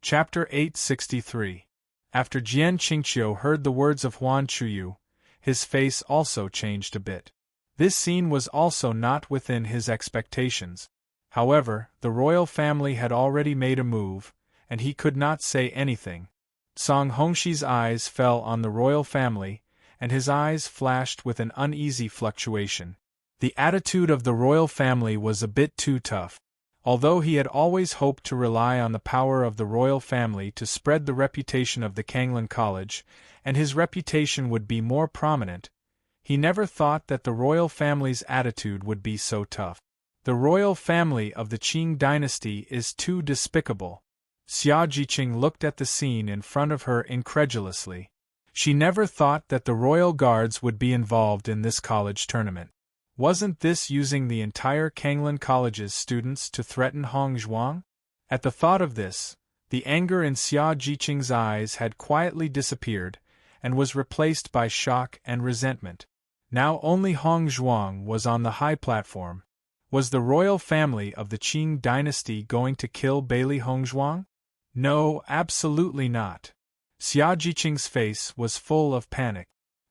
Chapter 863. After Jian Qingqiu heard the words of Huan Chuyu, his face also changed a bit. This scene was also not within his expectations. However, the royal family had already made a move, and he could not say anything. Song Hongxi's eyes fell on the royal family, and his eyes flashed with an uneasy fluctuation. The attitude of the royal family was a bit too tough. Although he had always hoped to rely on the power of the royal family to spread the reputation of the Kanglan College, and his reputation would be more prominent, he never thought that the royal family's attitude would be so tough. The royal family of the Qing dynasty is too despicable. Xia Jiqing looked at the scene in front of her incredulously. She never thought that the royal guards would be involved in this college tournament. Wasn't this using the entire Kanglan College's students to threaten Hong Zhuang? At the thought of this, the anger in Xia Jiqing's eyes had quietly disappeared, and was replaced by shock and resentment. Now only Hong Zhuang was on the high platform. Was the royal family of the Qing dynasty going to kill Bailey Hongzhuang? No, absolutely not. Xia Jiqing's face was full of panic.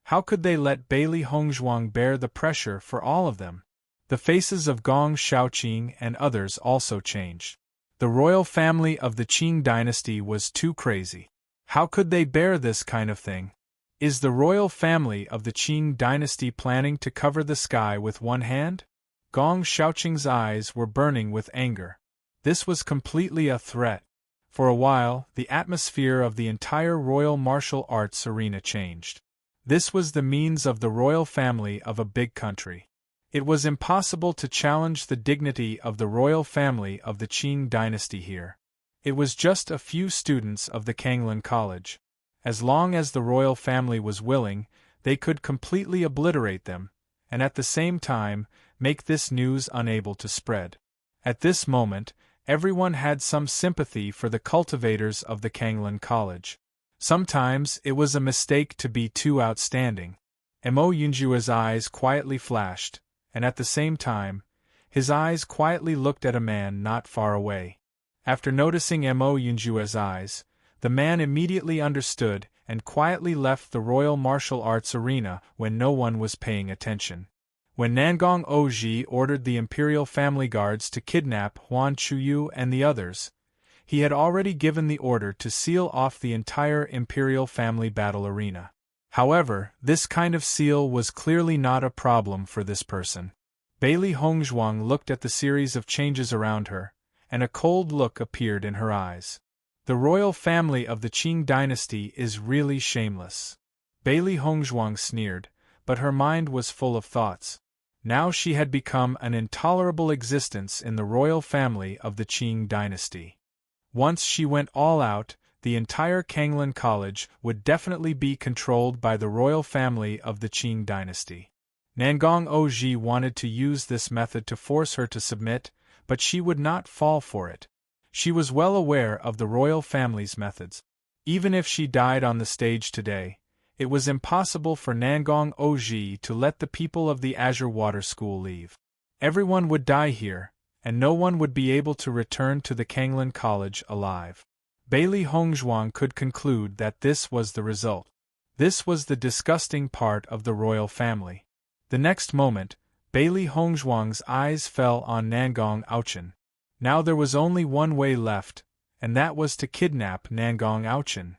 How could they let Bailey Hongzhuang bear the pressure for all of them? The faces of Gong Shaoqing and others also changed. The royal family of the Qing dynasty was too crazy. How could they bear this kind of thing? Is the royal family of the Qing dynasty planning to cover the sky with one hand? Gong Shaoqing's eyes were burning with anger. This was completely a threat. For a while, the atmosphere of the entire royal martial arts arena changed. This was the means of the royal family of a big country. It was impossible to challenge the dignity of the royal family of the Qing dynasty here. It was just a few students of the Kanglan College. As long as the royal family was willing, they could completely obliterate them, and at the same time, make this news unable to spread. At this moment, everyone had some sympathy for the cultivators of the Kanglan College. Sometimes it was a mistake to be too outstanding. Mo Yunjua's eyes quietly flashed, and at the same time, his eyes quietly looked at a man not far away. After noticing Mo Yunjua's eyes, the man immediately understood and quietly left the royal martial arts arena when no one was paying attention. When Nangong Oji ordered the imperial family guards to kidnap Huan Chuyu and the others, he had already given the order to seal off the entire imperial family battle arena. However, this kind of seal was clearly not a problem for this person. Bailey Hongzhuang looked at the series of changes around her, and a cold look appeared in her eyes. The royal family of the Qing dynasty is really shameless. Bailey Hongzhuang sneered, but her mind was full of thoughts. Now she had become an intolerable existence in the royal family of the Qing dynasty. Once she went all out, the entire Kanglan College would definitely be controlled by the royal family of the Qing dynasty. Nangong Oji wanted to use this method to force her to submit, but she would not fall for it. She was well aware of the royal family's methods. Even if she died on the stage today, it was impossible for Nangong Oji to let the people of the Azure Water School leave. Everyone would die here, and no one would be able to return to the Kanglan College alive. Bailey Hongzhuang could conclude that this was the result. This was the disgusting part of the royal family. The next moment, Bailey Hongzhuang's eyes fell on Nangong Aochen. Now there was only one way left, and that was to kidnap Nangong Aochen.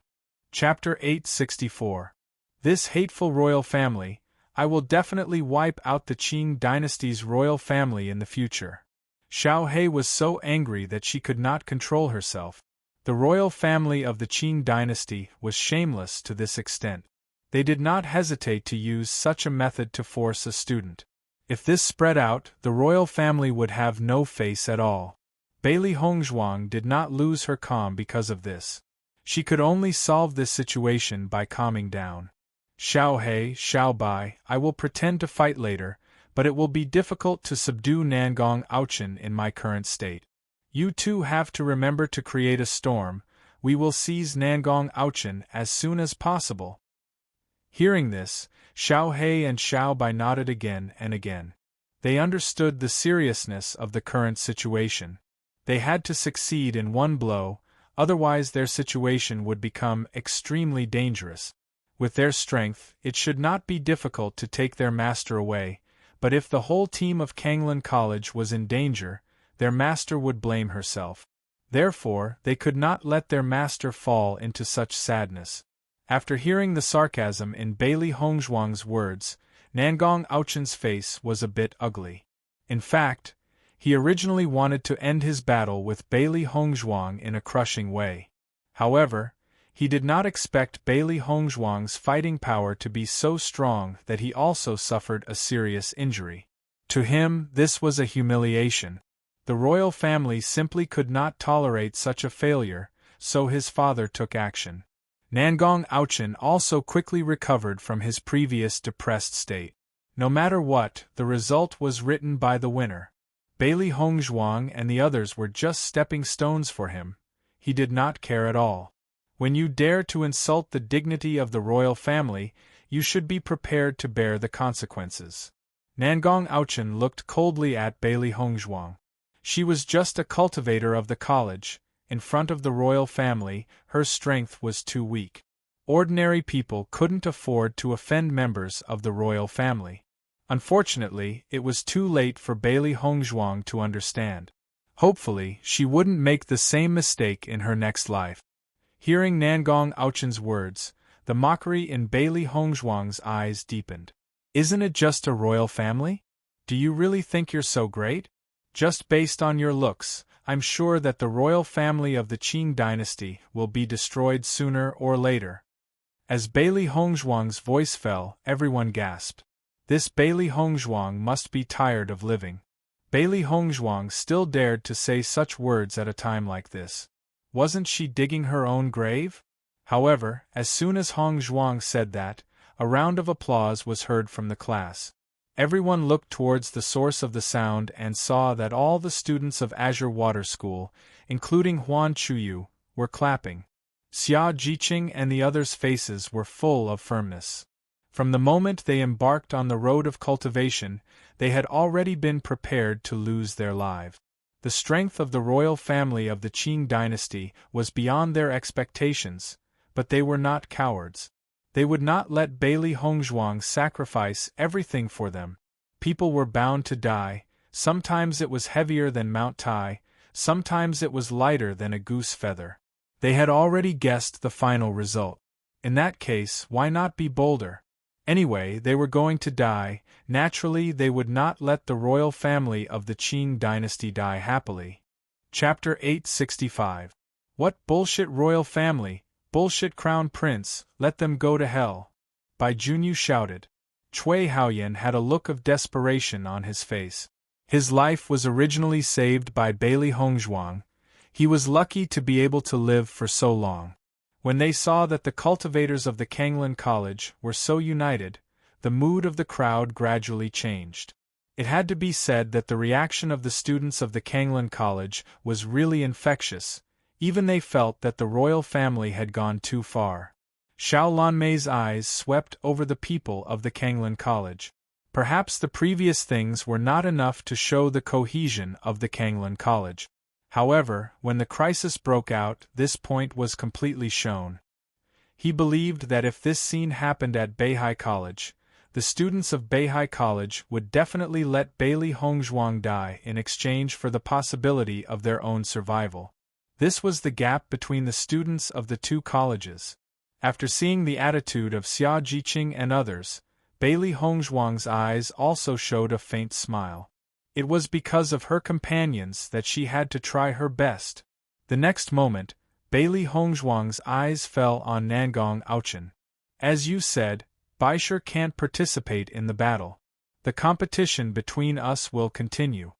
Chapter 864. This hateful royal family, I will definitely wipe out the Qing dynasty's royal family in the future. Xiao He was so angry that she could not control herself. The royal family of the Qing dynasty was shameless to this extent. They did not hesitate to use such a method to force a student. If this spread out, the royal family would have no face at all. Bailey Hongzhuang did not lose her calm because of this. She could only solve this situation by calming down. Xiao He, Xiao Bai, I will pretend to fight later, but it will be difficult to subdue Nangong Aochen in my current state. You two have to remember to create a storm. We will seize Nangong Aochen as soon as possible. Hearing this, Xiao He and Xiao Bai nodded again and again. They understood the seriousness of the current situation. They had to succeed in one blow, otherwise their situation would become extremely dangerous. With their strength, it should not be difficult to take their master away, but if the whole team of Kanglan College was in danger, their master would blame herself. Therefore, they could not let their master fall into such sadness. After hearing the sarcasm in Bailey Hongzhuang's words, Nangong Aochen's face was a bit ugly. In fact, he originally wanted to end his battle with Bailey Hongzhuang in a crushing way. However, he did not expect Bailey Hongzhuang's fighting power to be so strong that he also suffered a serious injury. To him, this was a humiliation. The royal family simply could not tolerate such a failure, so his father took action. Nangong Aochen also quickly recovered from his previous depressed state. No matter what, the result was written by the winner. Bailey Hongzhuang and the others were just stepping stones for him. He did not care at all. When you dare to insult the dignity of the royal family, you should be prepared to bear the consequences. Nangong Aochen looked coldly at Bailey Hongzhuang. She was just a cultivator of the college. In front of the royal family, her strength was too weak. Ordinary people couldn't afford to offend members of the royal family. Unfortunately, it was too late for Bailey Hongzhuang to understand. Hopefully, she wouldn't make the same mistake in her next life. Hearing Nangong Aochen's words, the mockery in Bailey Hongzhuang's eyes deepened. Isn't it just a royal family? Do you really think you're so great? Just based on your looks, I'm sure that the royal family of the Qing dynasty will be destroyed sooner or later. As Bailey Hongzhuang's voice fell, everyone gasped. This Bailey Hongzhuang must be tired of living. Bailey Hongzhuang still dared to say such words at a time like this. Wasn't she digging her own grave? However, as soon as Hongzhuang said that, a round of applause was heard from the class. Everyone looked towards the source of the sound and saw that all the students of Azure Water School, including Huan Chuyu, were clapping. Xia Jiqing and the others' faces were full of firmness. From the moment they embarked on the road of cultivation, they had already been prepared to lose their lives. The strength of the royal family of the Qing dynasty was beyond their expectations, but they were not cowards. They would not let Bailey Hongzhuang sacrifice everything for them. People were bound to die. Sometimes it was heavier than Mount Tai, sometimes it was lighter than a goose feather. They had already guessed the final result. In that case, why not be bolder? Anyway, they were going to die. Naturally, they would not let the royal family of the Qing dynasty die happily. Chapter 865. What bullshit royal family? Bullshit crown prince, let them go to hell. Bai Junyu shouted. Cui Haoyan had a look of desperation on his face. His life was originally saved by Bailey Hongzhuang. He was lucky to be able to live for so long. When they saw that the cultivators of the Kanglan College were so united, the mood of the crowd gradually changed. It had to be said that the reaction of the students of the Kanglan College was really infectious. Even they felt that the royal family had gone too far. Xiao Lanmei's eyes swept over the people of the Kanglan College. Perhaps the previous things were not enough to show the cohesion of the Kanglan College. However, when the crisis broke out, this point was completely shown. He believed that if this scene happened at Beihai College, the students of Beihai College would definitely let Bailey Hongzhuang die in exchange for the possibility of their own survival. This was the gap between the students of the two colleges. After seeing the attitude of Xia Jiqing and others, Bailey Hongzhuang's eyes also showed a faint smile. It was because of her companions that she had to try her best. The next moment, Bailey Hongzhuang's eyes fell on Nangong Aochen. As you said, Baisher can't participate in the battle. The competition between us will continue.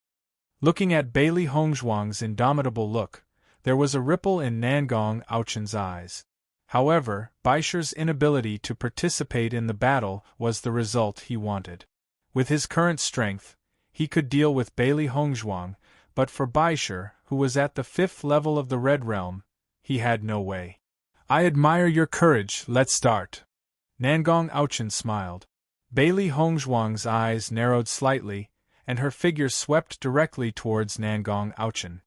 Looking at Bailey Hongzhuang's indomitable look, there was a ripple in Nangong Aochen's eyes. However, Baisher's inability to participate in the battle was the result he wanted. With his current strength, he could deal with Bailey Hongzhuang, but for Baisher, who was at the 5th level of the Red Realm, he had no way. I admire your courage, let's start. Nangong Aochen smiled. Bailey Hongzhuang's eyes narrowed slightly, and her figure swept directly towards Nangong Aochen.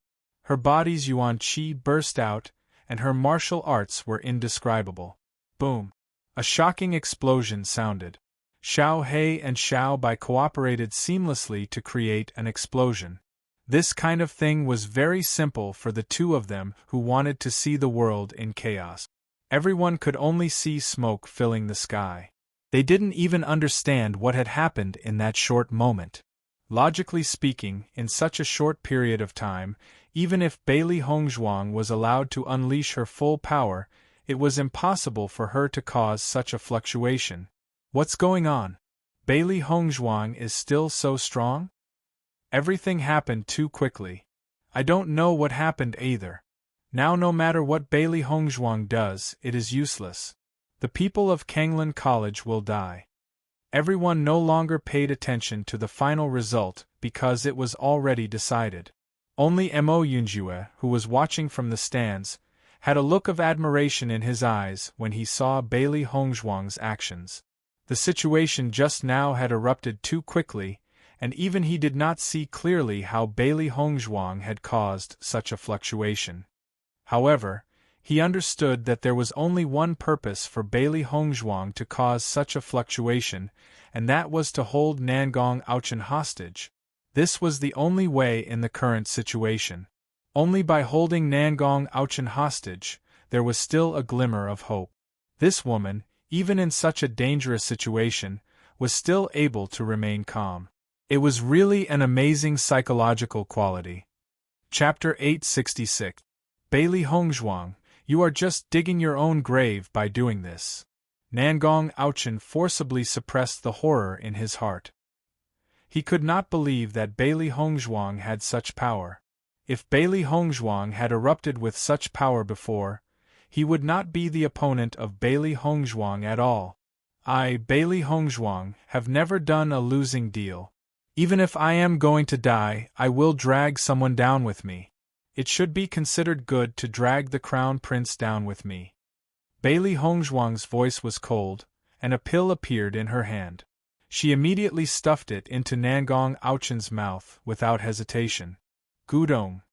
Her body's yuan qi burst out, and her martial arts were indescribable. Boom! A shocking explosion sounded. Xiao He and Xiao Bai cooperated seamlessly to create an explosion. This kind of thing was very simple for the two of them who wanted to see the world in chaos. Everyone could only see smoke filling the sky. They didn't even understand what had happened in that short moment. Logically speaking, in such a short period of time, even if Bailey Hongzhuang was allowed to unleash her full power, it was impossible for her to cause such a fluctuation. What's going on? Bailey Hongzhuang is still so strong? Everything happened too quickly. I don't know what happened either. Now no matter what Bailey Hongzhuang does, it is useless. The people of Kanglan College will die. Everyone no longer paid attention to the final result because it was already decided. Only Mo Yunjue, who was watching from the stands, had a look of admiration in his eyes when he saw Bailey Hongzhuang's actions. The situation just now had erupted too quickly, and even he did not see clearly how Bailey Hongzhuang had caused such a fluctuation. However, he understood that there was only one purpose for Bailey Hongzhuang to cause such a fluctuation, and that was to hold Nangong Aochen hostage. This was the only way in the current situation. Only by holding Nangong Aochen hostage, there was still a glimmer of hope. This woman, even in such a dangerous situation, was still able to remain calm. It was really an amazing psychological quality. Chapter 866. Bailey Hongzhuang, you are just digging your own grave by doing this. Nangong Aochen forcibly suppressed the horror in his heart. He could not believe that Bailey Hongzhuang had such power. If Bailey Hongzhuang had erupted with such power before, he would not be the opponent of Bailey Hongzhuang at all. I, Bailey Hongzhuang, have never done a losing deal. Even if I am going to die, I will drag someone down with me. It should be considered good to drag the crown prince down with me. Bailey Hongzhuang's voice was cold, and a pill appeared in her hand. She immediately stuffed it into Nangong Aochen's mouth without hesitation. Gudong.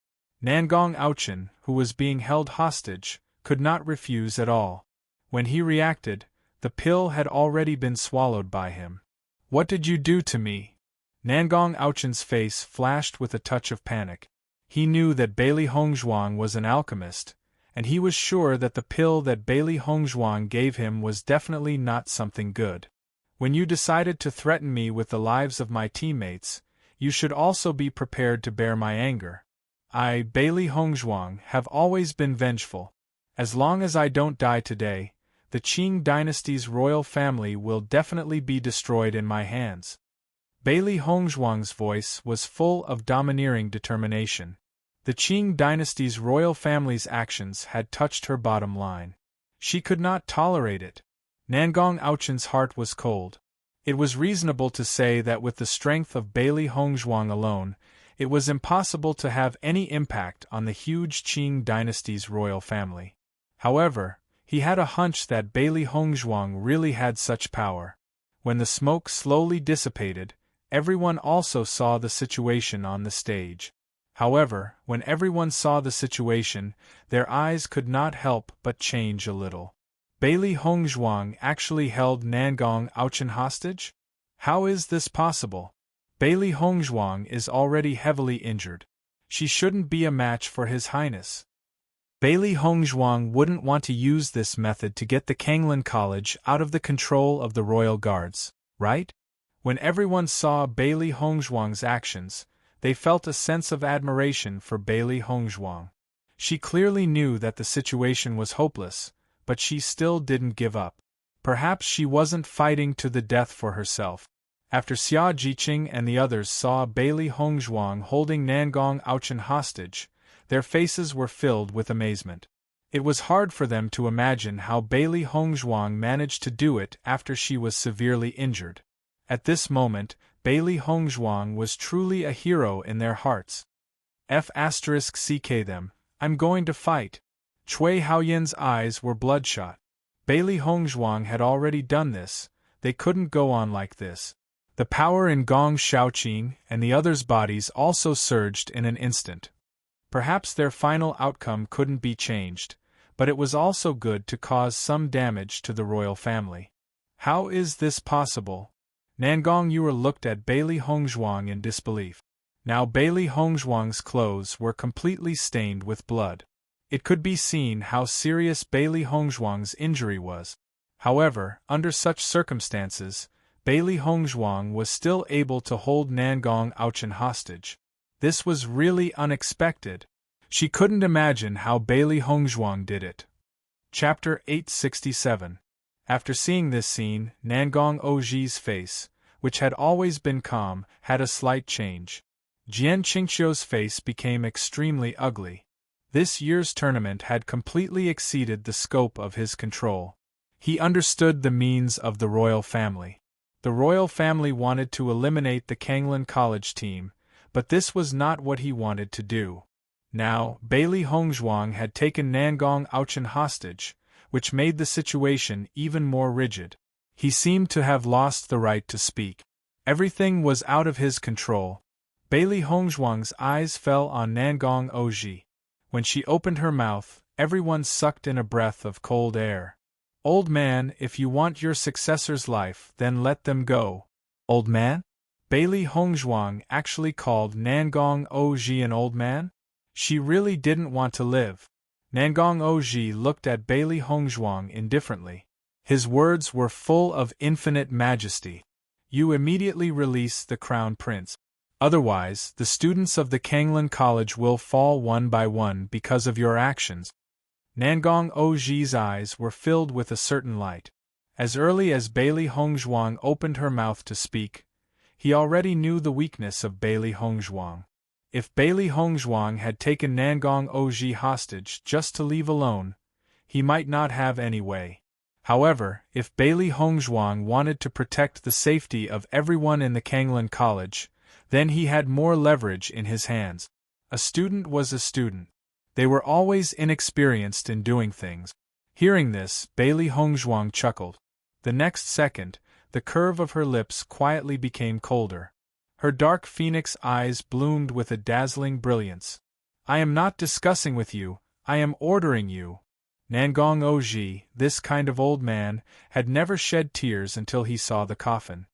Nangong Aochen, who was being held hostage, could not refuse at all. When he reacted, the pill had already been swallowed by him. What did you do to me? Nangong Aochen's face flashed with a touch of panic. He knew that Bailey Hongzhuang was an alchemist, and he was sure that the pill that Bailey Hongzhuang gave him was definitely not something good. When you decided to threaten me with the lives of my teammates, you should also be prepared to bear my anger. I, Bailey Hongzhuang, have always been vengeful. As long as I don't die today, the Qing dynasty's royal family will definitely be destroyed in my hands. Bailey Hongzhuang's voice was full of domineering determination. The Qing dynasty's royal family's actions had touched her bottom line. She could not tolerate it. Nangong Aochen's heart was cold. It was reasonable to say that with the strength of Bailey Hongzhuang alone, it was impossible to have any impact on the huge Qing dynasty's royal family. However, he had a hunch that Bailey Hongzhuang really had such power. When the smoke slowly dissipated, everyone also saw the situation on the stage. However, when everyone saw the situation, their eyes could not help but change a little. Bailey Hongzhuang actually held Nangong Aochen hostage? How is this possible? Bailey Hongzhuang is already heavily injured. She shouldn't be a match for His Highness. Bailey Hongzhuang wouldn't want to use this method to get the Kanglan College out of the control of the royal guards, right? When everyone saw Bailey Hongzhuang's actions, they felt a sense of admiration for Bailey Hongzhuang. She clearly knew that the situation was hopeless, but she still didn't give up. Perhaps she wasn't fighting to the death for herself. After Xia Jiqing and the others saw Bailey Hongzhuang holding Nangong Aochen hostage, their faces were filled with amazement. It was hard for them to imagine how Bailey Hongzhuang managed to do it after she was severely injured. At this moment, Bailey Hongzhuang was truly a hero in their hearts. F*ck them, I'm going to fight. Cui Haoyin's eyes were bloodshot. Bailey Hongzhuang had already done this, they couldn't go on like this. The power in Gong Shaoqing and the others' bodies also surged in an instant. Perhaps their final outcome couldn't be changed, but it was also good to cause some damage to the royal family. How is this possible? Nangong Yuer looked at Bailey Hongzhuang in disbelief. Now Bailey Hongzhuang's clothes were completely stained with blood. It could be seen how serious Bailey Hongzhuang's injury was. However, under such circumstances, Bailey Hongzhuang was still able to hold Nangong Auchen hostage. This was really unexpected. She couldn't imagine how Bailey Hongzhuang did it. Chapter 867. After seeing this scene, Nangong Oji's face, which had always been calm, had a slight change. Jian Qingqiu's face became extremely ugly. This year's tournament had completely exceeded the scope of his control. He understood the means of the royal family. The royal family wanted to eliminate the Kanglan College team, but this was not what he wanted to do. Now, Bailey Hongzhuang had taken Nangong Auchen hostage, which made the situation even more rigid. He seemed to have lost the right to speak. Everything was out of his control. Bailey Hongzhuang's eyes fell on Nangong Oji. When she opened her mouth, everyone sucked in a breath of cold air. "Old man, if you want your successor's life, then let them go." "Old man?" Bailey Hongzhuang actually called Nangong Oji an old man? She really didn't want to live. Nangong Oji looked at Bailey Hongzhuang indifferently. His words were full of infinite majesty. "You immediately release the crown prince. Otherwise, the students of the Kanglan College will fall one by one because of your actions." Nangong Oji's eyes were filled with a certain light. As early as Bailey Hongzhuang opened her mouth to speak, he already knew the weakness of Bailey Hongzhuang. If Bailey Hongzhuang had taken Nangong Oji hostage just to leave alone, he might not have any way. However, if Bailey Hongzhuang wanted to protect the safety of everyone in the Kanglan College, then he had more leverage in his hands. A student was a student. They were always inexperienced in doing things. Hearing this, Bailey Hongzhuang chuckled. The next second, the curve of her lips quietly became colder. Her dark phoenix eyes bloomed with a dazzling brilliance. "I am not discussing with you, I am ordering you." Nangong Oji, this kind of old man, had never shed tears until he saw the coffin.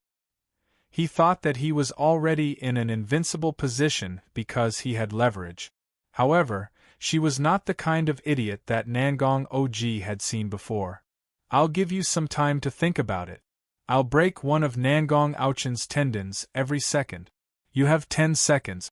He thought that he was already in an invincible position because he had leverage. However, she was not the kind of idiot that Nangong Oji had seen before. "I'll give you some time to think about it. I'll break one of Nangong Auchen's tendons every second. You have 10 seconds.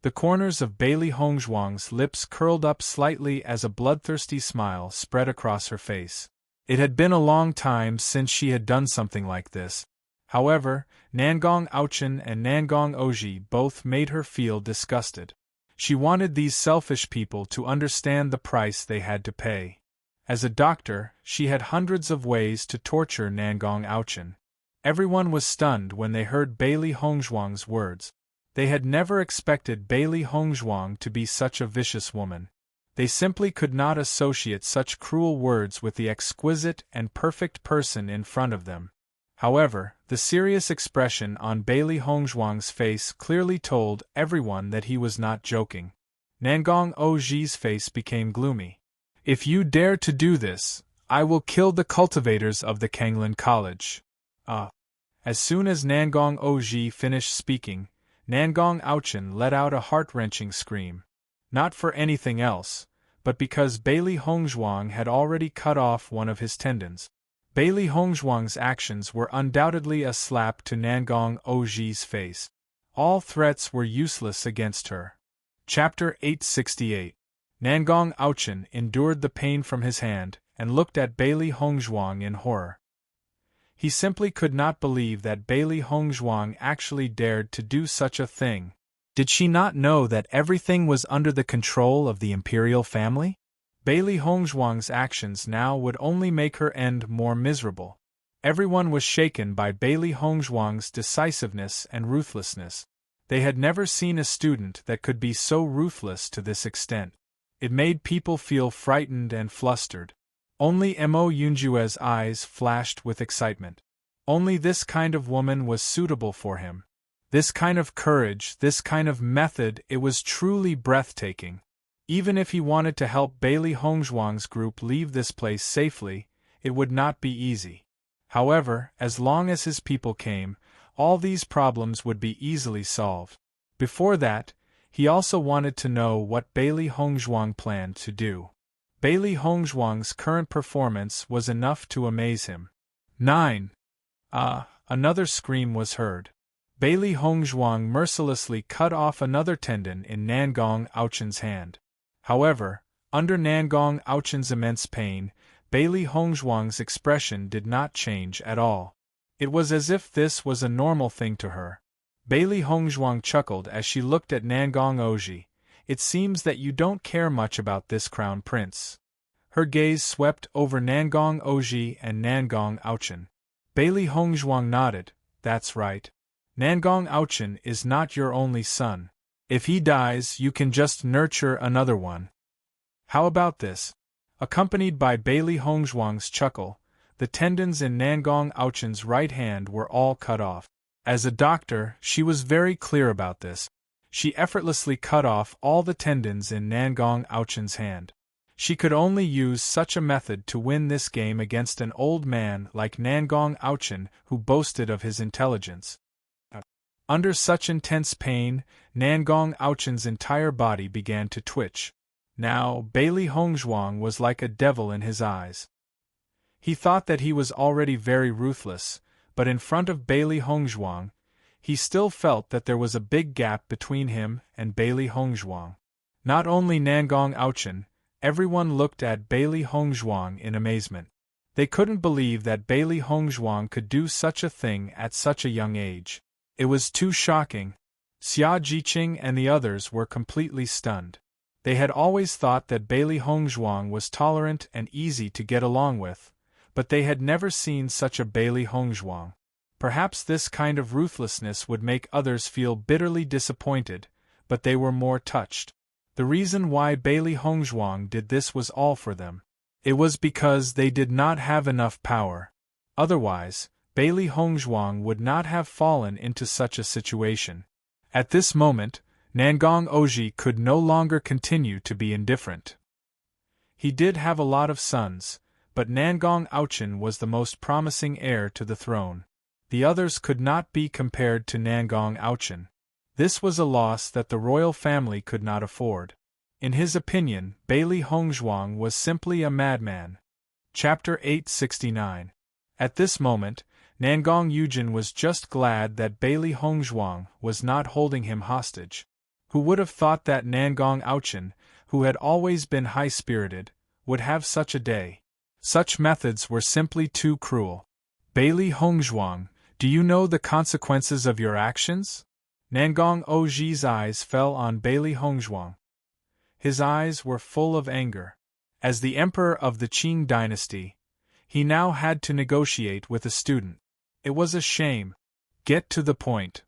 The corners of Bailey Hongzhuang's lips curled up slightly as a bloodthirsty smile spread across her face. It had been a long time since she had done something like this. However, Nangong Auchen and Nangong Oji both made her feel disgusted. She wanted these selfish people to understand the price they had to pay. As a doctor, she had hundreds of ways to torture Nangong Auchen. Everyone was stunned when they heard Bailey Hongzhuang's words. They had never expected Bailey Hongzhuang to be such a vicious woman. They simply could not associate such cruel words with the exquisite and perfect person in front of them. However, the serious expression on Bailey Hongzhuang's face clearly told everyone that he was not joking. Nangong Oji's face became gloomy. "If you dare to do this, I will kill the cultivators of the Kanglan College." As soon as Nangong Oji finished speaking, Nangong Auchen let out a heart-wrenching scream. Not for anything else, but because Bailey Hongzhuang had already cut off one of his tendons. Bailey Hongzhuang's actions were undoubtedly a slap to Nangong Oji's face. All threats were useless against her. Chapter 868. Nangong Auchen endured the pain from his hand and looked at Bailey Hongzhuang in horror. He simply could not believe that Bailey Hongzhuang actually dared to do such a thing. Did she not know that everything was under the control of the imperial family? Bailey Hongzhuang's actions now would only make her end more miserable. Everyone was shaken by Bailey Hongzhuang's decisiveness and ruthlessness. They had never seen a student that could be so ruthless to this extent. It made people feel frightened and flustered. Only Mo Yunjue's eyes flashed with excitement. Only this kind of woman was suitable for him. This kind of courage, this kind of method, it was truly breathtaking. Even if he wanted to help Bailey Hongzhuang's group leave this place safely, it would not be easy. However, as long as his people came, all these problems would be easily solved. Before that, he also wanted to know what Bailey Hongzhuang planned to do. Bailey Hongzhuang's current performance was enough to amaze him. 9. Another scream was heard. Bailey Hongzhuang mercilessly cut off another tendon in Nangong Aochen's hand. However, under Nangong Aochen's immense pain, Bailey Hongzhuang's expression did not change at all. It was as if this was a normal thing to her. Bailey Hongzhuang chuckled as she looked at Nangong Oji. It seems that you don't care much about this crown prince. Her gaze swept over Nangong Oji and Nangong Aochen. Bailey Hongzhuang nodded. That's right. Nangong Aochen is not your only son. If he dies, you can just nurture another one. How about this? Accompanied by Bailey Hongzhuang's chuckle, the tendons in Nangong Aochen's right hand were all cut off. As a doctor, she was very clear about this. She effortlessly cut off all the tendons in Nangong Aochen's hand. She could only use such a method to win this game against an old man like Nangong Aochen who boasted of his intelligence. Under such intense pain, Nangong Aochen's entire body began to twitch. Now, Bailey Hongzhuang was like a devil in his eyes. He thought that he was already very ruthless, but in front of Bailey Hongzhuang, he still felt that there was a big gap between him and Bailey Hongzhuang. Not only Nangong Aochen, everyone looked at Bailey Hongzhuang in amazement. They couldn't believe that Bailey Hongzhuang could do such a thing at such a young age. It was too shocking. Xia Jiqing and the others were completely stunned. They had always thought that Bailey Hongzhuang was tolerant and easy to get along with, but they had never seen such a Bailey Hongzhuang. Perhaps this kind of ruthlessness would make others feel bitterly disappointed, but they were more touched. The reason why Bailey Hongzhuang did this was all for them. It was because they did not have enough power. Otherwise, Bailey Hongzhuang would not have fallen into such a situation. At this moment, Nangong Oji could no longer continue to be indifferent. He did have a lot of sons, but Nangong Aochen was the most promising heir to the throne. The others could not be compared to Nangong Aochen. This was a loss that the royal family could not afford. In his opinion, Bailey Hongzhuang was simply a madman. Chapter 869. At this moment, Nangong Yujin was just glad that Bailey Hongzhuang was not holding him hostage. Who would have thought that Nangong Aochen, who had always been high-spirited, would have such a day? Such methods were simply too cruel. Bailey Hongzhuang, do you know the consequences of your actions? Nangong Oji's eyes fell on Bailey Hongzhuang. His eyes were full of anger. As the emperor of the Qing dynasty, he now had to negotiate with a student. It was a shame. Get to the point.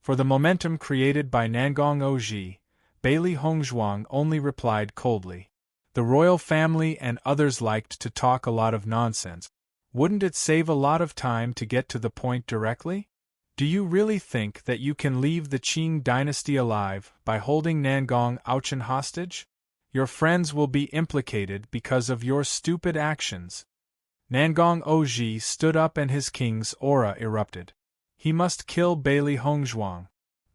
For the momentum created by Nangong Oji, Bailey Hongzhuang only replied coldly. The royal family and others liked to talk a lot of nonsense. Wouldn't it save a lot of time to get to the point directly? Do you really think that you can leave the Qing dynasty alive by holding Nangong Aochen hostage? Your friends will be implicated because of your stupid actions. Nangong Oji stood up and his king's aura erupted. He must kill Bailey Hongzhuang.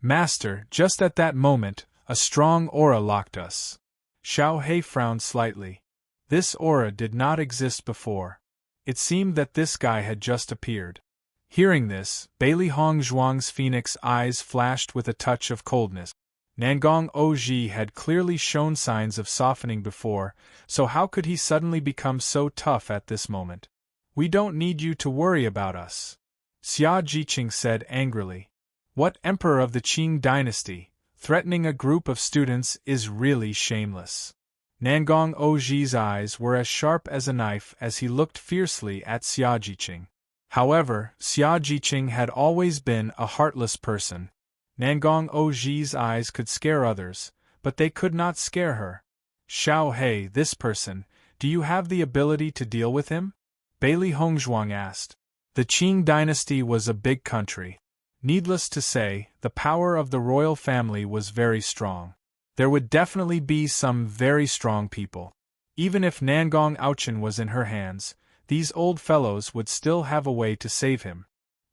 Master, just at that moment, a strong aura locked us. Xiao He frowned slightly. This aura did not exist before. It seemed that this guy had just appeared. Hearing this, Bailey Hongzhuang's phoenix eyes flashed with a touch of coldness. Nangong Oji had clearly shown signs of softening before, so how could he suddenly become so tough at this moment? We don't need you to worry about us. Xia Jiqing said angrily. What emperor of the Qing dynasty, threatening a group of students is really shameless. Nangong Oji's eyes were as sharp as a knife as he looked fiercely at Xia Jiqing. However, Xia Jiqing had always been a heartless person. Nangong Oji's eyes could scare others, but they could not scare her. Xiao He, this person, do you have the ability to deal with him? Bailey Hongzhuang asked. The Qing dynasty was a big country. Needless to say, the power of the royal family was very strong. There would definitely be some very strong people. Even if Nangong Ouchen was in her hands, these old fellows would still have a way to save him.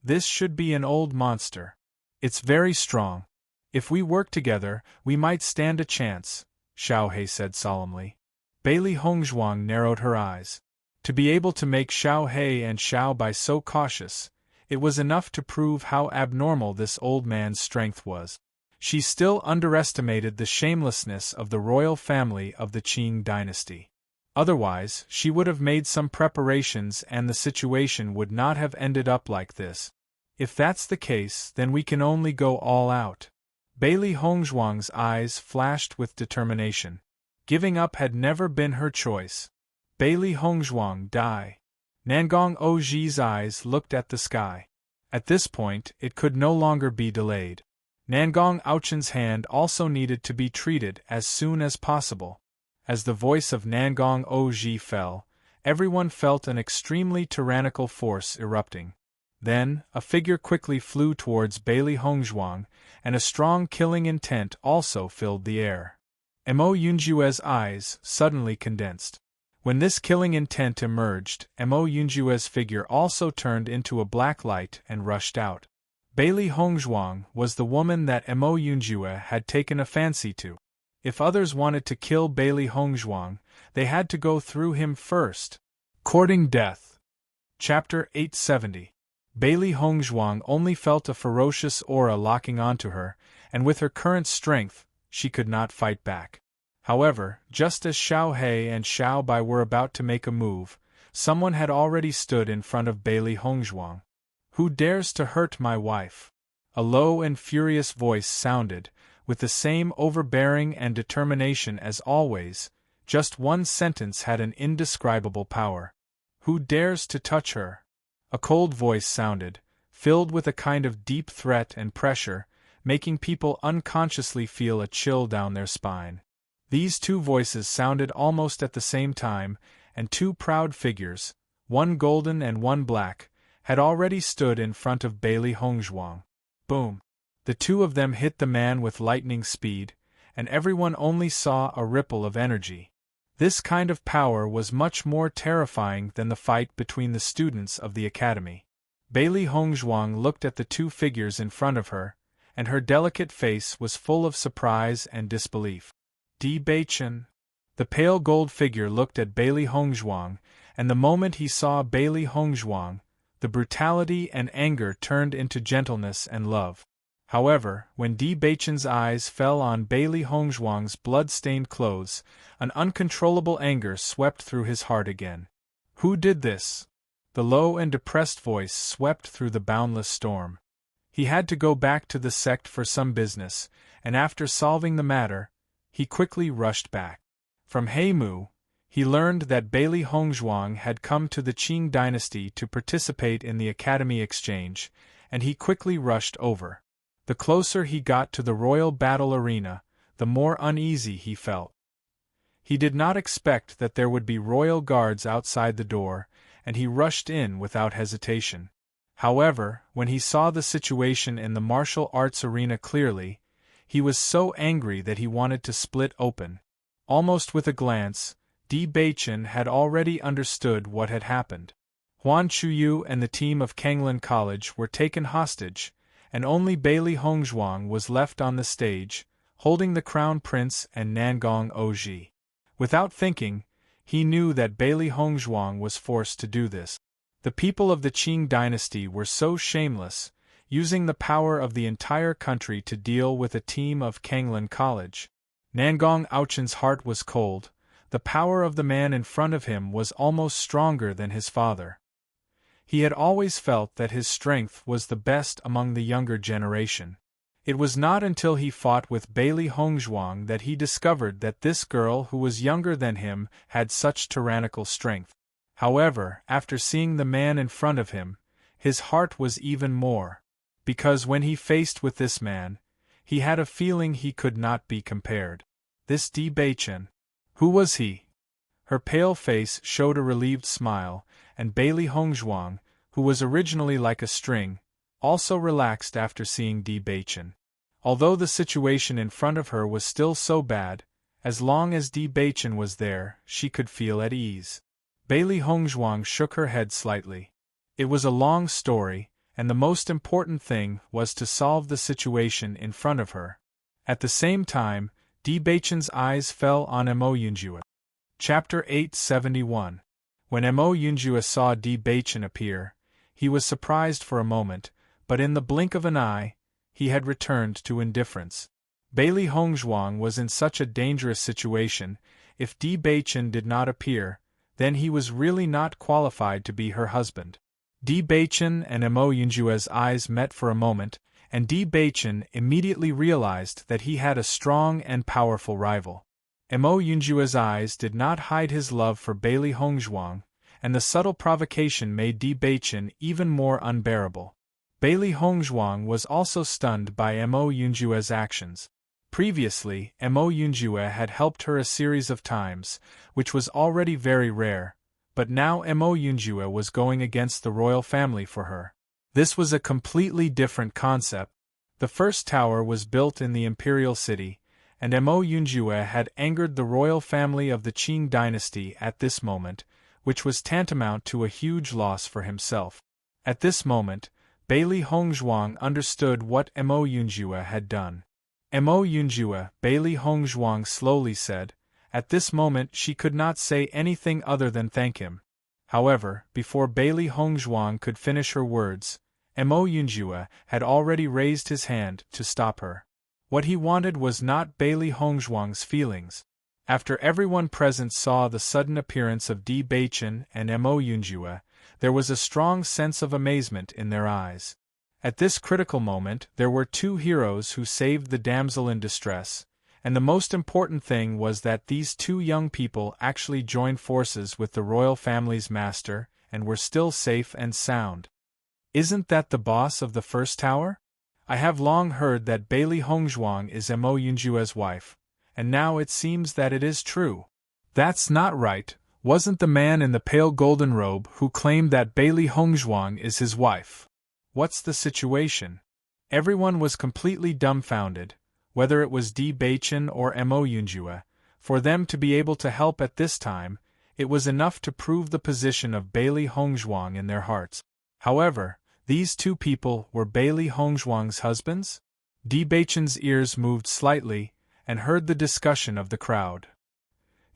This should be an old monster. It's very strong. If we work together, we might stand a chance, Xiao He said solemnly. Bailey Hongzhuang narrowed her eyes. To be able to make Xiao He and Xiao Bai so cautious, it was enough to prove how abnormal this old man's strength was. She still underestimated the shamelessness of the royal family of the Qing dynasty. Otherwise, she would have made some preparations and the situation would not have ended up like this. If that's the case, then we can only go all out. Bailey Hongzhuang's eyes flashed with determination. Giving up had never been her choice. Bailey Hongzhuang, die. Nangong Oji's eyes looked at the sky. At this point, it could no longer be delayed. Nangong Ouchen's hand also needed to be treated as soon as possible. As the voice of Nangong Oji fell, everyone felt an extremely tyrannical force erupting. Then, a figure quickly flew towards Bailey Hongzhuang, and a strong killing intent also filled the air. Mo Yunjue's eyes suddenly condensed. When this killing intent emerged, Mo Yunjue's figure also turned into a black light and rushed out. Bailey Hongzhuang was the woman that Mo Yunjue had taken a fancy to. If others wanted to kill Bailey Hongzhuang, they had to go through him first. Courting Death. Chapter 870. Bailey Hongzhuang only felt a ferocious aura locking onto her, and with her current strength, she could not fight back. However, just as Xiao He and Xiao Bai were about to make a move, someone had already stood in front of Bailey Hongzhuang. Who dares to hurt my wife? A low and furious voice sounded, with the same overbearing and determination as always. Just one sentence had an indescribable power. Who dares to touch her? A cold voice sounded, filled with a kind of deep threat and pressure, making people unconsciously feel a chill down their spine. These two voices sounded almost at the same time, and two proud figures, one golden and one black, had already stood in front of Bailey Hongzhuang. Boom! The two of them hit the man with lightning speed, and everyone only saw a ripple of energy. This kind of power was much more terrifying than the fight between the students of the academy. Bailey Hongzhuang looked at the two figures in front of her, and her delicate face was full of surprise and disbelief. Di Beichen. The pale gold figure looked at Bailey Hongzhuang, and the moment he saw Bailey Hongzhuang, the brutality and anger turned into gentleness and love. However, when Di Beichen's eyes fell on Bailey Hongzhuang's blood-stained clothes, an uncontrollable anger swept through his heart again. Who did this? The low and depressed voice swept through the boundless storm. He had to go back to the sect for some business, and after solving the matter, he quickly rushed back. From Heimu, he learned that Bailey Hongzhuang had come to the Qing dynasty to participate in the academy exchange, and he quickly rushed over. The closer he got to the royal battle arena, the more uneasy he felt. He did not expect that there would be royal guards outside the door, and he rushed in without hesitation. However, when he saw the situation in the martial arts arena clearly, he was so angry that he wanted to split open. Almost with a glance, Di Beichen had already understood what had happened. Huan Chuyu and the team of Kanglin College were taken hostage, and only Bailey Hongzhuang was left on the stage, holding the Crown Prince and Nangong Oji. Without thinking, he knew that Bailey Hongzhuang was forced to do this. The people of the Qing dynasty were so shameless, using the power of the entire country to deal with a team of Kanglin College. Nangong Ouchen's heart was cold. The power of the man in front of him was almost stronger than his father. He had always felt that his strength was the best among the younger generation. It was not until he fought with Bailey Hongzhuang that he discovered that this girl who was younger than him had such tyrannical strength. However, after seeing the man in front of him, his heart was even more. Because when he faced with this man, he had a feeling he could not be compared. This Di Beichen. Who was he? Her pale face showed a relieved smile, and Bailey Hongzhuang, who was originally like a string, also relaxed after seeing Di Beichen. Although the situation in front of her was still so bad, as long as Di Baichen was there, she could feel at ease. Bailey Hongzhuang shook her head slightly. It was a long story, and the most important thing was to solve the situation in front of her. At the same time, Di Baichen's eyes fell on Mo Yunjue. Chapter 871. When Mo Yunjue saw Di Baichen appear, he was surprised for a moment, but in the blink of an eye, he had returned to indifference. Bailey Hongzhuang was in such a dangerous situation. If Di Baichen did not appear, then he was really not qualified to be her husband. Di Baichen and Mo Yunjue's eyes met for a moment, and Di Baichen immediately realized that he had a strong and powerful rival. Mo Yunjue's eyes did not hide his love for Bailey Hongzhuang, and the subtle provocation made Di Baichen even more unbearable. Bailey Hongzhuang was also stunned by Mo Yunjue's actions. Previously, Mo Yunjue had helped her a series of times, which was already very rare, but now Mo Yunjue was going against the royal family for her. This was a completely different concept. The first tower was built in the imperial city, and Mo Yunjue had angered the royal family of the Qing dynasty at this moment, which was tantamount to a huge loss for himself. At this moment, Bailey Hongzhuang understood what Mo Yunjue had done. Mo Yunjue, Bailey Hongzhuang slowly said. At this moment she could not say anything other than thank him. However, before Bailey Hongzhuang could finish her words, Mo Yunjue had already raised his hand to stop her. What he wanted was not Bailey Hongzhuang's feelings. After everyone present saw the sudden appearance of Di Baichen and Mo Yunjue, there was a strong sense of amazement in their eyes. At this critical moment, there were two heroes who saved the damsel in distress, and the most important thing was that these two young people actually joined forces with the royal family's master, and were still safe and sound. Isn't that the boss of the first tower? I have long heard that Bailey Hongzhuang is Mo Yunjue's wife, and now it seems that it is true. That's not right. Wasn't the man in the pale golden robe who claimed that Bailey Hongzhuang is his wife? What's the situation? Everyone was completely dumbfounded, whether it was Di Baichen or Mo Yunjue. For them to be able to help at this time, it was enough to prove the position of Bailey Hongzhuang in their hearts. However, these two people were Bailey Hongzhuang's husbands? Di Baichen's ears moved slightly, and heard the discussion of the crowd.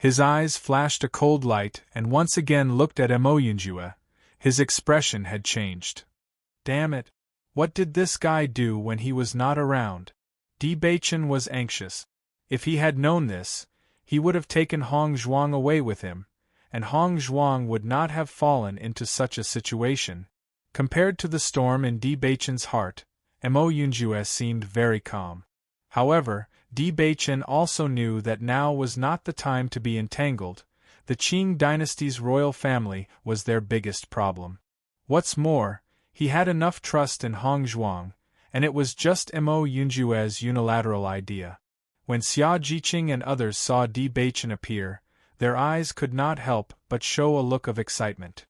His eyes flashed a cold light and once again looked at Mo Yunjue. His expression had changed. Damn it! What did this guy do when he was not around? Di Baichen was anxious. If he had known this, he would have taken Hongzhuang away with him, and Hongzhuang would not have fallen into such a situation. Compared to the storm in Di Baichen's heart, Mo Yunjue seemed very calm. However, Di Baichen also knew that now was not the time to be entangled. The Qing dynasty's royal family was their biggest problem. What's more, he had enough trust in Hongzhuang, and it was just Mo Yunjue's unilateral idea. When Xia Jiqing and others saw Di Baichen appear, their eyes could not help but show a look of excitement.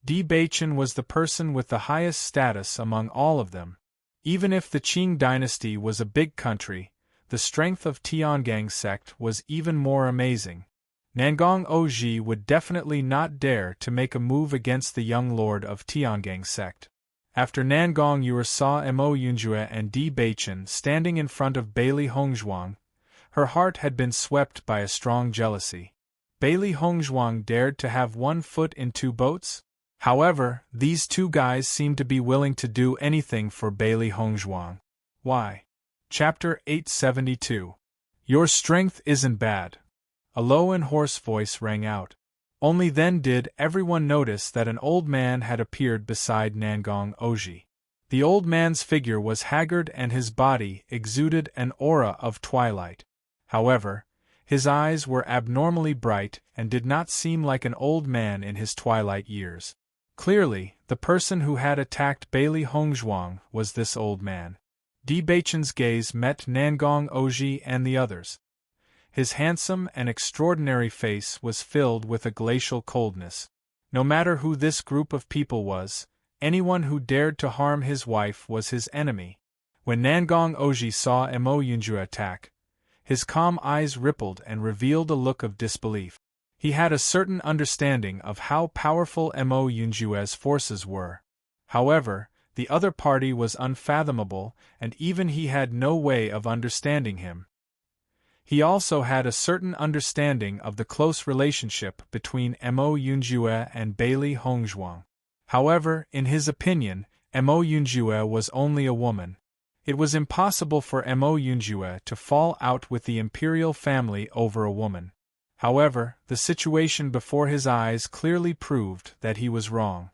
Di Baichen was the person with the highest status among all of them. Even if the Qing dynasty was a big country, the strength of Tiangang sect was even more amazing. Nangong Oji would definitely not dare to make a move against the young lord of Tiangang sect. After Nangong Yue saw Mo Yunjue and Di Baichen standing in front of Bailey Hongzhuang, her heart had been swept by a strong jealousy. Bailey Hongzhuang dared to have one foot in two boats? However, these two guys seemed to be willing to do anything for Bailey Hongzhuang. Why? Chapter 872. Your strength isn't bad. A low and hoarse voice rang out. Only then did everyone notice that an old man had appeared beside Nangong Oji. The old man's figure was haggard and his body exuded an aura of twilight. However, his eyes were abnormally bright and did not seem like an old man in his twilight years. Clearly, the person who had attacked Bailey Hongzhuang was this old man. Di Baichen's gaze met Nangong Oji and the others. His handsome and extraordinary face was filled with a glacial coldness. No matter who this group of people was, anyone who dared to harm his wife was his enemy. When Nangong Oji saw Mo Yunjue attack, his calm eyes rippled and revealed a look of disbelief. He had a certain understanding of how powerful Mo Yunjue's forces were. However, the other party was unfathomable, and even he had no way of understanding him. He also had a certain understanding of the close relationship between Mo Yunjue and Bailey Hongzhuang. However, in his opinion, Mo Yunjue was only a woman. It was impossible for Mo Yunjue to fall out with the imperial family over a woman. However, the situation before his eyes clearly proved that he was wrong.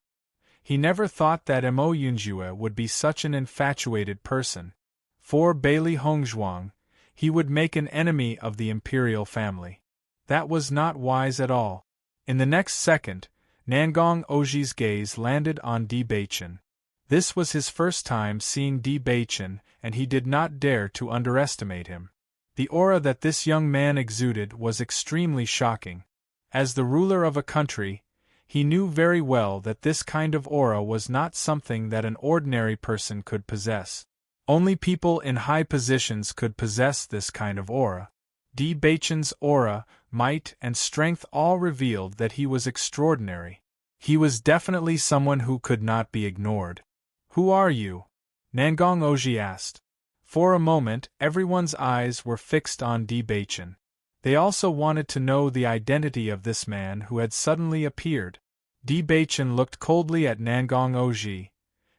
He never thought that Mo Yunjue would be such an infatuated person. For Bailey Hongzhuang, he would make an enemy of the imperial family. That was not wise at all. In the next second, Nangong Oji's gaze landed on Di Beichen. This was his first time seeing Di Beichen, and he did not dare to underestimate him. The aura that this young man exuded was extremely shocking. As the ruler of a country, he knew very well that this kind of aura was not something that an ordinary person could possess. Only people in high positions could possess this kind of aura. Di Beichen's aura, might, and strength all revealed that he was extraordinary. He was definitely someone who could not be ignored. "Who are you?" Nangong Oji asked. For a moment, everyone's eyes were fixed on Di Beichen. They also wanted to know the identity of this man who had suddenly appeared. Di Beichen looked coldly at Nangong Oji,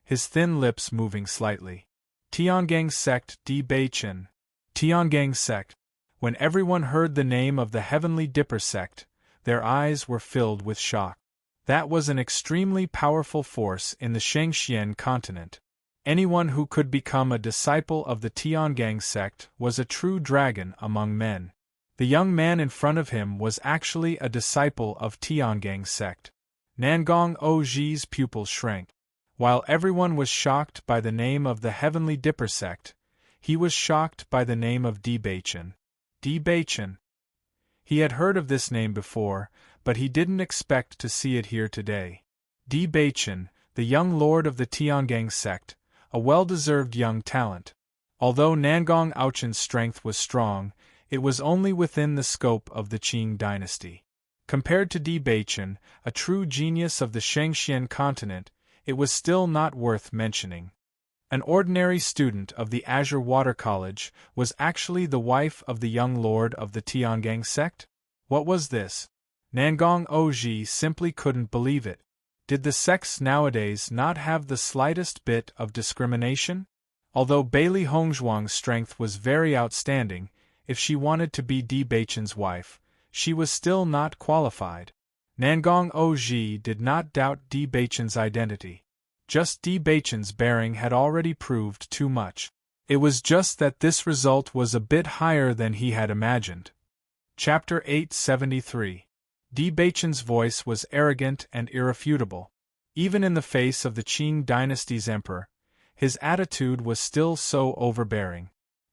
his thin lips moving slightly. Tiangang sect Di Beichen. Tiangang sect. When everyone heard the name of the Heavenly Dipper sect, their eyes were filled with shock. That was an extremely powerful force in the Shengxian continent. Anyone who could become a disciple of the Tiangang sect was a true dragon among men. The young man in front of him was actually a disciple of Tiangang sect. Nangong Oji's pupils shrank. While everyone was shocked by the name of the Heavenly Dipper sect, he was shocked by the name of Di Beichen. Di Beichen. He had heard of this name before, but he didn't expect to see it here today. Di Beichen, the young lord of the Tiangang sect, a well-deserved young talent. Although Nangong Ouchen's strength was strong, it was only within the scope of the Qing dynasty. Compared to Di Beichen, a true genius of the Shengxian continent, it was still not worth mentioning. An ordinary student of the Azure Water College was actually the wife of the young lord of the Tiangang sect? What was this? Nangong Oji simply couldn't believe it. Did the sects nowadays not have the slightest bit of discrimination? Although Bailey Hongzhuang's strength was very outstanding, if she wanted to be Di Beichen's wife, she was still not qualified. Nangong Oji did not doubt Di Beichen's identity. Just Di Beichen's bearing had already proved too much. It was just that this result was a bit higher than he had imagined. Chapter 873. Di Beichen's voice was arrogant and irrefutable. Even in the face of the Qing dynasty's emperor, his attitude was still so overbearing.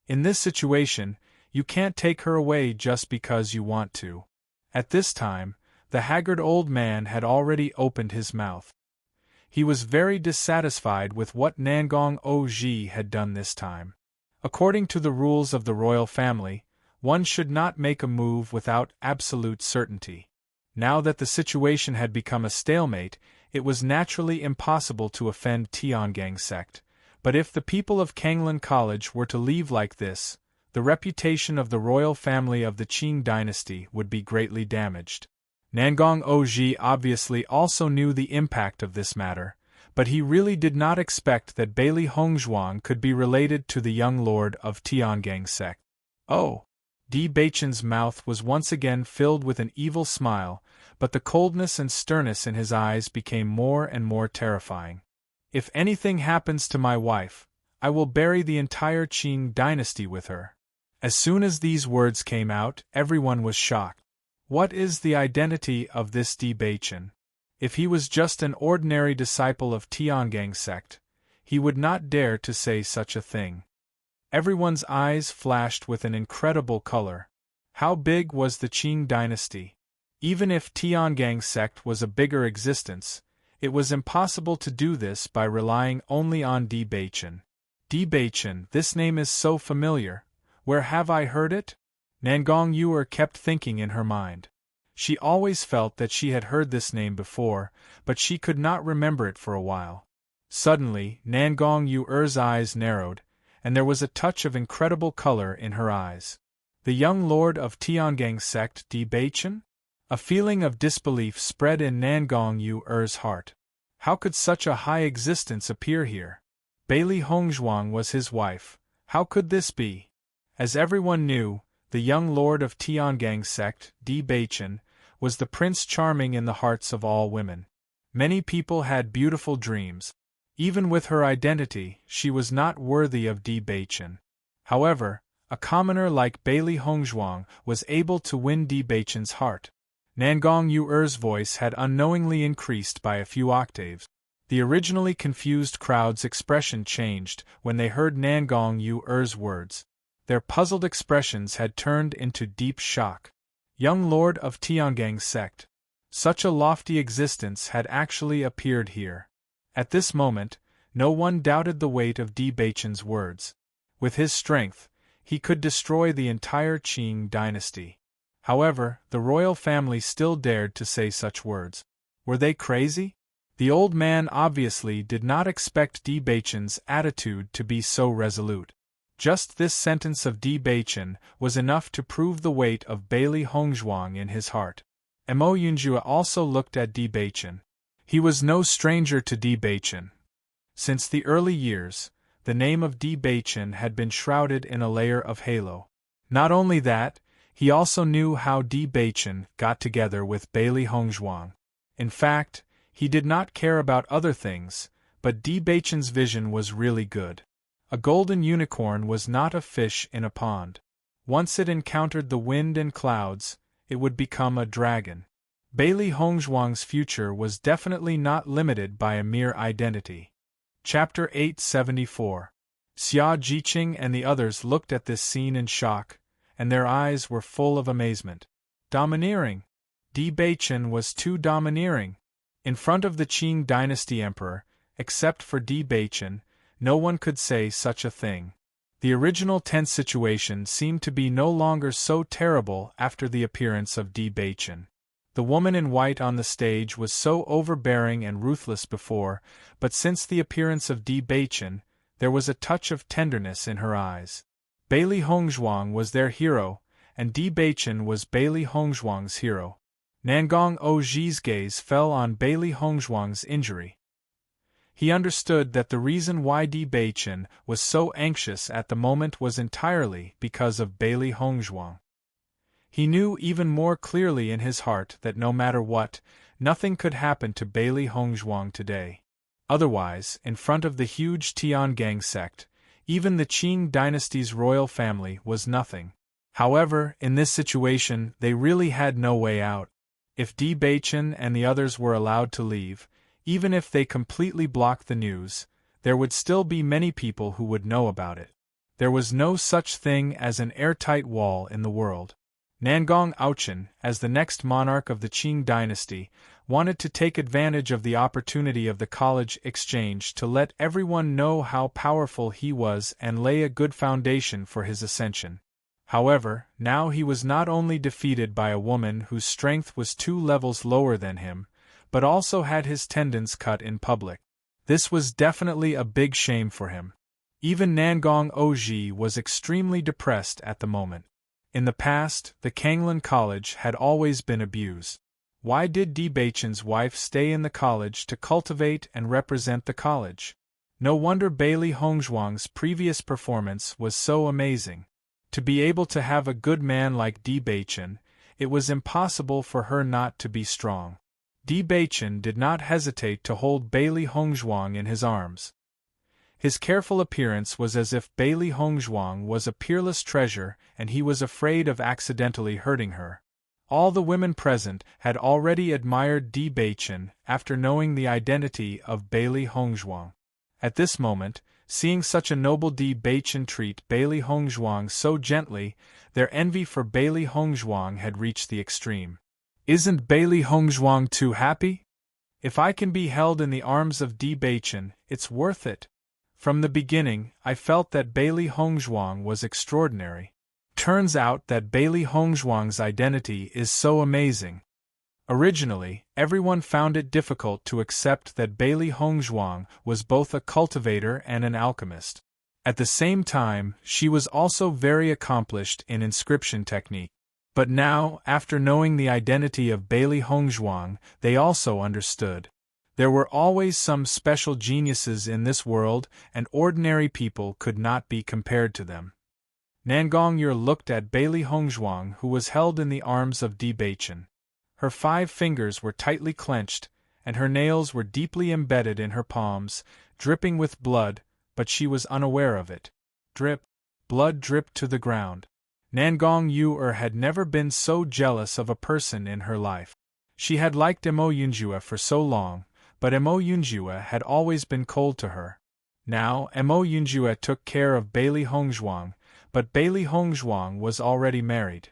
In this situation, you can't take her away just because you want to. At this time, the haggard old man had already opened his mouth. He was very dissatisfied with what Nangong Oji had done this time. According to the rules of the royal family, one should not make a move without absolute certainty. Now that the situation had become a stalemate, it was naturally impossible to offend Tiangang sect. But if the people of Kanglan College were to leave like this, the reputation of the royal family of the Qing dynasty would be greatly damaged. Nangong Oji obviously also knew the impact of this matter, but he really did not expect that Bailey Hongzhuang could be related to the young lord of Tiangang sect. Oh! Di Beichen's mouth was once again filled with an evil smile, but the coldness and sternness in his eyes became more and more terrifying. If anything happens to my wife, I will bury the entire Qing dynasty with her. As soon as these words came out, everyone was shocked. What is the identity of this Di Beichen? If he was just an ordinary disciple of Tiangang sect, he would not dare to say such a thing. Everyone's eyes flashed with an incredible color. How big was the Qing dynasty? Even if Tiangang sect was a bigger existence, it was impossible to do this by relying only on Di Beichen. Di Baichen, this name is so familiar. Where have I heard it? Nangong Yuer kept thinking in her mind. She always felt that she had heard this name before, but she could not remember it for a while. Suddenly, Nangong Yuer's eyes narrowed, and there was a touch of incredible color in her eyes. The young lord of Tiangang sect Di Baichen? A feeling of disbelief spread in Nangong Yuer's heart. How could such a high existence appear here? Bailey Hongzhuang was his wife. How could this be? As everyone knew, the young lord of Tiangang sect, Di Baichen, was the prince charming in the hearts of all women. Many people had beautiful dreams. Even with her identity, she was not worthy of Di Baichen. However, a commoner like Bailey Hongzhuang was able to win Di Baichen's heart. Nangong Yuer's voice had unknowingly increased by a few octaves. The originally confused crowd's expression changed when they heard Nangong Yuer's words. Their puzzled expressions had turned into deep shock. Young lord of Tiangang sect. Such a lofty existence had actually appeared here. At this moment, no one doubted the weight of Di Baichen's words. With his strength, he could destroy the entire Qing dynasty. However, the royal family still dared to say such words. Were they crazy? The old man obviously did not expect Di Baichen's attitude to be so resolute. Just this sentence of Di Baichen was enough to prove the weight of Bailey Hongzhuang in his heart. Mo Yunjue also looked at Di Baichen. He was no stranger to Di Baichen. Since the early years, the name of Di Baichen had been shrouded in a layer of halo. Not only that, he also knew how Di Baichen got together with Bailey Hongzhuang. In fact, he did not care about other things, but Di Baichen's vision was really good. A golden unicorn was not a fish in a pond. Once it encountered the wind and clouds, it would become a dragon. Bailey Hongzhuang's future was definitely not limited by a mere identity. Chapter 874. Xia Jiqing and the others looked at this scene in shock, and their eyes were full of amazement. Domineering! Di Baichen was too domineering. In front of the Qing dynasty emperor, except for Di Baichen, no one could say such a thing. The original tense situation seemed to be no longer so terrible after the appearance of Di Baichen. The woman in white on the stage was so overbearing and ruthless before, but since the appearance of Di Baichen, there was a touch of tenderness in her eyes. Bailey Hongzhuang was their hero, and Di Baichen was Bailey Hongzhuang's hero. Nangong Oji's gaze fell on Bailey Hongzhuang's injury. He understood that the reason why Di Baichen was so anxious at the moment was entirely because of Bailey Hongzhuang. He knew even more clearly in his heart that no matter what, nothing could happen to Bailey Hongzhuang today. Otherwise, in front of the huge Tiangang sect, even the Qing dynasty's royal family was nothing. However, in this situation, they really had no way out. If Di Baichen and the others were allowed to leave, even if they completely blocked the news, there would still be many people who would know about it. There was no such thing as an airtight wall in the world. Nangong Aochen, as the next monarch of the Qing dynasty, wanted to take advantage of the opportunity of the college exchange to let everyone know how powerful he was and lay a good foundation for his ascension. However, now he was not only defeated by a woman whose strength was 2 levels lower than him, but also had his tendons cut in public. This was definitely a big shame for him. Even Nangong Oji was extremely depressed at the moment. In the past, the Kanglan College had always been abused. Why did Di Baichen's wife stay in the college to cultivate and represent the college? No wonder Bailey Hongzhuang's previous performance was so amazing. To be able to have a good man like Di Baichen, it was impossible for her not to be strong. Di Baichen did not hesitate to hold Bailey Hongzhuang in his arms. His careful appearance was as if Bailey Hongzhuang was a peerless treasure and he was afraid of accidentally hurting her. All the women present had already admired Di Baichen after knowing the identity of Bailey Hongzhuang. At this moment, seeing such a noble Di Baichen treat Bailey Hongzhuang so gently, their envy for Bailey Hongzhuang had reached the extreme. Isn't Bailey Hongzhuang too happy? If I can be held in the arms of Di Baichen, it's worth it. From the beginning, I felt that Bailey Hongzhuang was extraordinary. Turns out that Bailey Hongzhuang's identity is so amazing. Originally, everyone found it difficult to accept that Bailey Hongzhuang was both a cultivator and an alchemist. At the same time, she was also very accomplished in inscription technique. But now, after knowing the identity of Bailey Hongzhuang, they also understood. There were always some special geniuses in this world, and ordinary people could not be compared to them. Nangong Yer looked at Bailey Hongzhuang, who was held in the arms of Di Baichen. Her 5 fingers were tightly clenched, and her nails were deeply embedded in her palms, dripping with blood, but she was unaware of it. Drip. Blood dripped to the ground. Nangong Yer had never been so jealous of a person in her life. She had liked Emo Yunjue for so long, but Emo Yunjue had always been cold to her. Now, Emo Yunjue took care of Bailey Hongzhuang, but Bailey Hongzhuang was already married.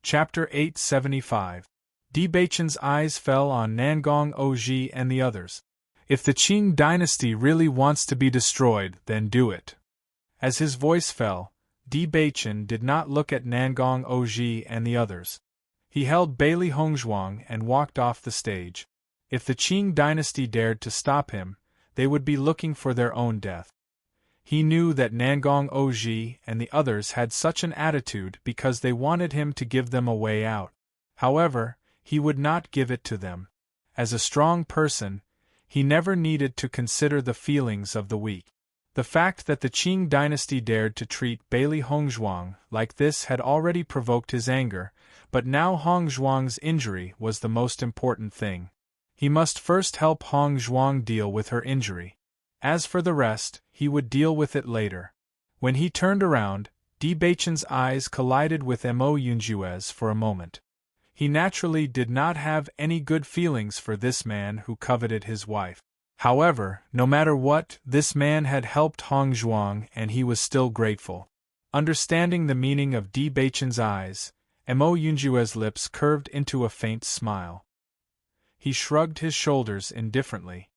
Chapter 875. Di Baichen's eyes fell on Nangong Oji and the others. If the Qing dynasty really wants to be destroyed, then do it. As his voice fell, Di Baichen did not look at Nangong Oji and the others. He held Bailey Hongzhuang and walked off the stage. If the Qing dynasty dared to stop him, they would be looking for their own death. He knew that Nangong Oji and the others had such an attitude because they wanted him to give them a way out. However, he would not give it to them. As a strong person, he never needed to consider the feelings of the weak. The fact that the Qing dynasty dared to treat Bailey Hongzhuang like this had already provoked his anger, but now Hongzhuang's injury was the most important thing. He must first help Hongzhuang deal with her injury. As for the rest, he would deal with it later. When he turned around, Di Baichen's eyes collided with Emo Yunjue's for a moment. He naturally did not have any good feelings for this man who coveted his wife. However, no matter what, this man had helped Hongzhuang and he was still grateful. Understanding the meaning of Di Baichen's eyes, Emo Yunjue's lips curved into a faint smile. He shrugged his shoulders indifferently.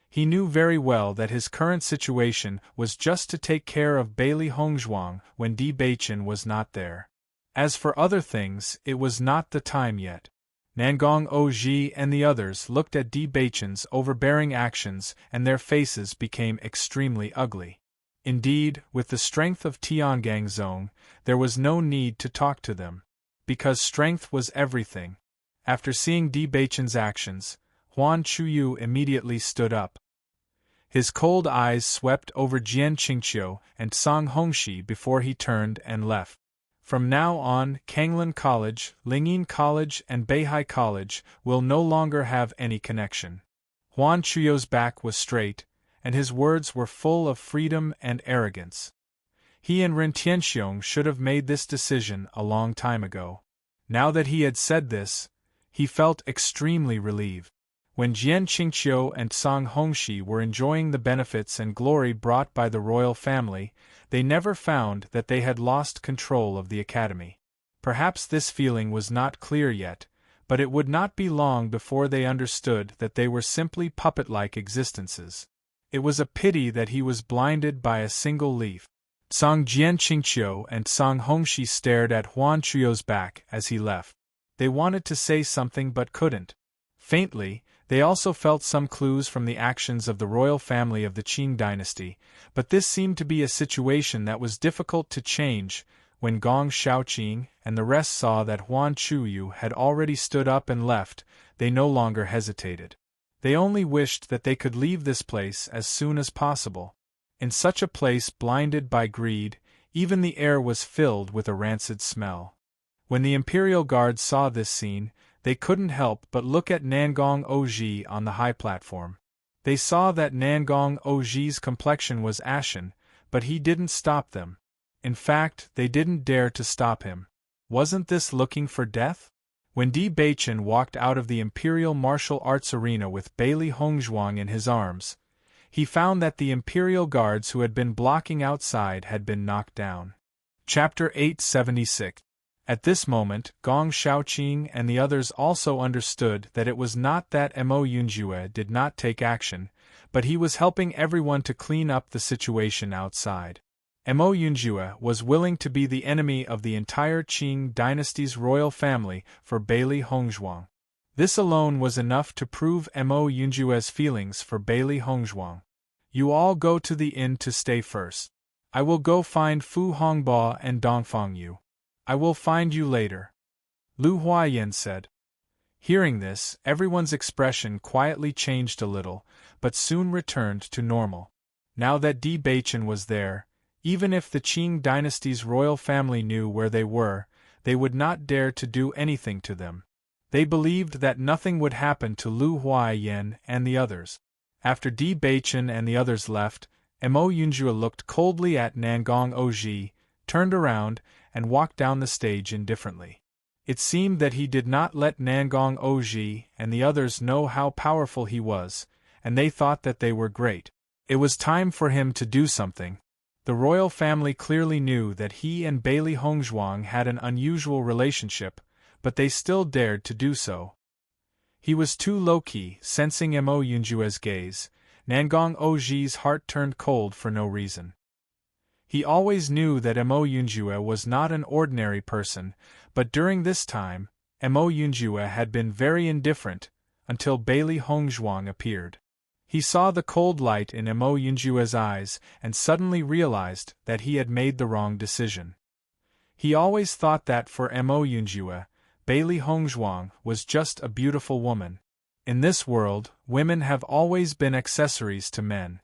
He knew very well that his current situation was just to take care of Bailey Hongzhuang when Di Baichen was not there. As for other things, it was not the time yet. Nangong Oji and the others looked at Di Baichen's overbearing actions and their faces became extremely ugly. Indeed, with the strength of Tiangangzong, there was no need to talk to them. Because strength was everything. After seeing Di Baichen's actions, Huan Chuyu immediately stood up. His cold eyes swept over Jian Qingqiu and Song Hongxi before he turned and left. From now on, Kanglan College, Lingyin College and Beihai College will no longer have any connection. Huan Chuyu's back was straight, and his words were full of freedom and arrogance. He and Ren Tianxiong should have made this decision a long time ago. Now that he had said this, he felt extremely relieved. When Jian Qingqiu and Song Hongxi were enjoying the benefits and glory brought by the royal family, they never found that they had lost control of the academy. Perhaps this feeling was not clear yet, but it would not be long before they understood that they were simply puppet-like existences. It was a pity that he was blinded by a single leaf. Song Jian Qingqiu and Song Hongxi stared at Huan Chuyu's back as he left. They wanted to say something but couldn't. Faintly, they also felt some clues from the actions of the royal family of the Qing dynasty, but this seemed to be a situation that was difficult to change. When Gong Shaoqing and the rest saw that Huan Chuyu had already stood up and left, they no longer hesitated. They only wished that they could leave this place as soon as possible. In such a place blinded by greed, even the air was filled with a rancid smell. When the Imperial Guards saw this scene, they couldn't help but look at Nangong Oji on the high platform. They saw that Nangong Oji's complexion was ashen, but he didn't stop them. In fact, they didn't dare to stop him. Wasn't this looking for death? When Di Baichen walked out of the Imperial Martial Arts Arena with Bailey Hongzhuang in his arms, he found that the Imperial Guards who had been blocking outside had been knocked down. Chapter 876. At this moment, Gong Shaoqing and the others also understood that it was not that Emo Yunjue did not take action, but he was helping everyone to clean up the situation outside. Mo Yunjue was willing to be the enemy of the entire Qing dynasty's royal family for Bailey Hongzhuang. This alone was enough to prove Mo Yunjue's feelings for Bailey Hongzhuang. You all go to the inn to stay first. I will go find Fu Hongbo and Dongfang Yu. I will find you later, Lu Huayan said. Hearing this, everyone's expression quietly changed a little, but soon returned to normal. Now that Di Beichen was there, even if the Qing dynasty's royal family knew where they were, they would not dare to do anything to them. They believed that nothing would happen to Lu Huayan and the others. After Di Beichen and the others left, Mo Yunjue looked coldly at Nangong Oji, turned around, and walked down the stage indifferently. It seemed that he did not let Nangong Oji and the others know how powerful he was, and they thought that they were great. It was time for him to do something. The royal family clearly knew that he and Bailey Hongzhuang had an unusual relationship, but they still dared to do so. He was too low-key, sensing Mo Yunjue's gaze. Nangong Oji's heart turned cold for no reason. He always knew that Mo Yunjue was not an ordinary person, but during this time, Mo Yunjue had been very indifferent, until Bailey Hongzhuang appeared. He saw the cold light in Mo Yunjue's eyes and suddenly realized that he had made the wrong decision. He always thought that for Mo Yunjue, Bailey Hongzhuang was just a beautiful woman. In this world, women have always been accessories to men.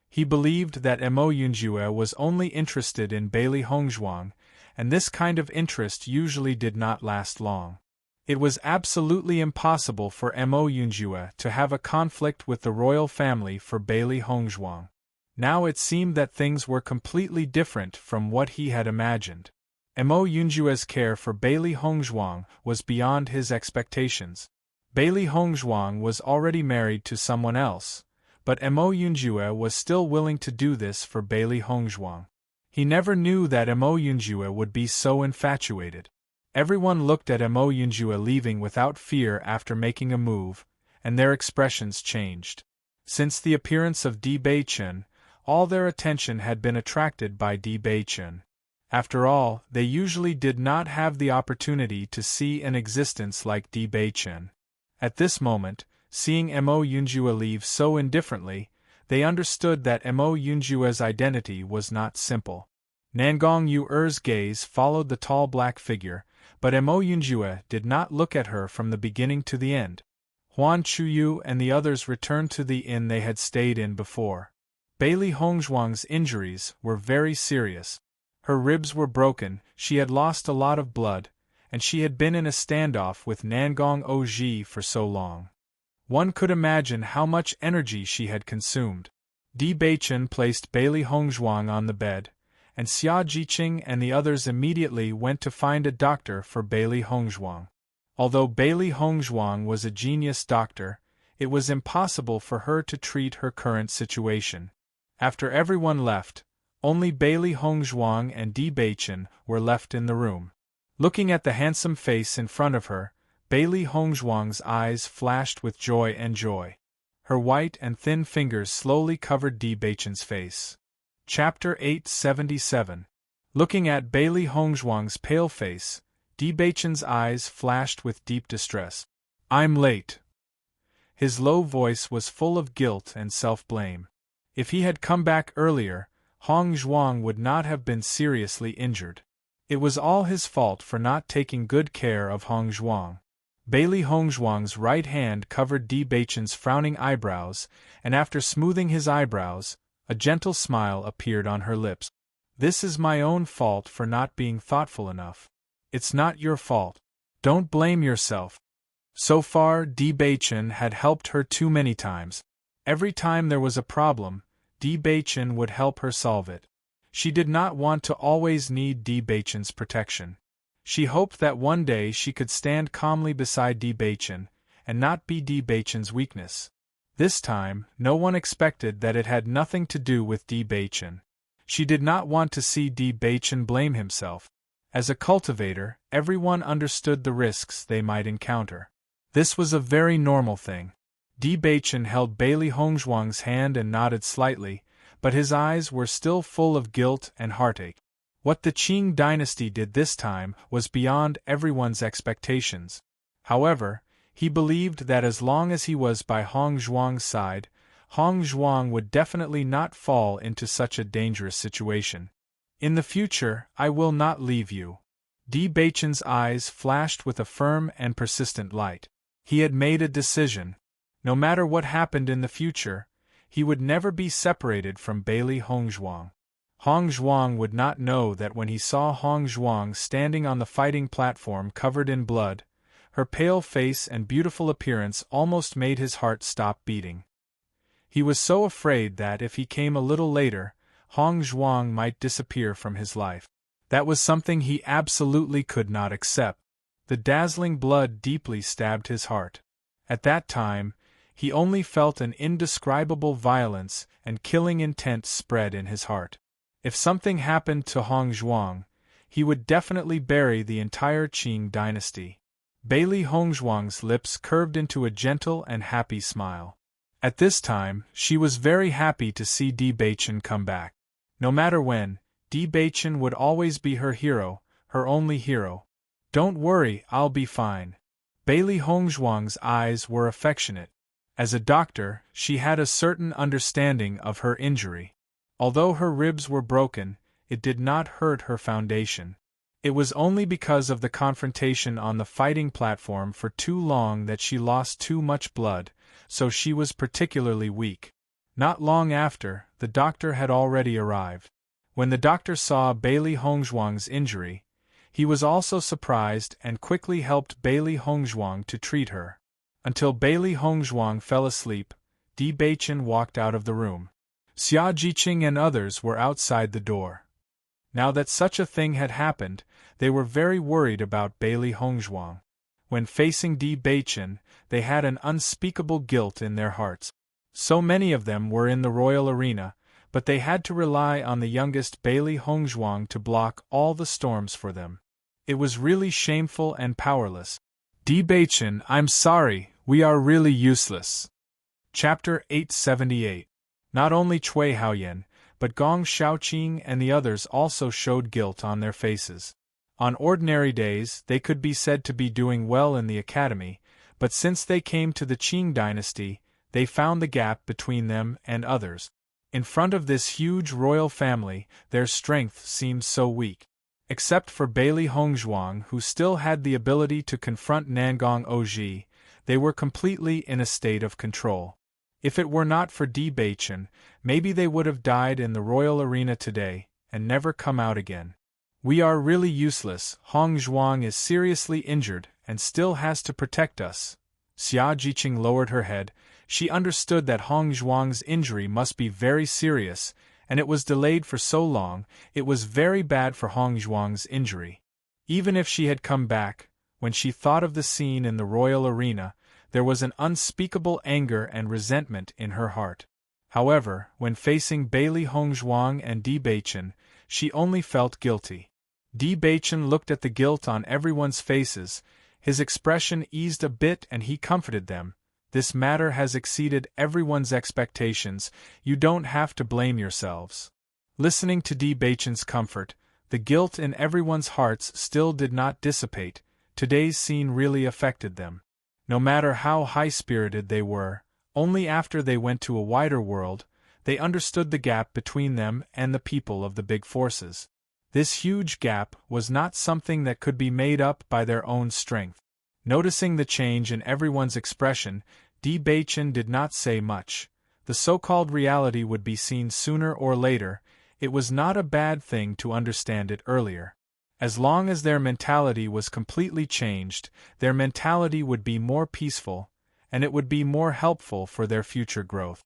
He believed that Mo Yunjue was only interested in Bailey Hongzhuang, and this kind of interest usually did not last long. It was absolutely impossible for Mo Yunjue to have a conflict with the royal family for Bailey Hongzhuang. Now it seemed that things were completely different from what he had imagined. Mo Yunjue's care for Bailey Hongzhuang was beyond his expectations. Bailey Hongzhuang was already married to someone else, but Mo Yunjue was still willing to do this for Bailey Hongzhuang. He never knew that Mo Yunjue would be so infatuated. Everyone looked at Mo Yunjue leaving without fear after making a move, and their expressions changed. Since the appearance of Di Beichen, all their attention had been attracted by Di Beichen. After all, they usually did not have the opportunity to see an existence like Di Beichen. At this moment, seeing Mo Yunjue leave so indifferently, they understood that Mo Yunjue's identity was not simple. Nangong Yuer's gaze followed the tall black figure, but Mo Yunjue did not look at her from the beginning to the end. Huan Chuyu and the others returned to the inn they had stayed in before. Bailey Hongzhuang's injuries were very serious. Her ribs were broken, she had lost a lot of blood, and she had been in a standoff with Nangong Oji for so long. One could imagine how much energy she had consumed. Di Beichen placed Bailey Hongzhuang on the bed, and Xia Jiqing and the others immediately went to find a doctor for Bailey Hongzhuang. Although Bailey Hongzhuang was a genius doctor, it was impossible for her to treat her current situation. After everyone left, only Bailey Hongzhuang and Di Beichen were left in the room. Looking at the handsome face in front of her, Bailey Hongzhuang's eyes flashed with joy and joy. Her white and thin fingers slowly covered Di Beichen's face. Chapter 877. Looking at Bailey Hongzhuang's pale face, Di Beichen's eyes flashed with deep distress. "I'm late." His low voice was full of guilt and self-blame. If he had come back earlier, Hongzhuang would not have been seriously injured. It was all his fault for not taking good care of Hongzhuang. Bailey Hongzhuang's right hand covered Di Beichen's frowning eyebrows, and after smoothing his eyebrows, a gentle smile appeared on her lips. "This is my own fault for not being thoughtful enough. It's not your fault. Don't blame yourself." So far, Di Beichen had helped her too many times. Every time there was a problem, Di Beichen would help her solve it. She did not want to always need Di Beichen's protection. She hoped that one day she could stand calmly beside Di Beichen, and not be Di Beichen's weakness. This time, no one expected that it had nothing to do with Di Beichen. She did not want to see Di Beichen blame himself. As a cultivator, everyone understood the risks they might encounter. This was a very normal thing. Di Baichen held Bailey Hongzhuang's hand and nodded slightly, but his eyes were still full of guilt and heartache. What the Qing dynasty did this time was beyond everyone's expectations. However, he believed that as long as he was by Hongzhuang's side, Hongzhuang would definitely not fall into such a dangerous situation. In the future, I will not leave you. Di Baichen's eyes flashed with a firm and persistent light. He had made a decision. No matter what happened in the future, he would never be separated from Bailey Hongzhuang. Hongzhuang would not know that when he saw Hongzhuang standing on the fighting platform covered in blood, her pale face and beautiful appearance almost made his heart stop beating. He was so afraid that if he came a little later, Hongzhuang might disappear from his life. That was something he absolutely could not accept. The dazzling blood deeply stabbed his heart. At that time, he only felt an indescribable violence and killing intent spread in his heart. If something happened to Hongzhuang, he would definitely bury the entire Qing dynasty. Bailey Hongzhuang's lips curved into a gentle and happy smile. At this time, she was very happy to see Di Baichen come back. No matter when, Di Baichen would always be her hero, her only hero. Don't worry, I'll be fine. Bailey Hongzhuang's eyes were affectionate. As a doctor, she had a certain understanding of her injury. Although her ribs were broken, it did not hurt her foundation. It was only because of the confrontation on the fighting platform for too long that she lost too much blood, so she was particularly weak. Not long after, the doctor had already arrived. When the doctor saw Bailey Hongzhuang's injury, he was also surprised and quickly helped Bailey Hongzhuang to treat her. Until Bailey Hongzhuang fell asleep, Di Baichen walked out of the room. Xia Jiqing and others were outside the door. Now that such a thing had happened, they were very worried about Bailey Hongzhuang. When facing Di Baichen, they had an unspeakable guilt in their hearts. So many of them were in the royal arena, but they had to rely on the youngest Bailey Hongzhuang to block all the storms for them. It was really shameful and powerless. Di Baichen, I'm sorry, we are really useless. Chapter 878. Not only Cui Haoyan, but Gong Shaoqing and the others also showed guilt on their faces. On ordinary days, they could be said to be doing well in the academy, but since they came to the Qing dynasty, they found the gap between them and others. In front of this huge royal family, their strength seemed so weak. Except for Bailey Hongzhuang, who still had the ability to confront Nangong Oji, they were completely in a state of control. If it were not for Di Baichen, maybe they would have died in the royal arena today, and never come out again. We are really useless. Hongzhuang is seriously injured, and still has to protect us. Xia Jiqing lowered her head. She understood that Hongzhuang's injury must be very serious, and it was delayed for so long, it was very bad for Hongzhuang's injury. Even if she had come back, when she thought of the scene in the royal arena, there was an unspeakable anger and resentment in her heart. However, when facing Bailey Hongzhuang and Di Baichen, she only felt guilty. Di Baichen looked at the guilt on everyone's faces. His expression eased a bit and he comforted them. This matter has exceeded everyone's expectations, you don't have to blame yourselves. Listening to Di Baichen's comfort, the guilt in everyone's hearts still did not dissipate. Today's scene really affected them. No matter how high-spirited they were, only after they went to a wider world, they understood the gap between them and the people of the big forces. This huge gap was not something that could be made up by their own strength. Noticing the change in everyone's expression, Di Baichen did not say much. The so-called reality would be seen sooner or later. It was not a bad thing to understand it earlier. As long as their mentality was completely changed, their mentality would be more peaceful, and it would be more helpful for their future growth.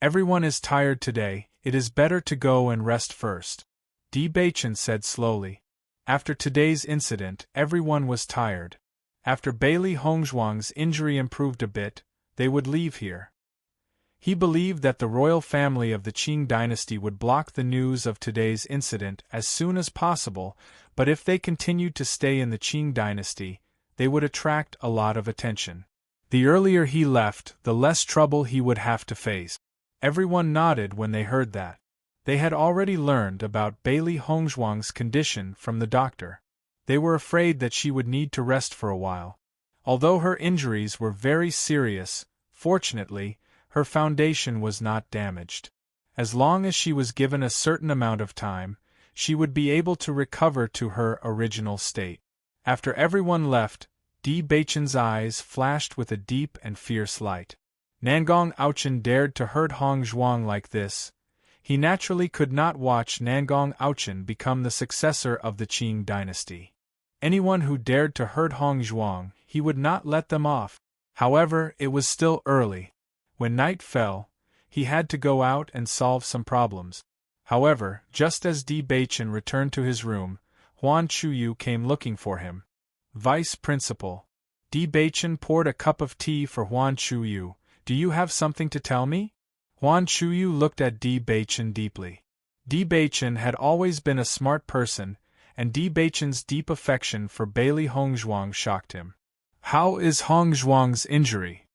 Everyone is tired today, it is better to go and rest first. Di Baichen said slowly. After today's incident, everyone was tired. After Bailey Hongzhuang's injury improved a bit, they would leave here. He believed that the royal family of the Qing dynasty would block the news of today's incident as soon as possible, but if they continued to stay in the Qing dynasty, they would attract a lot of attention. The earlier he left, the less trouble he would have to face. Everyone nodded when they heard that. They had already learned about Bailey Hongzhuang's condition from the doctor. They were afraid that she would need to rest for a while. Although her injuries were very serious, fortunately, her foundation was not damaged. As long as she was given a certain amount of time, she would be able to recover to her original state. After everyone left, Di Beichen's eyes flashed with a deep and fierce light. Nangong Aochen dared to hurt Hongzhuang like this. He naturally could not watch Nangong Aochen become the successor of the Qing dynasty. Anyone who dared to hurt Hongzhuang, he would not let them off. However, it was still early. When night fell, he had to go out and solve some problems. However, just as Di Beichen returned to his room, Huan Chuyu came looking for him. Vice Principal. Di Beichen poured a cup of tea for Huan Chuyu. Do you have something to tell me? Huan Chuyu looked at Di Beichen deeply. Di Beichen had always been a smart person, and Di Beichen's deep affection for Bailey Hongzhuang shocked him. How is Hongzhuang's injury?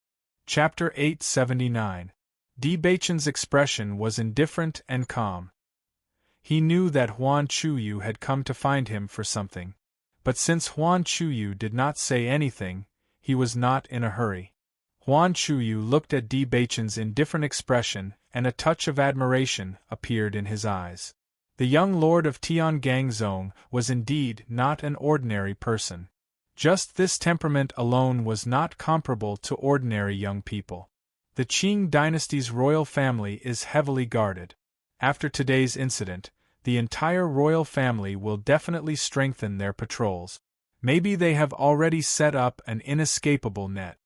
Chapter 879. Di Beichen's expression was indifferent and calm. He knew that Huan Chuyu had come to find him for something. But since Huan Chuyu did not say anything, he was not in a hurry. Huan Chuyu looked at Di Beichen's indifferent expression, and a touch of admiration appeared in his eyes. The young lord of Tiangangzong was indeed not an ordinary person. Just this temperament alone was not comparable to ordinary young people. The Qing dynasty's royal family is heavily guarded. After today's incident, the entire royal family will definitely strengthen their patrols. Maybe they have already set up an inescapable net.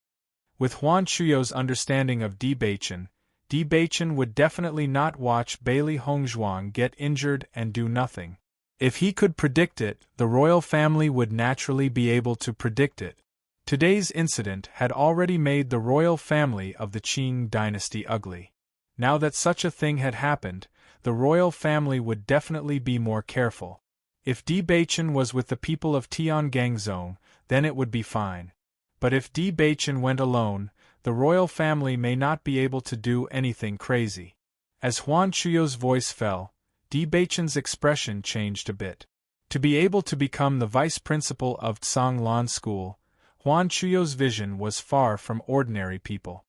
With Huan Chuyu's understanding of Di Beichen would definitely not watch Bailey Hongzhuang get injured and do nothing. If he could predict it, the royal family would naturally be able to predict it. Today's incident had already made the royal family of the Qing dynasty ugly. Now that such a thing had happened, the royal family would definitely be more careful. If Di Beichen was with the people of Tiangangzong, then it would be fine. But if Di Beichen went alone, the royal family may not be able to do anything crazy. As Huan Chuyu's voice fell, Di Beichen's expression changed a bit. To be able to become the vice principal of Tsanglan School, Huan Chuyu's vision was far from ordinary people.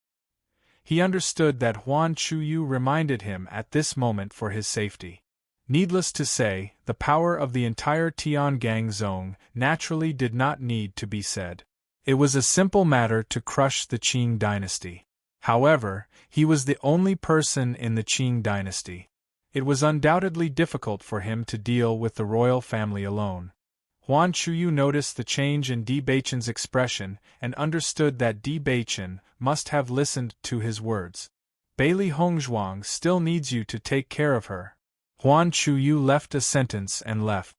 He understood that Huan Chuyu reminded him at this moment for his safety. Needless to say, the power of the entire Tiangangzong naturally did not need to be said. It was a simple matter to crush the Qing dynasty. However, he was the only person in the Qing dynasty. It was undoubtedly difficult for him to deal with the royal family alone. Huan Chuyu noticed the change in Di Beichen's expression and understood that Di Beichen must have listened to his words. Bailey Hongzhuang still needs you to take care of her. Huan Chuyu left a sentence and left.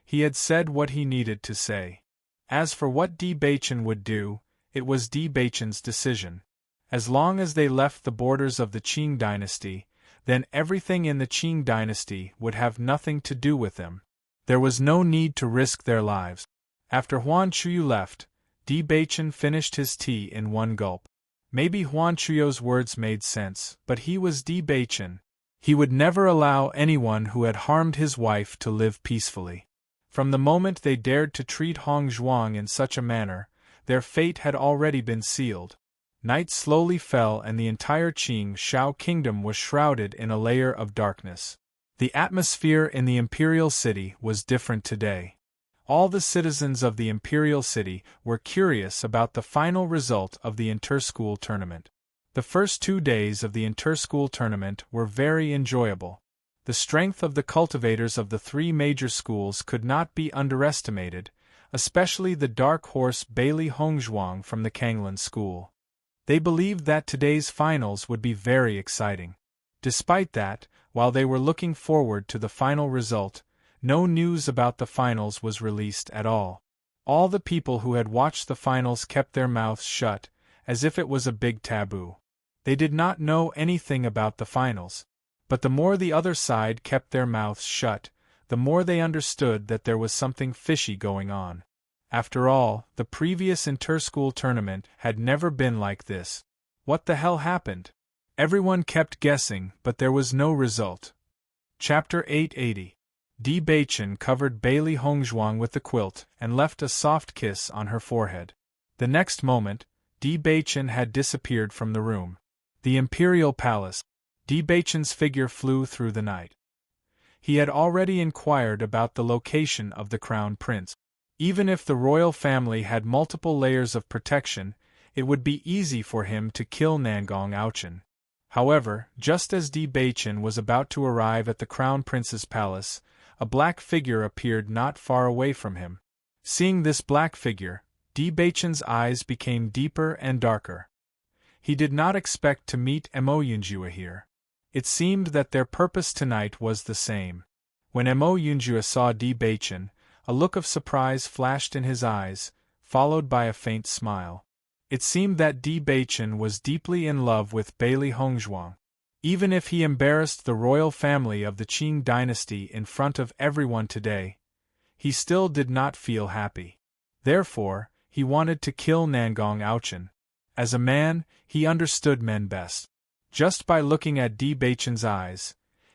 He had said what he needed to say. As for what Di Beichen would do, it was Di Beichen's decision. As long as they left the borders of the Qing dynasty, then everything in the Qing dynasty would have nothing to do with them. There was no need to risk their lives. After Huan Chuyu left, Di Beichen finished his tea in one gulp. Maybe Huan Chuyu's words made sense, but he was Di Beichen. He would never allow anyone who had harmed his wife to live peacefully. From the moment they dared to treat Hongzhuang in such a manner, their fate had already been sealed. Night slowly fell and the entire Qing Shao kingdom was shrouded in a layer of darkness. The atmosphere in the imperial city was different today. All the citizens of the imperial city were curious about the final result of the inter-school tournament. The first 2 days of the inter-school tournament were very enjoyable. The strength of the cultivators of the 3 major schools could not be underestimated, especially the dark horse Bailey Hongzhuang from the Kanglan school. They believed that today's finals would be very exciting. Despite that, while they were looking forward to the final result, no news about the finals was released at all. All the people who had watched the finals kept their mouths shut, as if it was a big taboo. They did not know anything about the finals. But the more the other side kept their mouths shut, the more they understood that there was something fishy going on. After all, the previous inter-school tournament had never been like this. What the hell happened? Everyone kept guessing, but there was no result. Chapter 880. Di Beichen covered Bailey Hongzhuang with the quilt and left a soft kiss on her forehead. The next moment, Di Beichen had disappeared from the room. The Imperial Palace. Di Beichen's figure flew through the night. He had already inquired about the location of the Crown Prince. Even if the royal family had multiple layers of protection, it would be easy for him to kill Nangong Aochen. However, just as Di Beichen was about to arrive at the Crown Prince's palace, a black figure appeared not far away from him. Seeing this black figure, Di Beichen's eyes became deeper and darker. He did not expect to meet Mo Yunjue here. It seemed that their purpose tonight was the same. When Mo Yunjue saw Di Beichen, a look of surprise flashed in his eyes, followed by a faint smile. It seemed that Di Beichen was deeply in love with Bailey Hongzhuang. Even if he embarrassed the royal family of the Qing dynasty in front of everyone today, he still did not feel happy. Therefore, he wanted to kill Nangong Aochen. As a man, he understood men best. Just by looking at Di Beichen's eyes,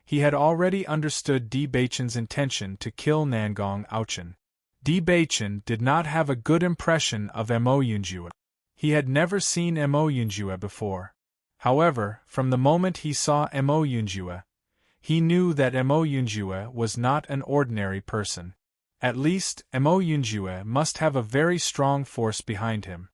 he had already understood Di Beichen's intention to kill Nangong Aochen. Di Beichen did not have a good impression of Mo Yunjue. He had never seen Mo Yunjue before. However, from the moment he saw Mo Yunjue, he knew that Mo Yunjue was not an ordinary person. At least, Mo Yunjue must have a very strong force behind him.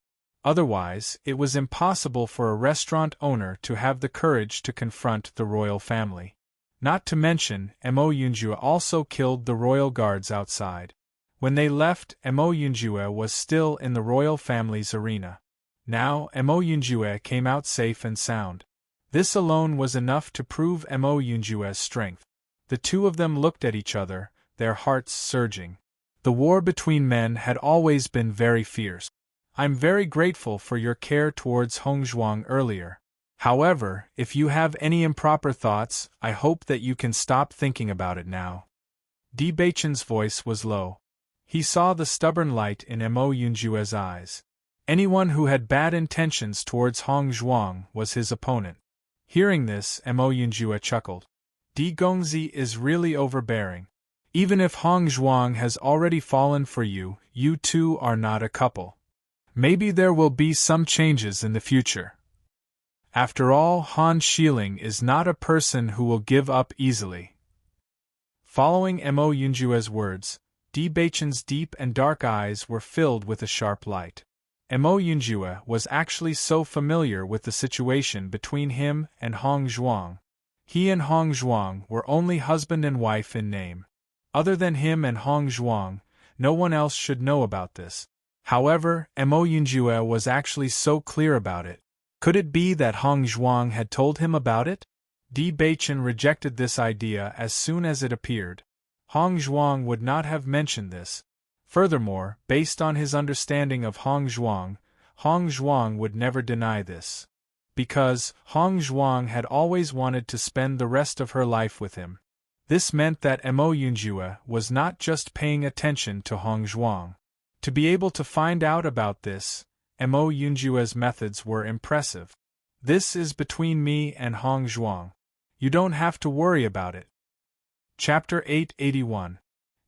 Otherwise, it was impossible for a restaurant owner to have the courage to confront the royal family. Not to mention, Mo Yunjue also killed the royal guards outside. When they left, Mo Yunjue was still in the royal family's arena. Now, Mo Yunjue came out safe and sound. This alone was enough to prove Mo Yunjue's strength. The two of them looked at each other, their hearts surging. The war between men had always been very fierce. I'm very grateful for your care towards Hongzhuang earlier. However, if you have any improper thoughts, I hope that you can stop thinking about it now. Di Beichen's voice was low. He saw the stubborn light in Mo Yunjue's eyes. Anyone who had bad intentions towards Hongzhuang was his opponent. Hearing this, Mo Yunjue chuckled. Di Gongzi is really overbearing. Even if Hongzhuang has already fallen for you, you two are not a couple. Maybe there will be some changes in the future. After all, Han Xiling is not a person who will give up easily. Following Mo Yunjue's words, Di Beichen's deep and dark eyes were filled with a sharp light. Mo Yunjue was actually so familiar with the situation between him and Hongzhuang. He and Hongzhuang were only husband and wife in name. Other than him and Hongzhuang, no one else should know about this. However, Mo Yunjue was actually so clear about it. Could it be that Hongzhuang had told him about it? Di Beichen rejected this idea as soon as it appeared. Hongzhuang would not have mentioned this. Furthermore, based on his understanding of Hongzhuang, Hongzhuang would never deny this. Because Hongzhuang had always wanted to spend the rest of her life with him. This meant that Mo Yunjue was not just paying attention to Hongzhuang. To be able to find out about this, Mo Yunjue's methods were impressive. This is between me and Hongzhuang. You don't have to worry about it. Chapter 881.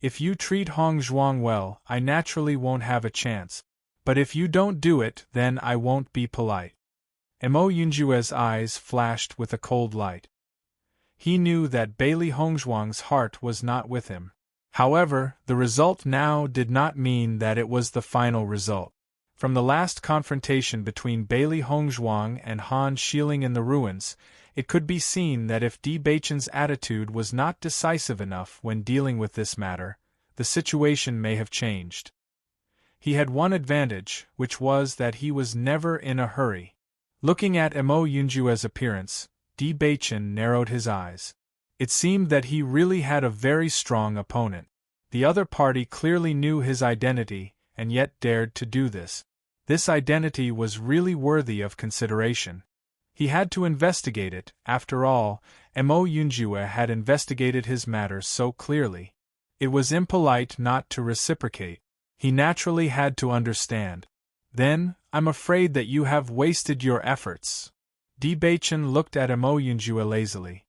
If you treat Hongzhuang well, I naturally won't have a chance. But if you don't do it, then I won't be polite. Mo Yunjue's eyes flashed with a cold light. He knew that Bailey Hongzhuang's heart was not with him. However, the result now did not mean that it was the final result. From the last confrontation between Bailey Hongzhuang and Han Xiling in the ruins, it could be seen that if Di Beichen's attitude was not decisive enough when dealing with this matter, the situation may have changed. He had one advantage, which was that he was never in a hurry. Looking at Mo Yunjue's appearance, Di Beichen narrowed his eyes. It seemed that he really had a very strong opponent. The other party clearly knew his identity, and yet dared to do this. This identity was really worthy of consideration. He had to investigate it. After all, Mo Yunjue had investigated his matter so clearly. It was impolite not to reciprocate. He naturally had to understand. Then, I'm afraid that you have wasted your efforts. Debaichen looked at Emo Yunjue lazily.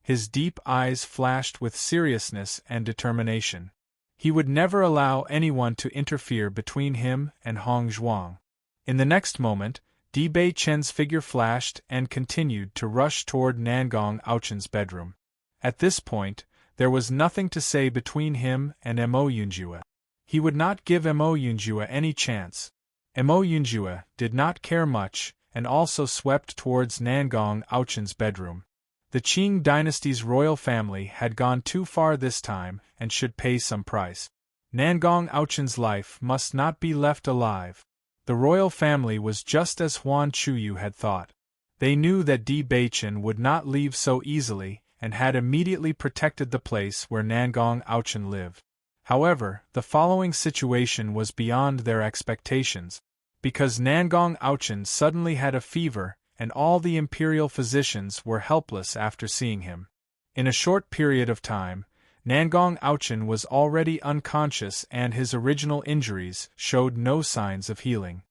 His deep eyes flashed with seriousness and determination. He would never allow anyone to interfere between him and Hong Zhuang. In the next moment, Debaichen's figure flashed and continued to rush toward Nangong Aochen's bedroom. At this point, there was nothing to say between him and Emo Yunjue. He would not give Emo Yunjue any chance. Emo Yunjue did not care much and also swept towards Nangong Aochen's bedroom. The Qing dynasty's royal family had gone too far this time and should pay some price. Nangong Aochen's life must not be left alive. The royal family was just as Huan Chuyu had thought. They knew that Debaichen would not leave so easily and had immediately protected the place where Nangong Aochen lived. However, the following situation was beyond their expectations, because Nangong Aochen suddenly had a fever and all the imperial physicians were helpless after seeing him. In a short period of time, Nangong Aochen was already unconscious and his original injuries showed no signs of healing.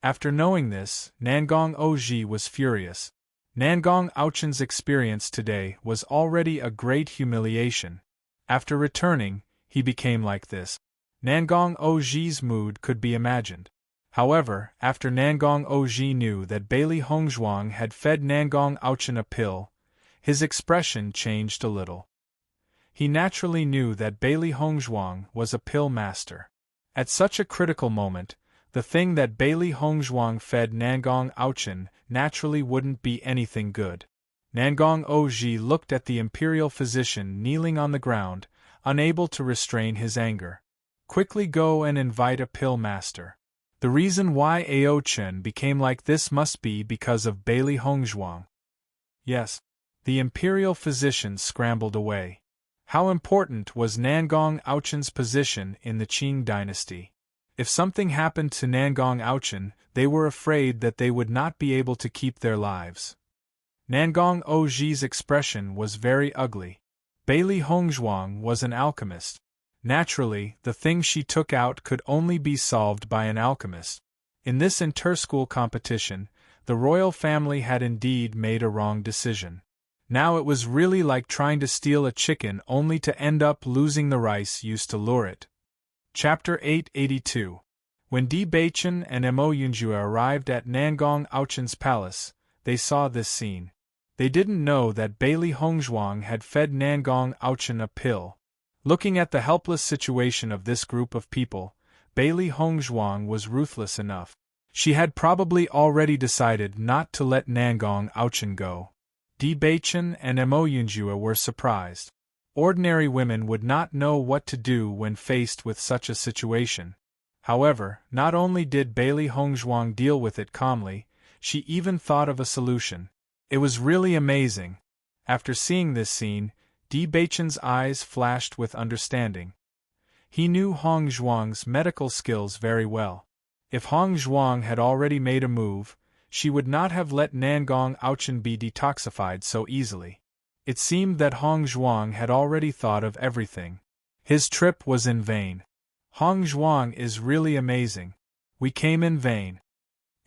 After knowing this, Nangong Oji was furious. Nangong Aochen's experience today was already a great humiliation. After returning, he became like this. Nangong Oji's mood could be imagined. However, after Nangong Oji knew that Bailey Hongzhuang had fed Nangong Aochen a pill, his expression changed a little. He naturally knew that Bailey Hongzhuang was a pill master. At such a critical moment, the thing that Bailey Hongzhuang fed Nangong Aochen naturally wouldn't be anything good. Nangong Oji looked at the imperial physician kneeling on the ground, unable to restrain his anger. Quickly go and invite a pill master. The reason why Aochen became like this must be because of Bailey Hongzhuang. Yes. The imperial physician scrambled away. How important was Nangong Aochen's position in the Qing dynasty? If something happened to Nangong Aochen, they were afraid that they would not be able to keep their lives. Nangong Oji's expression was very ugly. Bailey Hongzhuang was an alchemist. Naturally, the thing she took out could only be solved by an alchemist. In this inter-school competition, the royal family had indeed made a wrong decision. Now it was really like trying to steal a chicken only to end up losing the rice used to lure it. Chapter 882. When Debaichen and Emo Yunjue arrived at Nangong Aochen's palace, they saw this scene. They didn't know that Bailey Hongzhuang had fed Nangong Aochen a pill. Looking at the helpless situation of this group of people, Bailey Hongzhuang was ruthless enough. She had probably already decided not to let Nangong Aochen go. Debaichen and Emo Yunjue were surprised. Ordinary women would not know what to do when faced with such a situation. However, not only did Bailey Hongzhuang deal with it calmly, she even thought of a solution. It was really amazing. After seeing this scene, Debaichen's eyes flashed with understanding. He knew Hong Zhuang's medical skills very well. If Hong Zhuang had already made a move, she would not have let Nangong Aochen be detoxified so easily. It seemed that Hong Zhuang had already thought of everything. His trip was in vain. Hong Zhuang is really amazing. We came in vain.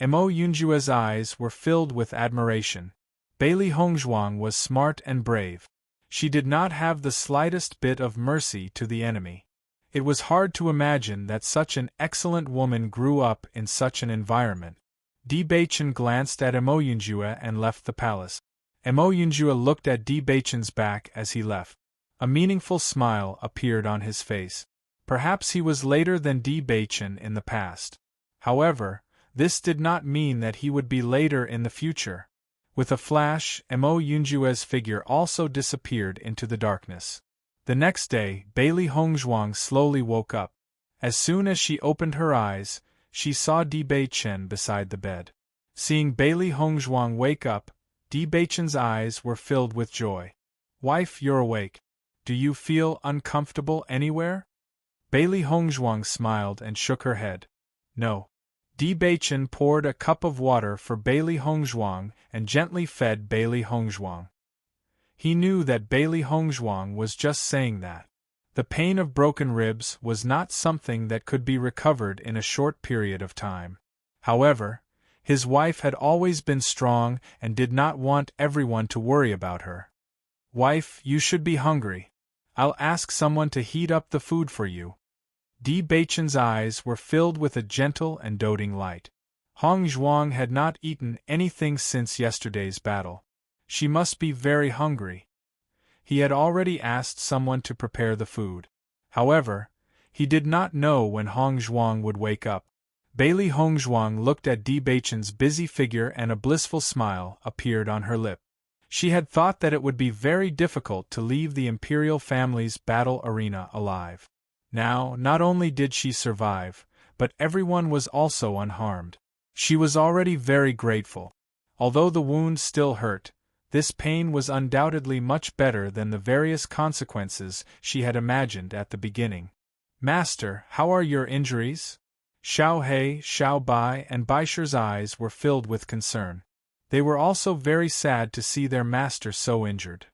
Emo Yunjue's eyes were filled with admiration. Bailey Hongzhuang was smart and brave. She did not have the slightest bit of mercy to the enemy. It was hard to imagine that such an excellent woman grew up in such an environment. Debaichen glanced at Emo Yunjue and left the palace. Emo Yunjue looked at Debaichen's back as he left. A meaningful smile appeared on his face. Perhaps he was later than Debaichen in the past. However, this did not mean that he would be later in the future. With a flash, Emo Yunjue's figure also disappeared into the darkness. The next day, Bailey Hongzhuang slowly woke up. As soon as she opened her eyes, she saw Debaichen beside the bed. Seeing Bailey Hongzhuang wake up, Debaichen's eyes were filled with joy. "Wife, you're awake. Do you feel uncomfortable anywhere?" Bailey Hongzhuang smiled and shook her head. "No." Debaichen poured a cup of water for Bailey Hongzhuang and gently fed Bailey Hongzhuang. He knew that Bailey Hongzhuang was just saying that. The pain of broken ribs was not something that could be recovered in a short period of time. However, his wife had always been strong and did not want everyone to worry about her. "Wife, you should be hungry. I'll ask someone to heat up the food for you." Di Beichen's eyes were filled with a gentle and doting light. Hong Zhuang had not eaten anything since yesterday's battle. She must be very hungry. He had already asked someone to prepare the food. However, he did not know when Hong Zhuang would wake up. Bailey Hong Zhuang looked at Di Beichen's busy figure and a blissful smile appeared on her lip. She had thought that it would be very difficult to leave the imperial family's battle arena alive. Now, not only did she survive, but everyone was also unharmed. She was already very grateful. Although the wound still hurt, this pain was undoubtedly much better than the various consequences she had imagined at the beginning. "Master, how are your injuries?" Xiao He, Xiao Bai, and Baishi's eyes were filled with concern. They were also very sad to see their master so injured.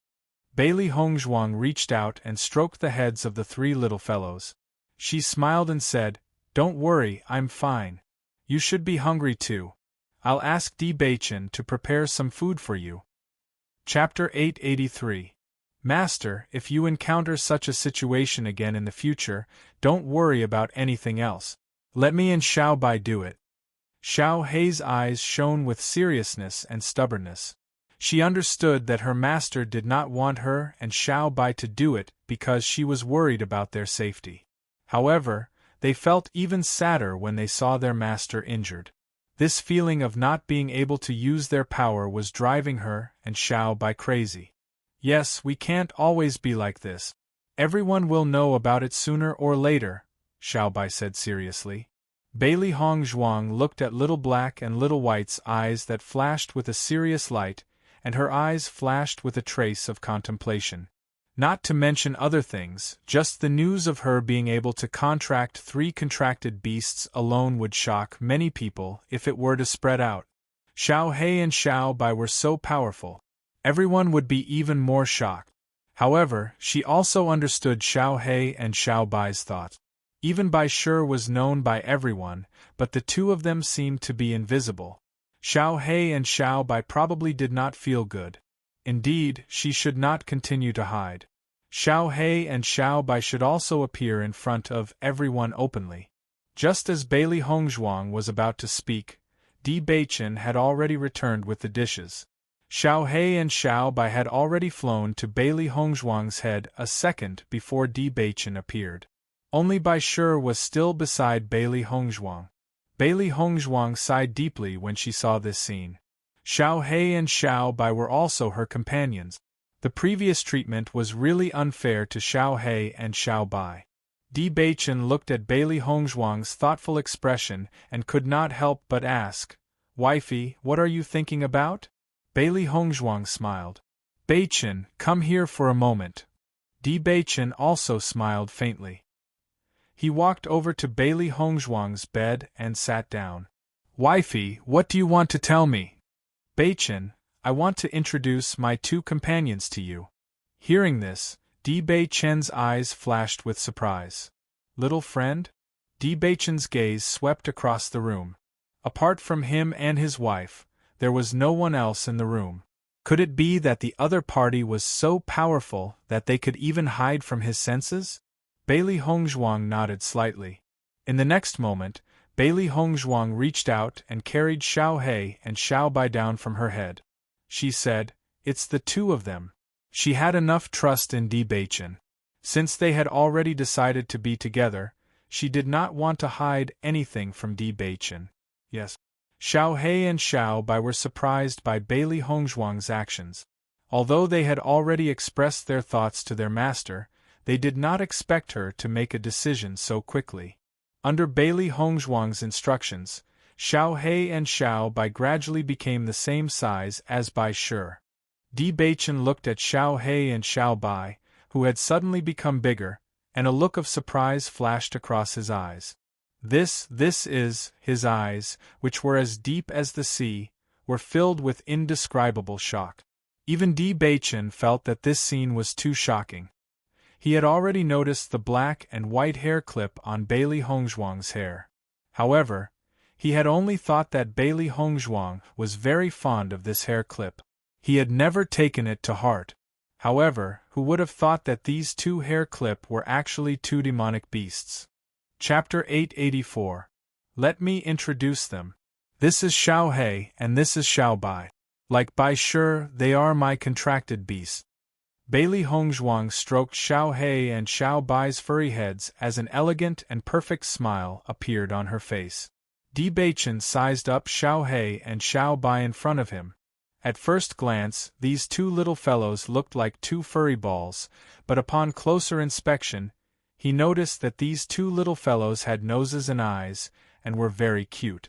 Bailey Hongzhuang reached out and stroked the heads of the three little fellows. She smiled and said, "Don't worry, I'm fine. You should be hungry too. I'll ask Di Beichen to prepare some food for you." Chapter 883. Master, if you encounter such a situation again in the future, don't worry about anything else. Let me and Xiao Bai do it. Xiao Hei's eyes shone with seriousness and stubbornness. She understood that her master did not want her and Xiao Bai to do it because she was worried about their safety. However, they felt even sadder when they saw their master injured. This feeling of not being able to use their power was driving her and Xiao Bai crazy. "Yes, we can't always be like this. Everyone will know about it sooner or later," Xiao Bai said seriously. Bailey Hong Zhuang looked at Little Black and Little White's eyes that flashed with a serious light, and her eyes flashed with a trace of contemplation. Not to mention other things, just the news of her being able to contract 3 contracted beasts alone would shock many people if it were to spread out. Xiao He and Xiao Bai were so powerful. Everyone would be even more shocked. However, she also understood Xiao He and Xiao Bai's thoughts. Even Bai Shi was known by everyone, but the two of them seemed to be invisible. Xiao He and Xiao Bai probably did not feel good. Indeed, she should not continue to hide. Xiao He and Xiao Bai should also appear in front of everyone openly. Just as Bailey Hongzhuang was about to speak, Di Beichen had already returned with the dishes. Xiao He and Xiao Bai had already flown to Bailey Hongzhuang's head a second before Di Beichen appeared. Only Bai Shi was still beside Bailey Hongzhuang. Bailey Hongzhuang sighed deeply when she saw this scene. Xiao He and Xiao Bai were also her companions. The previous treatment was really unfair to Xiao He and Xiao Bai. Di Beichen looked at Bailey Hongzhuang's thoughtful expression and could not help but ask, "Wifey, what are you thinking about?" Bailey Hongzhuang smiled. "Beichen, come here for a moment." Di Beichen also smiled faintly. He walked over to Bailey Hongzhuang's bed and sat down. "Wifey, what do you want to tell me?" "Beichen, I want to introduce my 2 companions to you." Hearing this, Di Beichen's eyes flashed with surprise. "Little friend?" Di Beichen's gaze swept across the room. Apart from him and his wife, there was no one else in the room. Could it be that the other party was so powerful that they could even hide from his senses? Bailey Hongzhuang nodded slightly. In the next moment, Bailey Hongzhuang reached out and carried Xiao He and Xiao Bai down from her head. She said, "It's the 2 of them." She had enough trust in Di Beichen. Since they had already decided to be together, she did not want to hide anything from Di Beichen. Yes. Xiao He and Xiao Bai were surprised by Bailey Hongzhuang's actions. Although they had already expressed their thoughts to their master, they did not expect her to make a decision so quickly. Under Bailey Hongzhuang's instructions, Xiao He and Xiao Bai gradually became the same size as Bai Shi. Di Beichen looked at Xiao He and Xiao Bai, who had suddenly become bigger, and a look of surprise flashed across his eyes. This is, his eyes, which were as deep as the sea, were filled with indescribable shock. Even Di Beichen felt that this scene was too shocking. He had already noticed the black and white hair clip on Bailey Hongzhuang's hair. However, he had only thought that Bailey Hongzhuang was very fond of this hair clip. He had never taken it to heart. However, who would have thought that these two hair clip were actually two demonic beasts? Chapter 884. Let me introduce them. This is Xiao He and this is Xiao Bai. Like Bai sure, they are my contracted beasts. Bailey Hongzhuang stroked Xiao He and Xiao Bai's furry heads as an elegant and perfect smile appeared on her face. Di Beichen sized up Xiao He and Xiao Bai in front of him. At first glance, these two little fellows looked like two furry balls, but upon closer inspection, he noticed that these two little fellows had noses and eyes, and were very cute.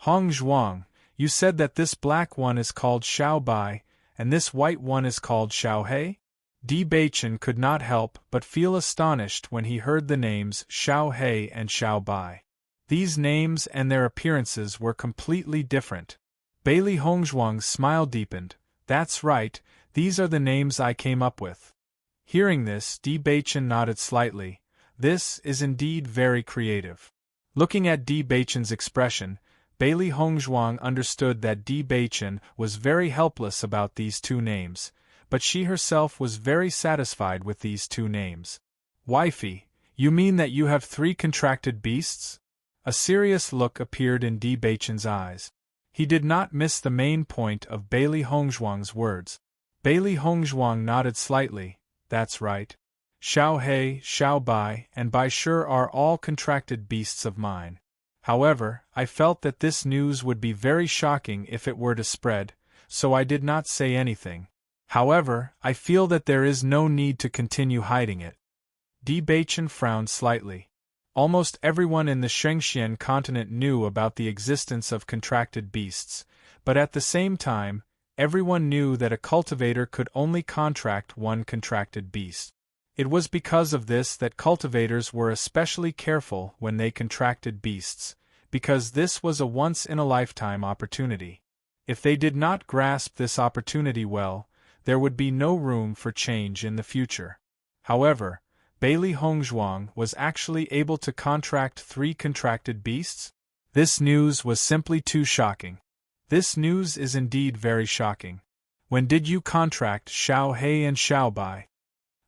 Hongzhuang, you said that this black one is called Xiao Bai, and this white one is called Xiao He? Di Beichen could not help but feel astonished when he heard the names Xiao He and Xiao Bai. These names and their appearances were completely different. Bailey Hongzhuang's smile deepened. That's right, these are the names I came up with. Hearing this, Di Beichen nodded slightly. This is indeed very creative. Looking at Di Beichen's expression, Bailey Hongzhuang understood that Di Beichen was very helpless about these two names, but she herself was very satisfied with these two names. Wifey, you mean that you have 3 contracted beasts? A serious look appeared in Di Beichen's eyes. He did not miss the main point of Bailey Hongzhuang's words. Bailey Hongzhuang nodded slightly. That's right. Xiao He, Xiao Bai, and Bai sure are all contracted beasts of mine. However, I felt that this news would be very shocking if it were to spread, so I did not say anything. However, I feel that there is no need to continue hiding it. Di Beichen frowned slightly. Almost everyone in the Shengxian continent knew about the existence of contracted beasts, but at the same time, everyone knew that a cultivator could only contract one contracted beast. It was because of this that cultivators were especially careful when they contracted beasts, because this was a once-in-a-lifetime opportunity. If they did not grasp this opportunity well, there would be no room for change in the future. However, Bailey Hongzhuang was actually able to contract 3 contracted beasts? This news was simply too shocking. This news is indeed very shocking. When did you contract Xiao He and Xiao Bai?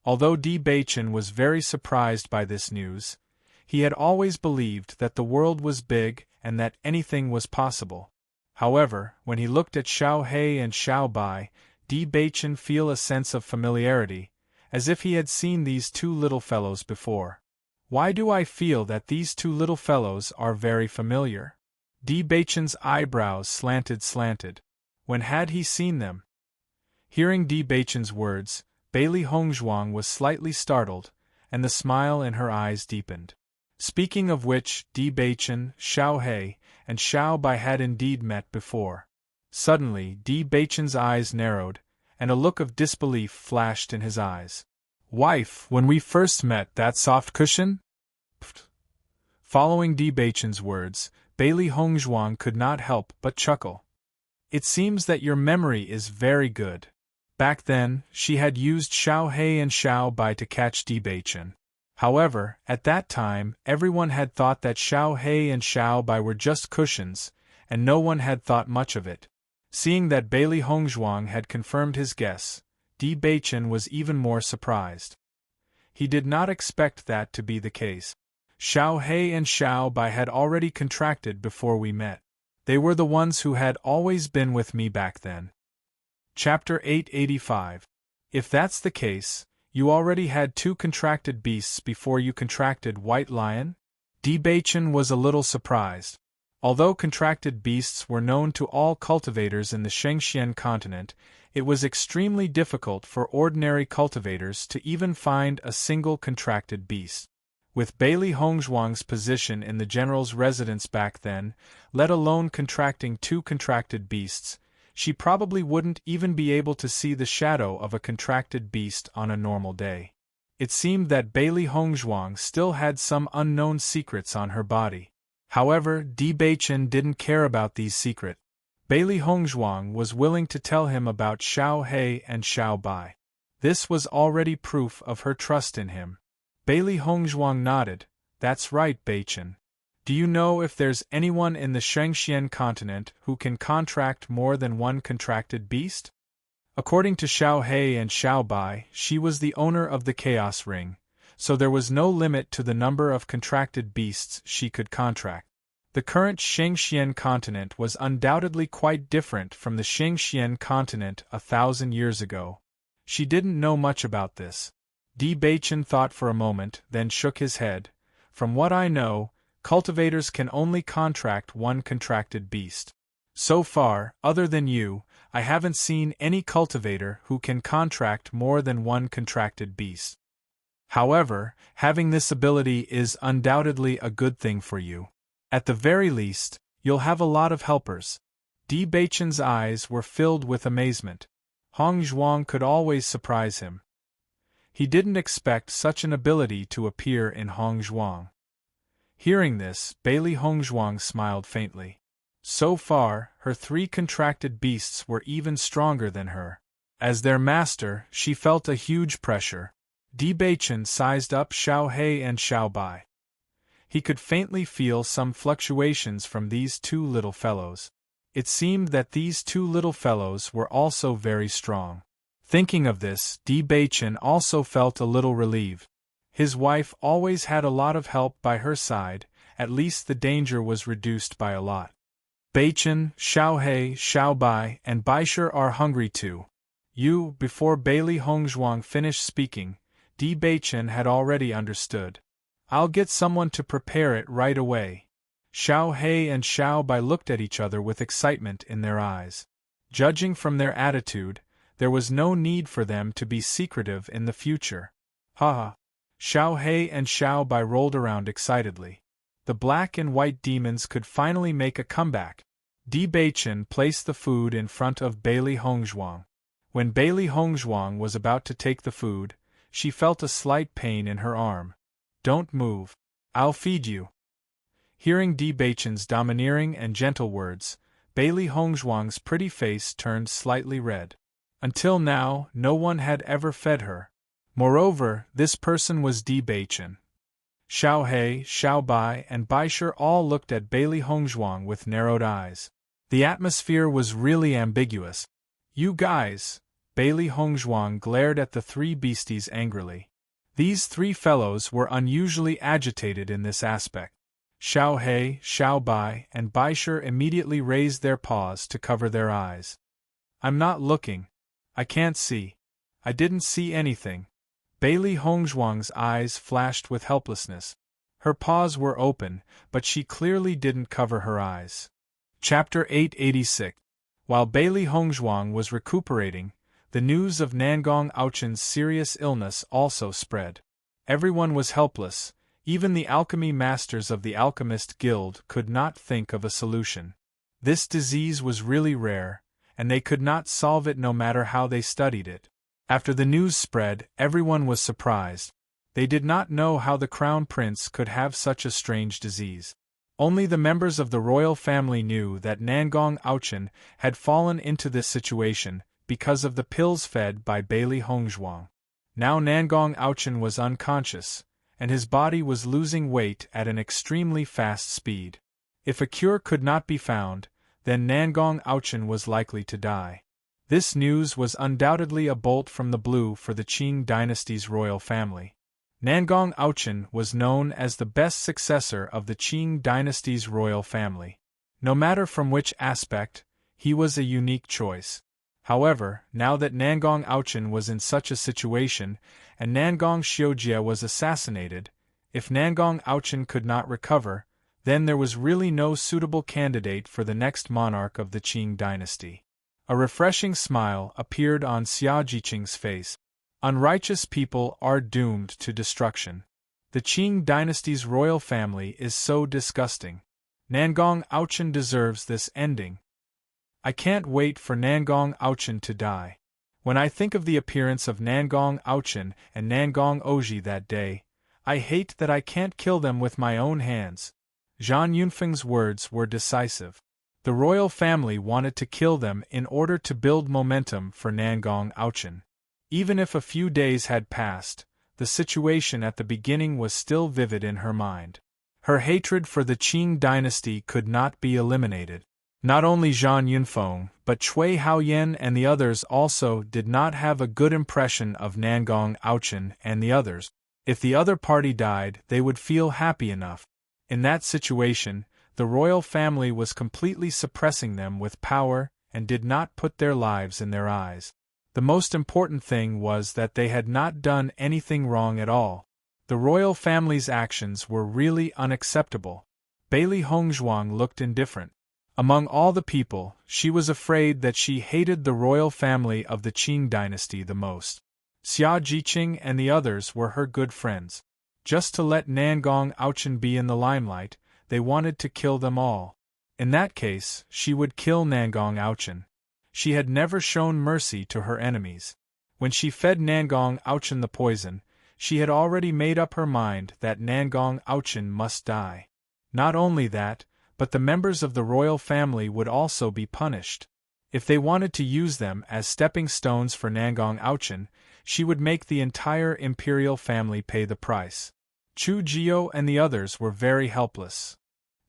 Although Di Beichen was very surprised by this news, he had always believed that the world was big and that anything was possible. However, when he looked at Xiao He and Xiao Bai, Di Beichen felt a sense of familiarity, as if he had seen these two little fellows before. Why do I feel that these two little fellows are very familiar? Di Beichen's eyebrows slanted. When had he seen them? Hearing Di Beichen's words, Bailey Hongzhuang was slightly startled, and the smile in her eyes deepened. Speaking of which, Di Beichen, Xiao He, and Xiao Bai had indeed met before. Suddenly, Di Beichen's eyes narrowed, and a look of disbelief flashed in his eyes. Wife, when we first met, that soft cushion? Pfft. Following Di Beichen's words, Bailey Hongzhuang could not help but chuckle. It seems that your memory is very good. Back then, she had used Xiao He and Xiao Bai to catch Di Beichen. However, at that time, everyone had thought that Xiao He and Xiao Bai were just cushions, and no one had thought much of it. Seeing that Bailey Hongzhuang had confirmed his guess, Di Beichen was even more surprised. He did not expect that to be the case. Xiao He and Xiao Bai had already contracted before we met. They were the ones who had always been with me back then. Chapter 885. If that's the case, you already had 2 contracted beasts before you contracted White Lion? Di Beichen was a little surprised. Although contracted beasts were known to all cultivators in the Shengxian continent, it was extremely difficult for ordinary cultivators to even find a single contracted beast. With Bailey Hongzhuang's position in the general's residence back then, let alone contracting 2 contracted beasts, she probably wouldn't even be able to see the shadow of a contracted beast on a normal day. It seemed that Bailey Hongzhuang still had some unknown secrets on her body. However, Di Beichen didn't care about these secrets. Bailey Hongzhuang was willing to tell him about Xiao He and Xiao Bai. This was already proof of her trust in him. Bailey Hongzhuang nodded. That's right, Beichen. Do you know if there's anyone in the Shengxian continent who can contract more than one contracted beast? According to Xiao He and Xiao Bai, she was the owner of the Chaos Ring, so there was no limit to the number of contracted beasts she could contract. The current Shengxian continent was undoubtedly quite different from the Shengxian continent 1,000 years ago. She didn't know much about this. Di Beichen thought for a moment, then shook his head. From what I know, cultivators can only contract one contracted beast. So far, other than you, I haven't seen any cultivator who can contract more than one contracted beast. However, having this ability is undoubtedly a good thing for you. At the very least, you'll have a lot of helpers. Di Beichen's eyes were filled with amazement. Hongzhuang could always surprise him. He didn't expect such an ability to appear in Hongzhuang. Hearing this, Bailey Hongzhuang smiled faintly. So far, her 3 contracted beasts were even stronger than her. As their master, she felt a huge pressure. Di Beichen sized up Xiao He and Xiao Bai. He could faintly feel some fluctuations from these 2 little fellows. It seemed that these 2 little fellows were also very strong. Thinking of this, Di Beichen also felt a little relieved. His wife always had a lot of help by her side, at least the danger was reduced by a lot. Beichen, Xiao He, Xiao Bai, and Baisher are hungry too. Before Bailey Hongzhuang finished speaking, Di Beichen had already understood. I'll get someone to prepare it right away. Xiao He and Xiao Bai looked at each other with excitement in their eyes. Judging from their attitude, there was no need for them to be secretive in the future. Ha! Xiao He and Xiao Bai rolled around excitedly. The black and white demons could finally make a comeback. Di Beichen placed the food in front of Bailey Hongzhuang. When Bailey Hongzhuang was about to take the food, she felt a slight pain in her arm. Don't move. I'll feed you. Hearing Di Beichen's domineering and gentle words, Bailey Hongzhuang's pretty face turned slightly red. Until now, no one had ever fed her. Moreover, this person was Di Beichen. Xiao He, Xiao Bai, and Baisher all looked at Bailey Hongzhuang with narrowed eyes. The atmosphere was really ambiguous. You guys! Bailey Hongzhuang glared at the 3 beasties angrily. These 3 fellows were unusually agitated in this aspect. Xiao He, Xiao Bai, and Baisher immediately raised their paws to cover their eyes. I'm not looking. I can't see. I didn't see anything. Bailey Hongzhuang's eyes flashed with helplessness. Her paws were open, but she clearly didn't cover her eyes. Chapter 886. While Bailey Hongzhuang was recuperating, the news of Nangong Aochen's serious illness also spread. Everyone was helpless, even the alchemy masters of the Alchemist Guild could not think of a solution. This disease was really rare, and they could not solve it no matter how they studied it. After the news spread, everyone was surprised. They did not know how the Crown Prince could have such a strange disease. Only the members of the royal family knew that Nangong Aochen had fallen into this situation because of the pills fed by Bailey Hongzhuang. Now Nangong Aochen was unconscious, and his body was losing weight at an extremely fast speed. If a cure could not be found, then Nangong Aochen was likely to die. This news was undoubtedly a bolt from the blue for the Qing dynasty's royal family. Nangong Aochen was known as the best successor of the Qing dynasty's royal family. No matter from which aspect, he was a unique choice. However, now that Nangong Aochen was in such a situation, and Nangong Xiujie was assassinated, if Nangong Aochen could not recover, then there was really no suitable candidate for the next monarch of the Qing dynasty. A refreshing smile appeared on Xia Jiqing's face. Unrighteous people are doomed to destruction. The Qing dynasty's royal family is so disgusting. Nangong Aochen deserves this ending. I can't wait for Nangong Aochen to die. When I think of the appearance of Nangong Aochen and Nangong Oji that day, I hate that I can't kill them with my own hands. Zhang Yunfeng's words were decisive. The royal family wanted to kill them in order to build momentum for Nangong Aochen. Even if a few days had passed, the situation at the beginning was still vivid in her mind. Her hatred for the Qing dynasty could not be eliminated. Not only Zhang Yunfeng, but Cui Haoyan and the others also did not have a good impression of Nangong Aochen and the others. If the other party died, they would feel happy enough. In that situation, the royal family was completely suppressing them with power and did not put their lives in their eyes. The most important thing was that they had not done anything wrong at all. The royal family's actions were really unacceptable. Bailey Hongzhuang looked indifferent. Among all the people, she was afraid that she hated the royal family of the Qing dynasty the most. Xia Jiqing and the others were her good friends. Just to let Nangong Aochen be in the limelight, they wanted to kill them all. In that case, she would kill Nangong Aochen. She had never shown mercy to her enemies. When she fed Nangong Aochen the poison, she had already made up her mind that Nangong Aochen must die. Not only that, but the members of the royal family would also be punished. If they wanted to use them as stepping stones for Nangong Aochen, she would make the entire imperial family pay the price. Chu Jiao and the others were very helpless.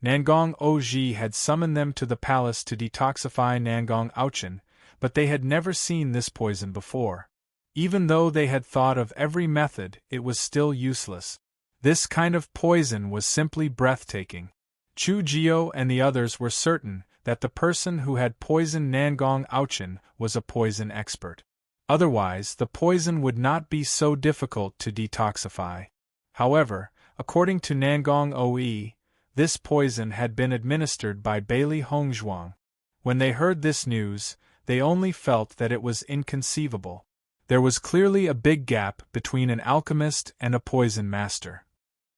Nangong Oji had summoned them to the palace to detoxify Nangong Aochen, but they had never seen this poison before. Even though they had thought of every method, it was still useless. This kind of poison was simply breathtaking. Chu Jiao and the others were certain that the person who had poisoned Nangong Aochen was a poison expert. Otherwise, the poison would not be so difficult to detoxify. However, according to Nangong Oe, this poison had been administered by Bailey Hongzhuang. When they heard this news, they only felt that it was inconceivable. There was clearly a big gap between an alchemist and a poison master.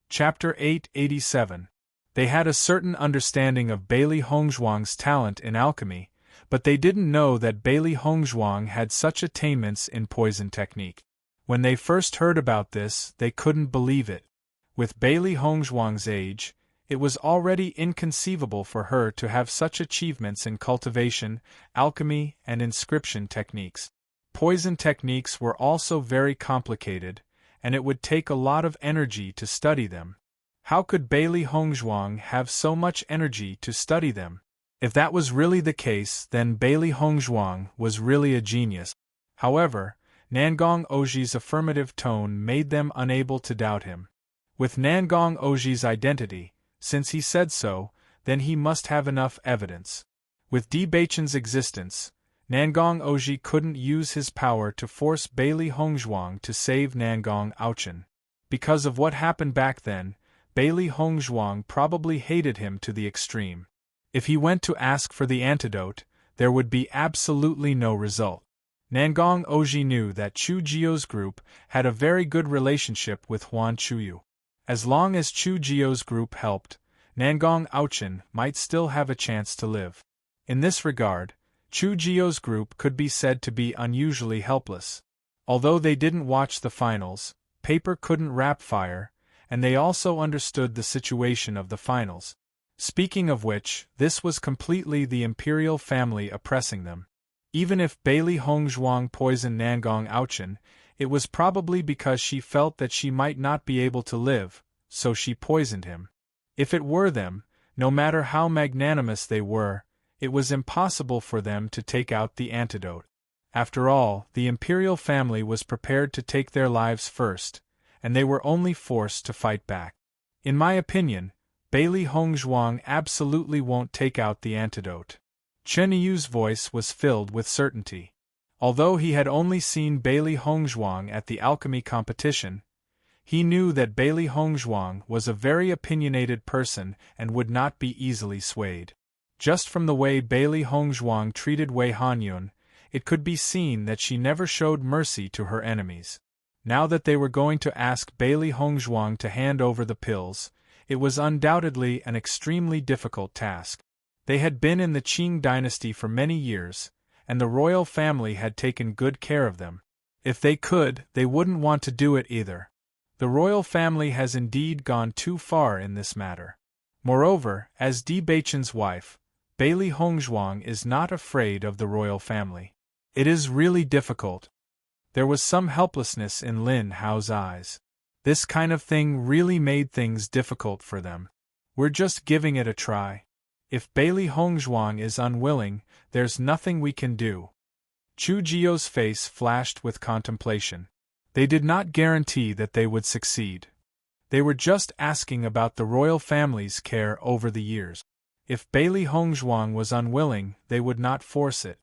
Chapter 887. They had a certain understanding of Bailey Hongzhuang's talent in alchemy, but they didn't know that Bailey Hongzhuang had such attainments in poison technique. When they first heard about this, they couldn't believe it. With Bailey Hongzhuang's age, it was already inconceivable for her to have such achievements in cultivation, alchemy, and inscription techniques. Poison techniques were also very complicated, and it would take a lot of energy to study them. How could Bailey Hongzhuang have so much energy to study them? If that was really the case, then Bailey Hongzhuang was really a genius. However, Nangong Oji's affirmative tone made them unable to doubt him. With Nangong Oji's identity, since he said so, then he must have enough evidence. With Di Baichen's existence, Nangong Oji couldn't use his power to force Bailey Hongzhuang to save Nangong Aochen. Because of what happened back then, Bailey Hongzhuang probably hated him to the extreme. If he went to ask for the antidote, there would be absolutely no result. Nangong Oji knew that Chu Jiao's group had a very good relationship with Huan Chuyu. As long as Chu Jiao's group helped, Nangong Aochen might still have a chance to live. In this regard, Chu Jiao's group could be said to be unusually helpless. Although they didn't watch the finals, paper couldn't wrap fire, and they also understood the situation of the finals. Speaking of which, this was completely the imperial family oppressing them. Even if Bailey Hongzhuang poisoned Nangong Aochen, it was probably because she felt that she might not be able to live, so she poisoned him. If it were them, no matter how magnanimous they were, it was impossible for them to take out the antidote. After all, the imperial family was prepared to take their lives first, and they were only forced to fight back. In my opinion, Bailey Hongzhuang absolutely won't take out the antidote. Chen Yu's voice was filled with certainty. Although he had only seen Bailey Hongzhuang at the alchemy competition, he knew that Bailey Hongzhuang was a very opinionated person and would not be easily swayed. Just from the way Bailey Hongzhuang treated Wei Hanyun, it could be seen that she never showed mercy to her enemies. Now that they were going to ask Bailey Hongzhuang to hand over the pills, it was undoubtedly an extremely difficult task. They had been in the Qing dynasty for many years, and the royal family had taken good care of them. If they could, they wouldn't want to do it either. The royal family has indeed gone too far in this matter. Moreover, as Di Baichen's wife, Bailey Hongzhuang is not afraid of the royal family. It is really difficult. There was some helplessness in Lin Hao's eyes. This kind of thing really made things difficult for them. We're just giving it a try. If Bailey Hongzhuang is unwilling, there's nothing we can do. Chu Jio's face flashed with contemplation. They did not guarantee that they would succeed. They were just asking about the royal family's care over the years. If Bailey Hongzhuang was unwilling, they would not force it.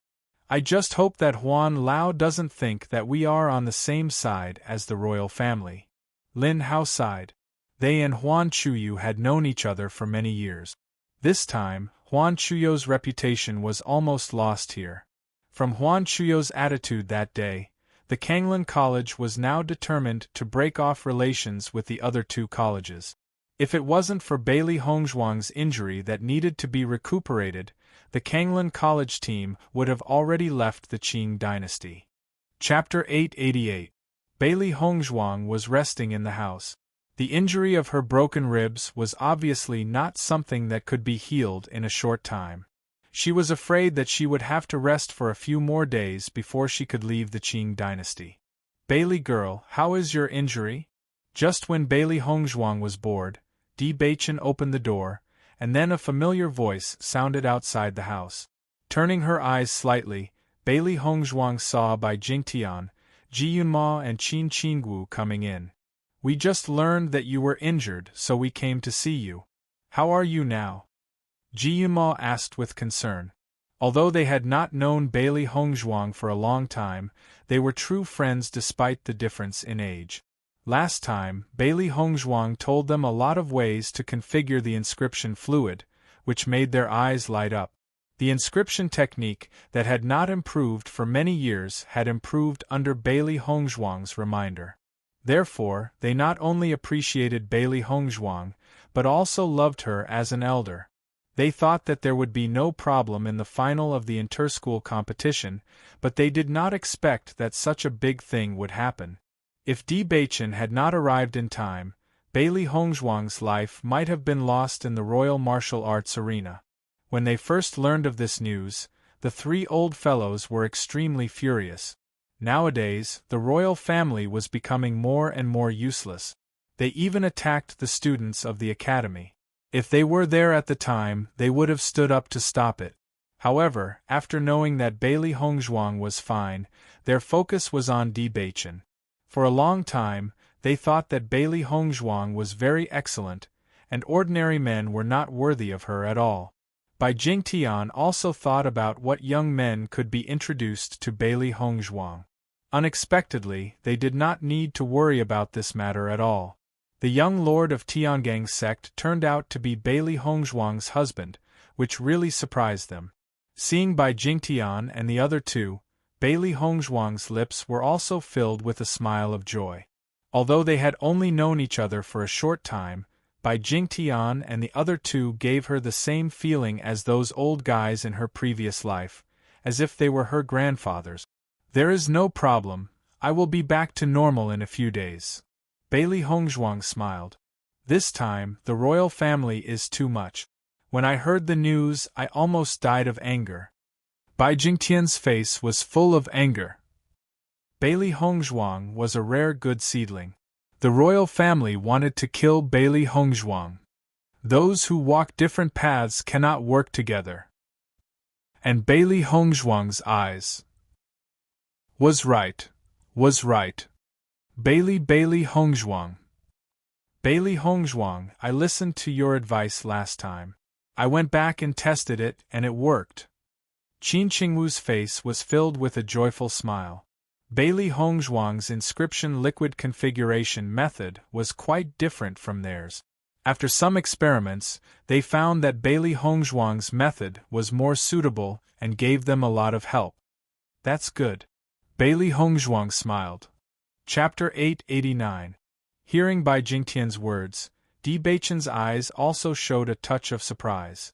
I just hope that Huan Lao doesn't think that we are on the same side as the royal family. Lin Hao sighed. They and Huan Chuyu had known each other for many years. This time, Huan Chuyu's reputation was almost lost here. From Huan Chuyu's attitude that day, the Kanglan College was now determined to break off relations with the other two colleges. If it wasn't for Bailey Hongzhuang's injury that needed to be recuperated, the Kanglan College team would have already left the Qing dynasty. Chapter 888. Bailey Hongzhuang was resting in the house. The injury of her broken ribs was obviously not something that could be healed in a short time. She was afraid that she would have to rest for a few more days before she could leave the Qing dynasty. Bailey girl, how is your injury? Just when Bailey Hongzhuang was bored, Di Beichen opened the door, and then a familiar voice sounded outside the house. Turning her eyes slightly, Bailey Hongzhuang saw Bai Jingtian, Ji Yunma and Qin Qingwu coming in. We just learned that you were injured, so we came to see you. How are you now? Ji Yunma asked with concern. Although they had not known Bailey Hongzhuang for a long time, they were true friends despite the difference in age. Last time, Bailey Hongzhuang told them a lot of ways to configure the inscription fluid, which made their eyes light up. The inscription technique that had not improved for many years had improved under Bailey Hongzhuang's reminder. Therefore, they not only appreciated Bailey Hongzhuang, but also loved her as an elder. They thought that there would be no problem in the final of the inter-school competition, but they did not expect that such a big thing would happen. If Di Beichen had not arrived in time, Bailey Hongzhuang's life might have been lost in the Royal Martial Arts arena. When they first learned of this news, the three old fellows were extremely furious. Nowadays, the royal family was becoming more and more useless. They even attacked the students of the academy. If they were there at the time, they would have stood up to stop it. However, after knowing that Bailey Hongzhuang was fine, their focus was on Di Beichen. For a long time, they thought that Bailey Hongzhuang was very excellent, and ordinary men were not worthy of her at all. Bai Jingtian also thought about what young men could be introduced to Bailey Hongzhuang. Unexpectedly, they did not need to worry about this matter at all. The young lord of Tiangang's sect turned out to be Bailey Hongzhuang's husband, which really surprised them. Seeing Bai Jingtian and the other two, Bailey Hongzhuang's lips were also filled with a smile of joy. Although they had only known each other for a short time, Bai Jingtian and the other two gave her the same feeling as those old guys in her previous life, as if they were her grandfathers. There is no problem, I will be back to normal in a few days. Bailey Hongzhuang smiled. This time, the royal family is too much. When I heard the news, I almost died of anger. Bai Jingtian's face was full of anger. Bailey Hongzhuang was a rare good seedling. The royal family wanted to kill Bailey Hongzhuang. Those who walk different paths cannot work together. And Bailey Hongzhuang's eyes. Was right. Bailey Hongzhuang. Bailey Hongzhuang, I listened to your advice last time. I went back and tested it, and it worked. Qin Qingwu's face was filled with a joyful smile. Bailey Hongzhuang's inscription liquid configuration method was quite different from theirs. After some experiments, they found that Bailey Hongzhuang's method was more suitable and gave them a lot of help. That's good. Bailey Hongzhuang smiled. Chapter 889. Hearing Bai Jingtian's words, Di Beichen's eyes also showed a touch of surprise.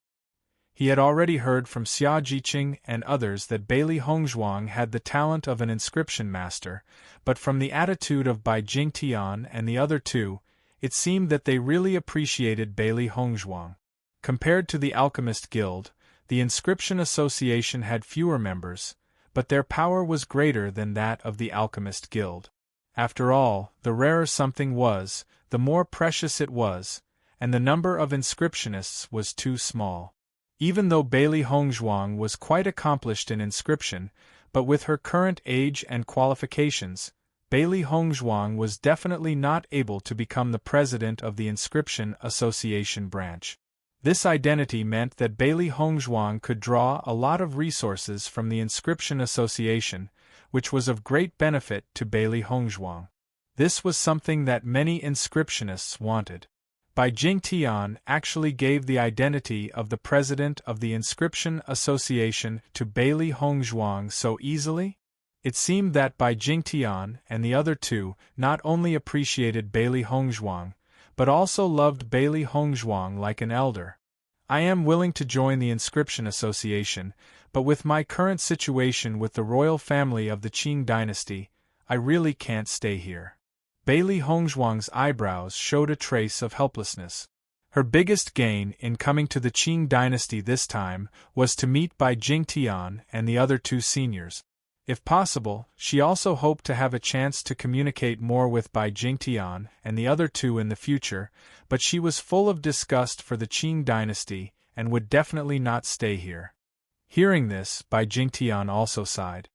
He had already heard from Xia Jiqing and others that Bailey Hongzhuang had the talent of an inscription master, but from the attitude of Bai Jingtian and the other two, it seemed that they really appreciated Bailey Hongzhuang. Compared to the Alchemist Guild, the Inscription Association had fewer members, but their power was greater than that of the Alchemist Guild. After all, the rarer something was, the more precious it was, and the number of inscriptionists was too small. Even though Bailey Hongzhuang was quite accomplished in inscription, but with her current age and qualifications, Bailey Hongzhuang was definitely not able to become the president of the Inscription Association branch. This identity meant that Bailey Hongzhuang could draw a lot of resources from the Inscription Association, which was of great benefit to Bailey Hongzhuang. This was something that many inscriptionists wanted. Bai Jingtian actually gave the identity of the president of the Inscription Association to Bailey Hongzhuang so easily? It seemed that Bai Jingtian and the other two not only appreciated Bailey Hongzhuang, but also loved Bailey Hongzhuang like an elder. I am willing to join the Inscription Association, but with my current situation with the royal family of the Qing dynasty, I really can't stay here. Bailey Hongzhuang's eyebrows showed a trace of helplessness. Her biggest gain in coming to the Qing dynasty this time was to meet Bai Jingtian and the other two seniors. If possible, she also hoped to have a chance to communicate more with Bai Jingtian and the other two in the future, but she was full of disgust for the Qing dynasty and would definitely not stay here. Hearing this, Bai Jingtian also sighed.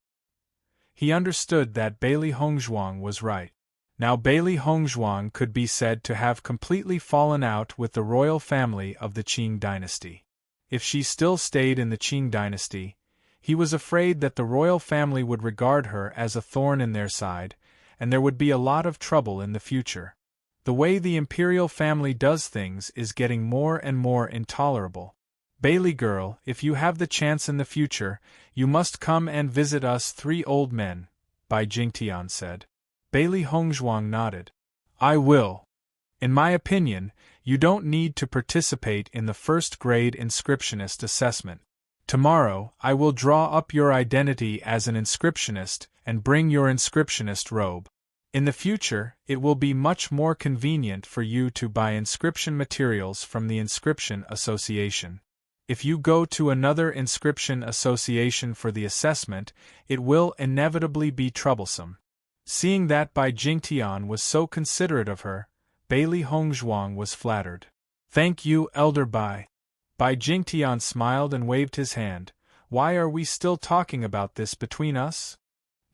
He understood that Bailey Hongzhuang was right. Now Bailey Hongzhuang could be said to have completely fallen out with the royal family of the Qing dynasty. If she still stayed in the Qing dynasty, he was afraid that the royal family would regard her as a thorn in their side, and there would be a lot of trouble in the future. The way the imperial family does things is getting more and more intolerable. Bailey girl, if you have the chance in the future, you must come and visit us three old men, Bai Jingtian said. Bailey Hongzhuang nodded. I will. In my opinion, you don't need to participate in the first-grade inscriptionist assessment. Tomorrow, I will draw up your identity as an inscriptionist and bring your inscriptionist robe. In the future, it will be much more convenient for you to buy inscription materials from the Inscription Association. If you go to another inscription association for the assessment, it will inevitably be troublesome. Seeing that Bai Jingtian was so considerate of her, Bailey Hongzhuang was flattered. Thank you, Elder Bai. Bai Jingtian smiled and waved his hand. Why are we still talking about this between us?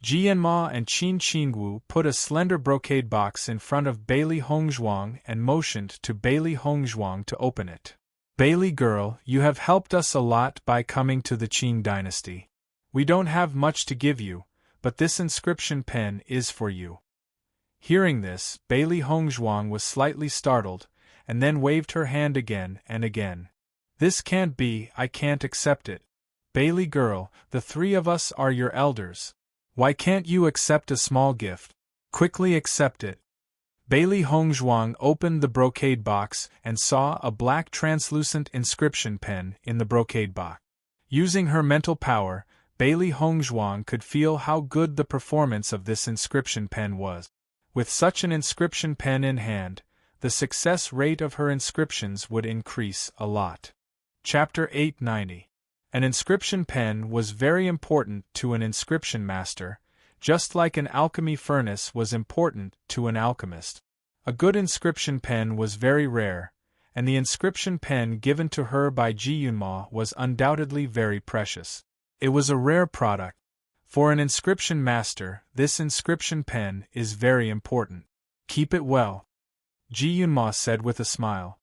Jianma and Qin Qingwu put a slender brocade box in front of Bailey Hongzhuang and motioned to Bailey Hongzhuang to open it. Bailey girl, you have helped us a lot by coming to the Qing dynasty. We don't have much to give you, but this inscription pen is for you. Hearing this, Bailey Hongzhuang was slightly startled, and then waved her hand again and again. This can't be, I can't accept it. Bailey girl, the three of us are your elders. Why can't you accept a small gift? Quickly accept it. Bailey Hongzhuang opened the brocade box and saw a black translucent inscription pen in the brocade box. Using her mental power, Bailey Hongzhuang could feel how good the performance of this inscription pen was. With such an inscription pen in hand, the success rate of her inscriptions would increase a lot. Chapter 890. An inscription pen was very important to an inscription master, just like an alchemy furnace was important to an alchemist. A good inscription pen was very rare, and the inscription pen given to her by Ji Yunma was undoubtedly very precious. It was a rare product. For an inscription master, this inscription pen is very important. Keep it well. Ji Yunma said with a smile.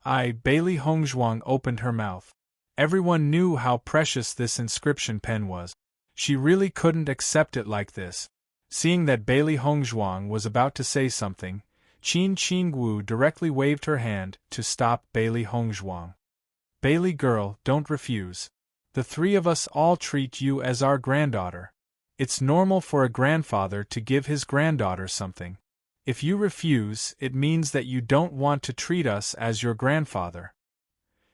Bailey Hongzhuang opened her mouth. Everyone knew how precious this inscription pen was. She really couldn't accept it like this. Seeing that Bailey Hongzhuang was about to say something, Qin Qingwu directly waved her hand to stop Bailey Hongzhuang. Bailey girl, don't refuse. The three of us all treat you as our granddaughter. It's normal for a grandfather to give his granddaughter something. If you refuse, it means that you don't want to treat us as your grandfather.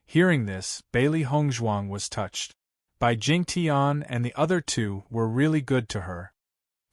Hearing this, Bailey Hongzhuang was touched. Bai Jingtian and the other two were really good to her.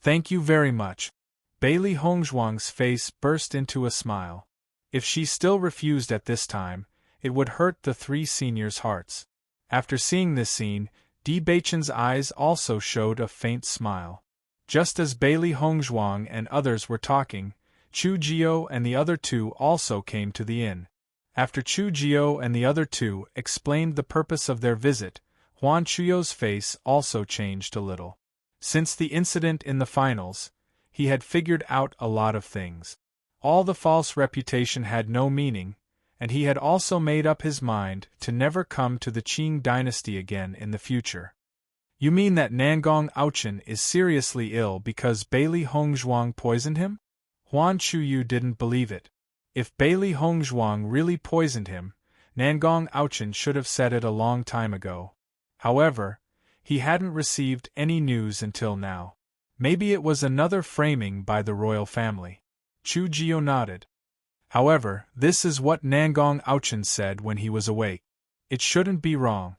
Thank you very much. Bailey Hongzhuang's face burst into a smile. If she still refused at this time, it would hurt the three seniors' hearts. After seeing this scene, Di Baichen's eyes also showed a faint smile. Just as Bailey Hongzhuang and others were talking, Chu Jio and the other two also came to the inn. After Chu Jio and the other two explained the purpose of their visit, Huan Chuyo's face also changed a little. Since the incident in the finals, he had figured out a lot of things. All the false reputation had no meaning, and he had also made up his mind to never come to the Qing dynasty again in the future. You mean that Nangong Aochen is seriously ill because Bailey Hongzhuang poisoned him? Huan Chuyu didn't believe it. If Bailey Hongzhuang really poisoned him, Nangong Aochen should have said it a long time ago. However, he hadn't received any news until now. Maybe it was another framing by the royal family. Chu Jio nodded. However, this is what Nangong Aochen said when he was awake. It shouldn't be wrong.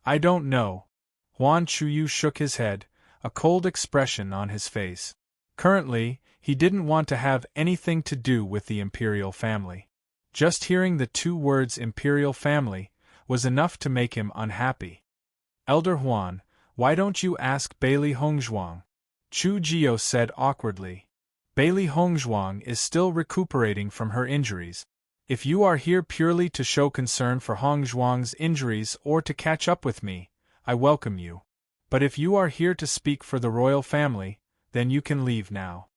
I don't know. Huan Chuyu shook his head, a cold expression on his face. Currently, he didn't want to have anything to do with the imperial family. Just hearing the two words imperial family was enough to make him unhappy. Elder Huan, why don't you ask Bailey Hongzhuang? Chu Jio said awkwardly. Bailey Hongzhuang is still recuperating from her injuries. If you are here purely to show concern for Hongzhuang's injuries or to catch up with me, I welcome you. But if you are here to speak for the royal family, then you can leave now.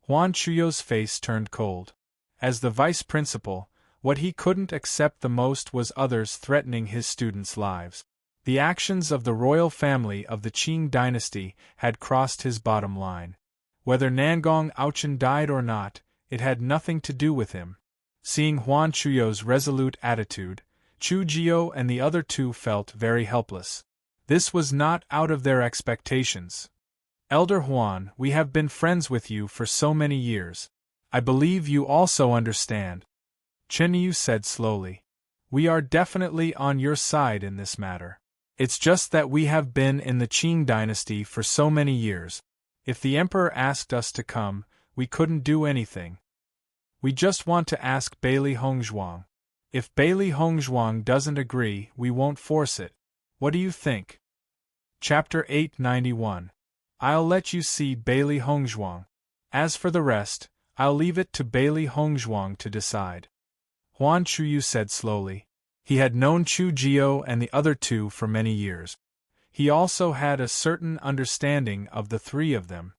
Huan Chuyo's face turned cold. As the vice principal, what he couldn't accept the most was others threatening his students' lives. The actions of the royal family of the Qing dynasty had crossed his bottom line. Whether Nangong Aochen died or not, it had nothing to do with him. Seeing Huan Chuyo's resolute attitude, Chu Jio and the other two felt very helpless. This was not out of their expectations. Elder Huan, we have been friends with you for so many years. I believe you also understand. Chen Yu said slowly. We are definitely on your side in this matter. It's just that we have been in the Qing dynasty for so many years. If the emperor asked us to come, we couldn't do anything. We just want to ask Bailey Hongzhuang. If Bailey Hongzhuang doesn't agree, we won't force it. What do you think? Chapter 891. I'll let you see Bailey Hongzhuang. As for the rest, I'll leave it to Bailey Hongzhuang to decide. Huan Chuyu said slowly. He had known Chu Jio and the other two for many years. He also had a certain understanding of the three of them.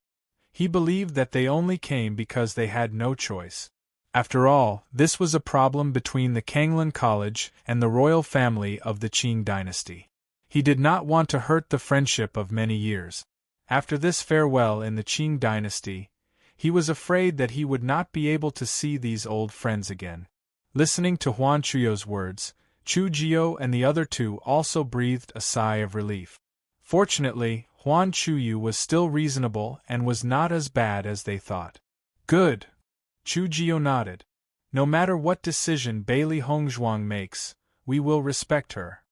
He believed that they only came because they had no choice. After all, this was a problem between the Kanglan College and the royal family of the Qing dynasty. He did not want to hurt the friendship of many years. After this farewell in the Qing dynasty, he was afraid that he would not be able to see these old friends again. Listening to Huan Chuyo's words, Chu Jio and the other two also breathed a sigh of relief. Fortunately, Huan Chuyu was still reasonable and was not as bad as they thought. Good. Chu Jio nodded. No matter what decision Bailey Hongzhuang makes, we will respect her.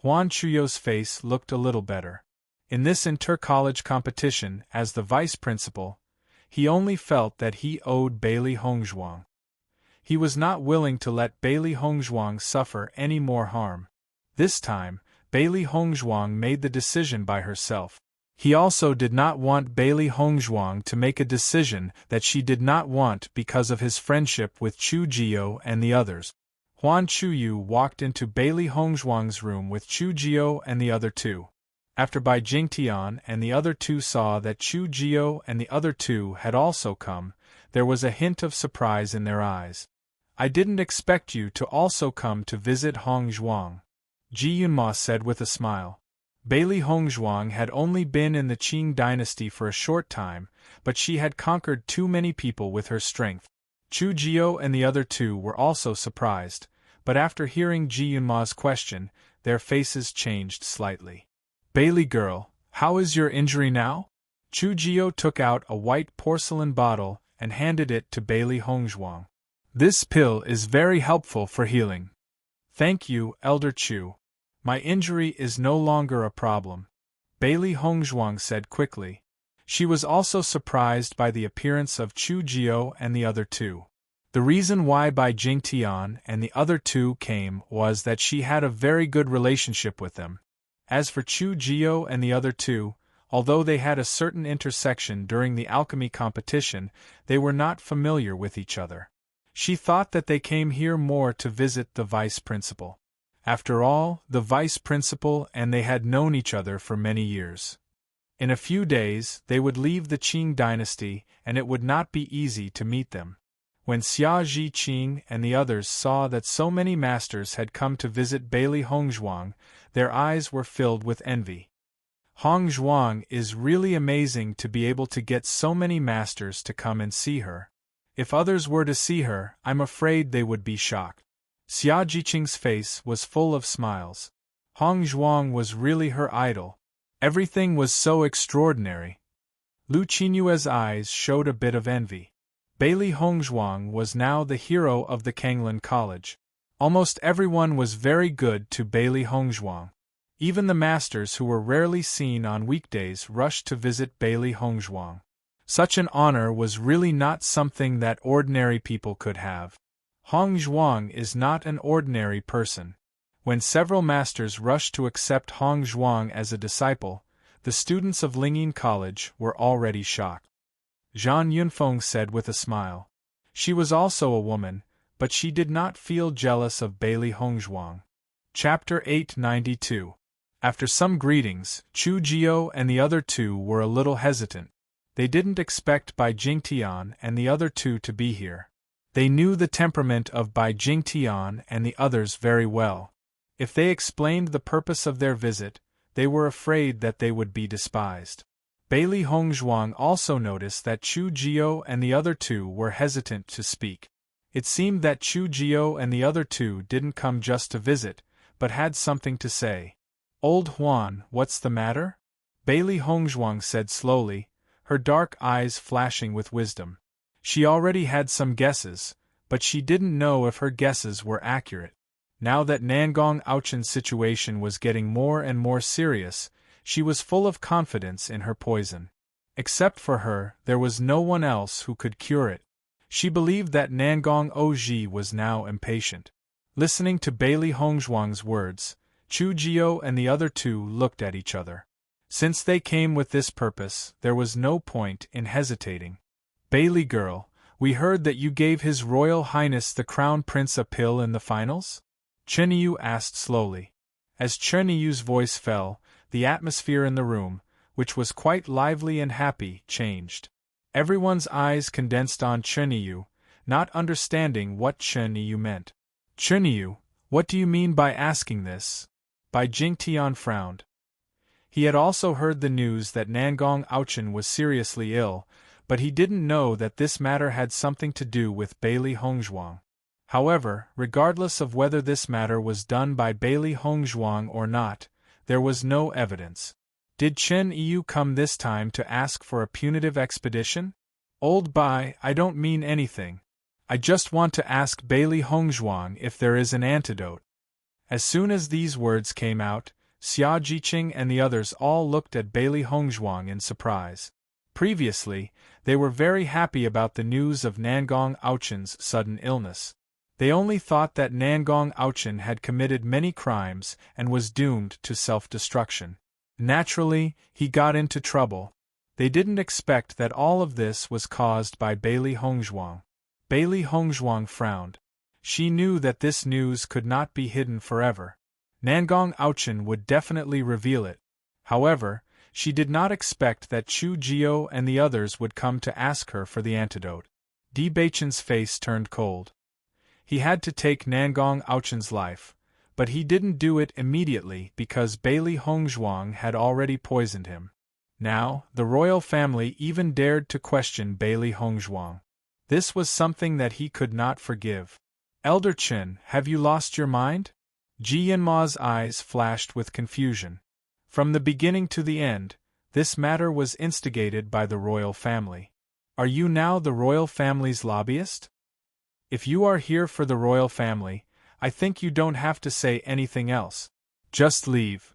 Huan Chuyo's face looked a little better. In this inter-college competition, as the vice principal, he only felt that he owed Bailey Hongzhuang. He was not willing to let Bailey Hongzhuang suffer any more harm. This time, Bailey Hongzhuang made the decision by herself. He also did not want Bailey Hongzhuang to make a decision that she did not want because of his friendship with Chu Jio and the others. Huan Chuyu walked into Bailey Hongzhuang's room with Chu Jio and the other two. After Bai Jingtian and the other two saw that Chu Jio and the other two had also come, there was a hint of surprise in their eyes. I didn't expect you to also come to visit Hongzhuang, Ji Yunma said with a smile. Bailey Hongzhuang had only been in the Qing dynasty for a short time, but she had conquered too many people with her strength. Chu Jio and the other two were also surprised, but after hearing Ji Yunma's question, their faces changed slightly. Bailey girl, how is your injury now? Chu Jio took out a white porcelain bottle and handed it to Bailey Hongzhuang. This pill is very helpful for healing. Thank you, Elder Chu. My injury is no longer a problem, Bailey Hongzhuang said quickly. She was also surprised by the appearance of Chu Jio and the other two. The reason why Bai Jingtian and the other two came was that she had a very good relationship with them. As for Chu Jio and the other two, although they had a certain intersection during the alchemy competition, they were not familiar with each other. She thought that they came here more to visit the vice principal. After all, the vice principal and they had known each other for many years. In a few days, they would leave the Qing dynasty, and it would not be easy to meet them. When Xia Zhiqing and the others saw that so many masters had come to visit Bailey Hongzhuang, their eyes were filled with envy. Hongzhuang is really amazing to be able to get so many masters to come and see her. If others were to see her, I'm afraid they would be shocked. Xia Zhiqing's face was full of smiles. Hongzhuang was really her idol. Everything was so extraordinary. Lu Qinyue's eyes showed a bit of envy. Bailey Hongzhuang was now the hero of the Kanglan College. Almost everyone was very good to Bailey Hongzhuang. Even the masters who were rarely seen on weekdays rushed to visit Bailey Hongzhuang. Such an honor was really not something that ordinary people could have. Hongzhuang is not an ordinary person. When several masters rushed to accept Hongzhuang as a disciple, the students of Lingyin College were already shocked. Zhang Yunfeng said with a smile. She was also a woman, but she did not feel jealous of Bailey Hongzhuang. Chapter 892. After some greetings, Chu Jio and the other two were a little hesitant. They didn't expect Bai Jingtian and the other two to be here. They knew the temperament of Bai Jingtian and the others very well. If they explained the purpose of their visit, they were afraid that they would be despised. Bailey Hongzhuang also noticed that Chu Jio and the other two were hesitant to speak. It seemed that Chu Jio and the other two didn't come just to visit, but had something to say. "Old Huan, what's the matter?" Bailey Hongzhuang said slowly, her dark eyes flashing with wisdom. She already had some guesses, but she didn't know if her guesses were accurate. Now that Nangong Aochen's situation was getting more and more serious, she was full of confidence in her poison. Except for her, there was no one else who could cure it. She believed that Nangong Oji was now impatient. Listening to Bailey Hongzhuang's words, Chu Jio and the other two looked at each other. Since they came with this purpose, there was no point in hesitating. "Bailey girl, we heard that you gave His Royal Highness the Crown Prince a pill in the finals?" Chenyu asked slowly. As Chenyu's voice fell, the atmosphere in the room, which was quite lively and happy, changed. Everyone's eyes condensed on Chenyu, not understanding what Chenyu meant. "Chenyu, what do you mean by asking this?" Bai Jingtian frowned. He had also heard the news that Nangong Aochen was seriously ill, but he didn't know that this matter had something to do with Bailey Hongzhuang. However, regardless of whether this matter was done by Bailey Hongzhuang or not, there was no evidence. Did Chen Yu come this time to ask for a punitive expedition? "Old Bai, I don't mean anything. I just want to ask Bailey Hongzhuang if there is an antidote." As soon as these words came out, Xia Zhiqing and the others all looked at Bailey Hongzhuang in surprise. Previously, they were very happy about the news of Nangong Aochen's sudden illness. They only thought that Nangong Aochen had committed many crimes and was doomed to self-destruction. Naturally, he got into trouble. They didn't expect that all of this was caused by Bailey Hongzhuang. Bailey Hongzhuang frowned. She knew that this news could not be hidden forever. Nangong Aochen would definitely reveal it. However, she did not expect that Chu Jio and the others would come to ask her for the antidote. Di Baichen's face turned cold. He had to take Nangong Aochen's life, but he didn't do it immediately because Bailey Hongzhuang had already poisoned him. Now, the royal family even dared to question Bailey Hongzhuang. This was something that he could not forgive. "Elder Chen, have you lost your mind?" Ji Yanma's eyes flashed with confusion. From the beginning to the end, this matter was instigated by the royal family. "Are you now the royal family's lobbyist? If you are here for the royal family, I think you don't have to say anything else. Just leave."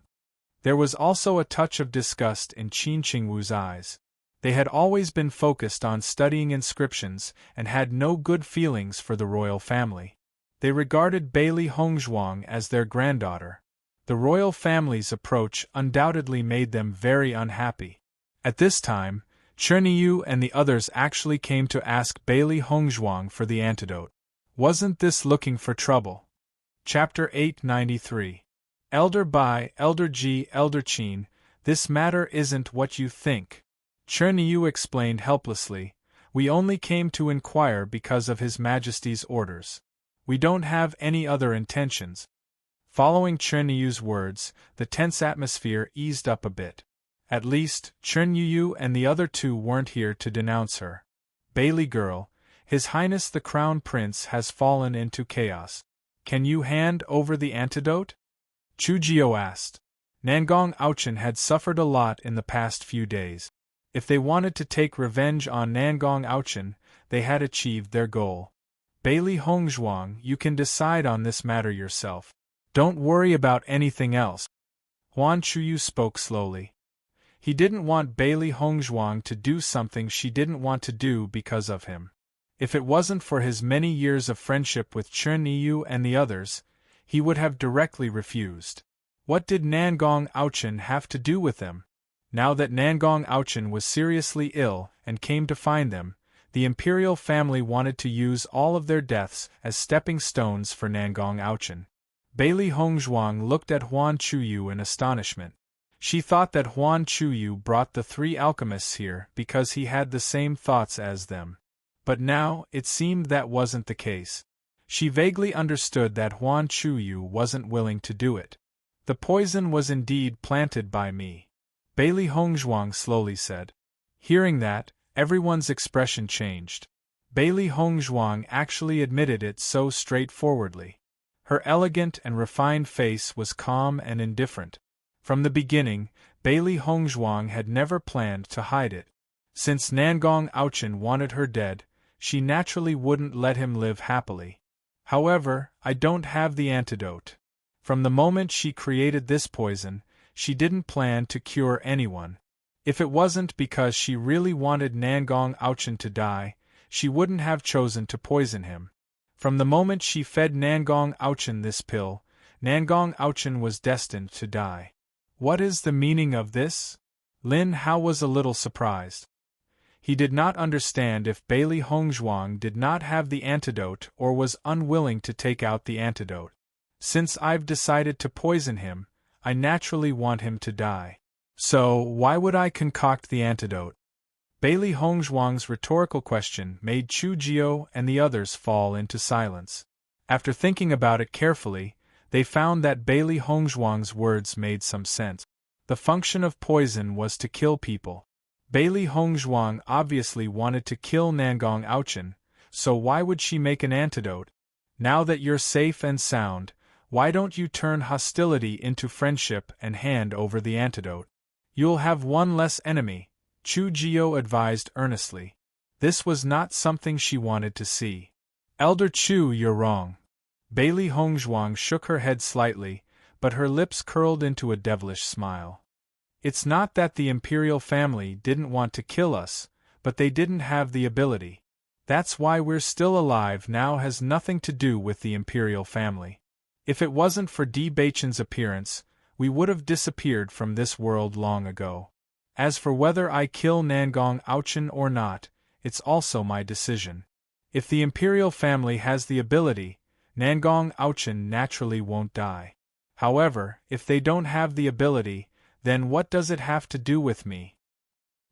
There was also a touch of disgust in Qin Qingwu's eyes. They had always been focused on studying inscriptions and had no good feelings for the royal family. They regarded Bailey Hongzhuang as their granddaughter. The royal family's approach undoubtedly made them very unhappy. At this time, Chernyu and the others actually came to ask Bailey Hongzhuang for the antidote. Wasn't this looking for trouble? Chapter 893. Elder Bai, Elder Ji, Elder Qin, this matter isn't what you think. Chernyu explained helplessly, we only came to inquire because of His Majesty's orders. We don't have any other intentions. Following Chernyu's words, the tense atmosphere eased up a bit. At least, Chernyu and the other two weren't here to denounce her. Bailey girl, His Highness the Crown Prince has fallen into chaos. Can you hand over the antidote? Chujio asked. Nangong Auchen had suffered a lot in the past few days. If they wanted to take revenge on Nangong Auchen, they had achieved their goal. Bailey Hongzhuang, you can decide on this matter yourself. Don't worry about anything else. Huan Chuyu spoke slowly. He didn't want Bailey Hongzhuang to do something she didn't want to do because of him. If it wasn't for his many years of friendship with Chernyu and the others, he would have directly refused. What did Nangong Auchen have to do with them? Now that Nangong Auchen was seriously ill and came to find them, the imperial family wanted to use all of their deaths as stepping stones for Nangong Auchen. Bailey Hongzhuang looked at Huan Chuyu in astonishment. She thought that Huan Chuyu brought the three alchemists here because he had the same thoughts as them. But now, it seemed that wasn't the case. She vaguely understood that Huan Chuyu wasn't willing to do it. The poison was indeed planted by me, Bailey Hongzhuang slowly said. Hearing that, everyone's expression changed. Bailey Hongzhuang actually admitted it so straightforwardly. Her elegant and refined face was calm and indifferent. From the beginning, Bailey Hongzhuang had never planned to hide it. Since Nangong Auchen wanted her dead, she naturally wouldn't let him live happily. However, I don't have the antidote. From the moment she created this poison, she didn't plan to cure anyone. If it wasn't because she really wanted Nangong Auchen to die, she wouldn't have chosen to poison him. From the moment she fed Nangong Auchen this pill, Nangong Auchen was destined to die. What is the meaning of this? Lin Hao was a little surprised. He did not understand if Bailey Hongzhuang did not have the antidote or was unwilling to take out the antidote. Since I've decided to poison him, I naturally want him to die. So, why would I concoct the antidote? Bailey Hongzhuang's rhetorical question made Chu Jio and the others fall into silence. After thinking about it carefully, they found that Bailey Hongzhuang's words made some sense. The function of poison was to kill people. Bailey Hongzhuang obviously wanted to kill Nangong Auchen, so why would she make an antidote? Now that you're safe and sound, why don't you turn hostility into friendship and hand over the antidote? You'll have one less enemy, Chu Jio advised earnestly. This was not something she wanted to see. Elder Chu, you're wrong. Bailey Hongzhuang shook her head slightly, but her lips curled into a devilish smile. It's not that the imperial family didn't want to kill us, but they didn't have the ability. That's why we're still alive now has nothing to do with the imperial family. If it wasn't for Di Baichen's appearance, we would have disappeared from this world long ago. As for whether I kill Nangong Auchen or not, it's also my decision. If the imperial family has the ability, Nangong Auchen naturally won't die. However, if they don't have the ability, then what does it have to do with me?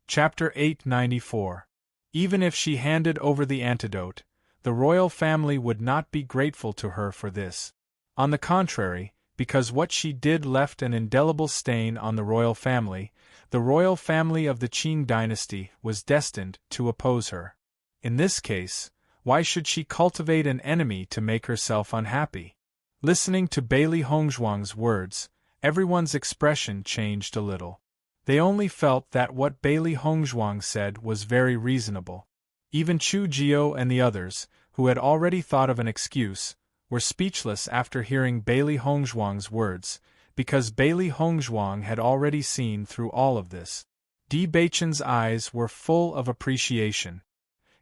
Chapter 894. Even if she handed over the antidote, the royal family would not be grateful to her for this. On the contrary, because what she did left an indelible stain on the royal family of the Qing dynasty was destined to oppose her. In this case, why should she cultivate an enemy to make herself unhappy? Listening to Bailey Hongzhuang's words, everyone's expression changed a little. They only felt that what Bailey Hongzhuang said was very reasonable. Even Chu Jio and the others, who had already thought of an excuse, were speechless after hearing Bailey Hongzhuang's words, because Bailey Hongzhuang had already seen through all of this. Di Baichen's eyes were full of appreciation.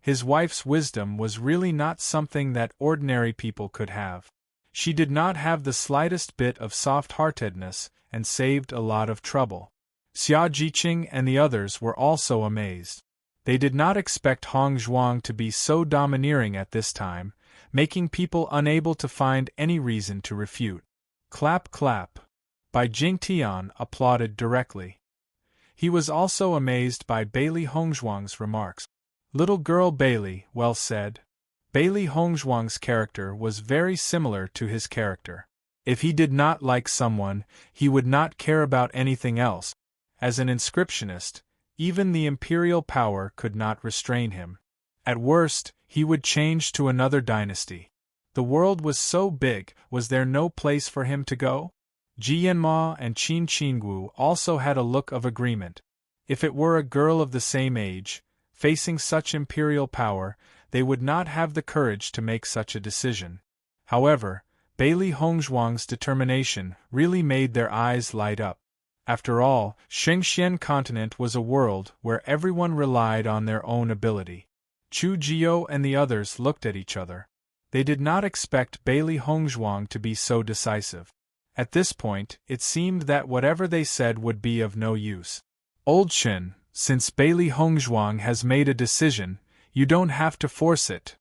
His wife's wisdom was really not something that ordinary people could have. She did not have the slightest bit of soft-heartedness and saved a lot of trouble. Xia Jiqing and the others were also amazed. They did not expect Hong Zhuang to be so domineering at this time, making people unable to find any reason to refute. Clap clap. Bai Jingtian applauded directly. He was also amazed by Bailey Hongzhuang's remarks. Little girl Bailey, well said. Bailey Hongzhuang's character was very similar to his character. If he did not like someone, he would not care about anything else. As an inscriptionist, even the imperial power could not restrain him. At worst, he would change to another dynasty. The world was so big, was there no place for him to go? Jianma and Qin Qingwu also had a look of agreement. If it were a girl of the same age, facing such imperial power, they would not have the courage to make such a decision. However, Bailey Hongzhuang's determination really made their eyes light up. After all, Shengxian continent was a world where everyone relied on their own ability. Chu Jiao and the others looked at each other. They did not expect Bailey Hongzhuang to be so decisive. At this point, it seemed that whatever they said would be of no use. Old Shin, since Bailey Hongzhuang has made a decision, you don't have to force it.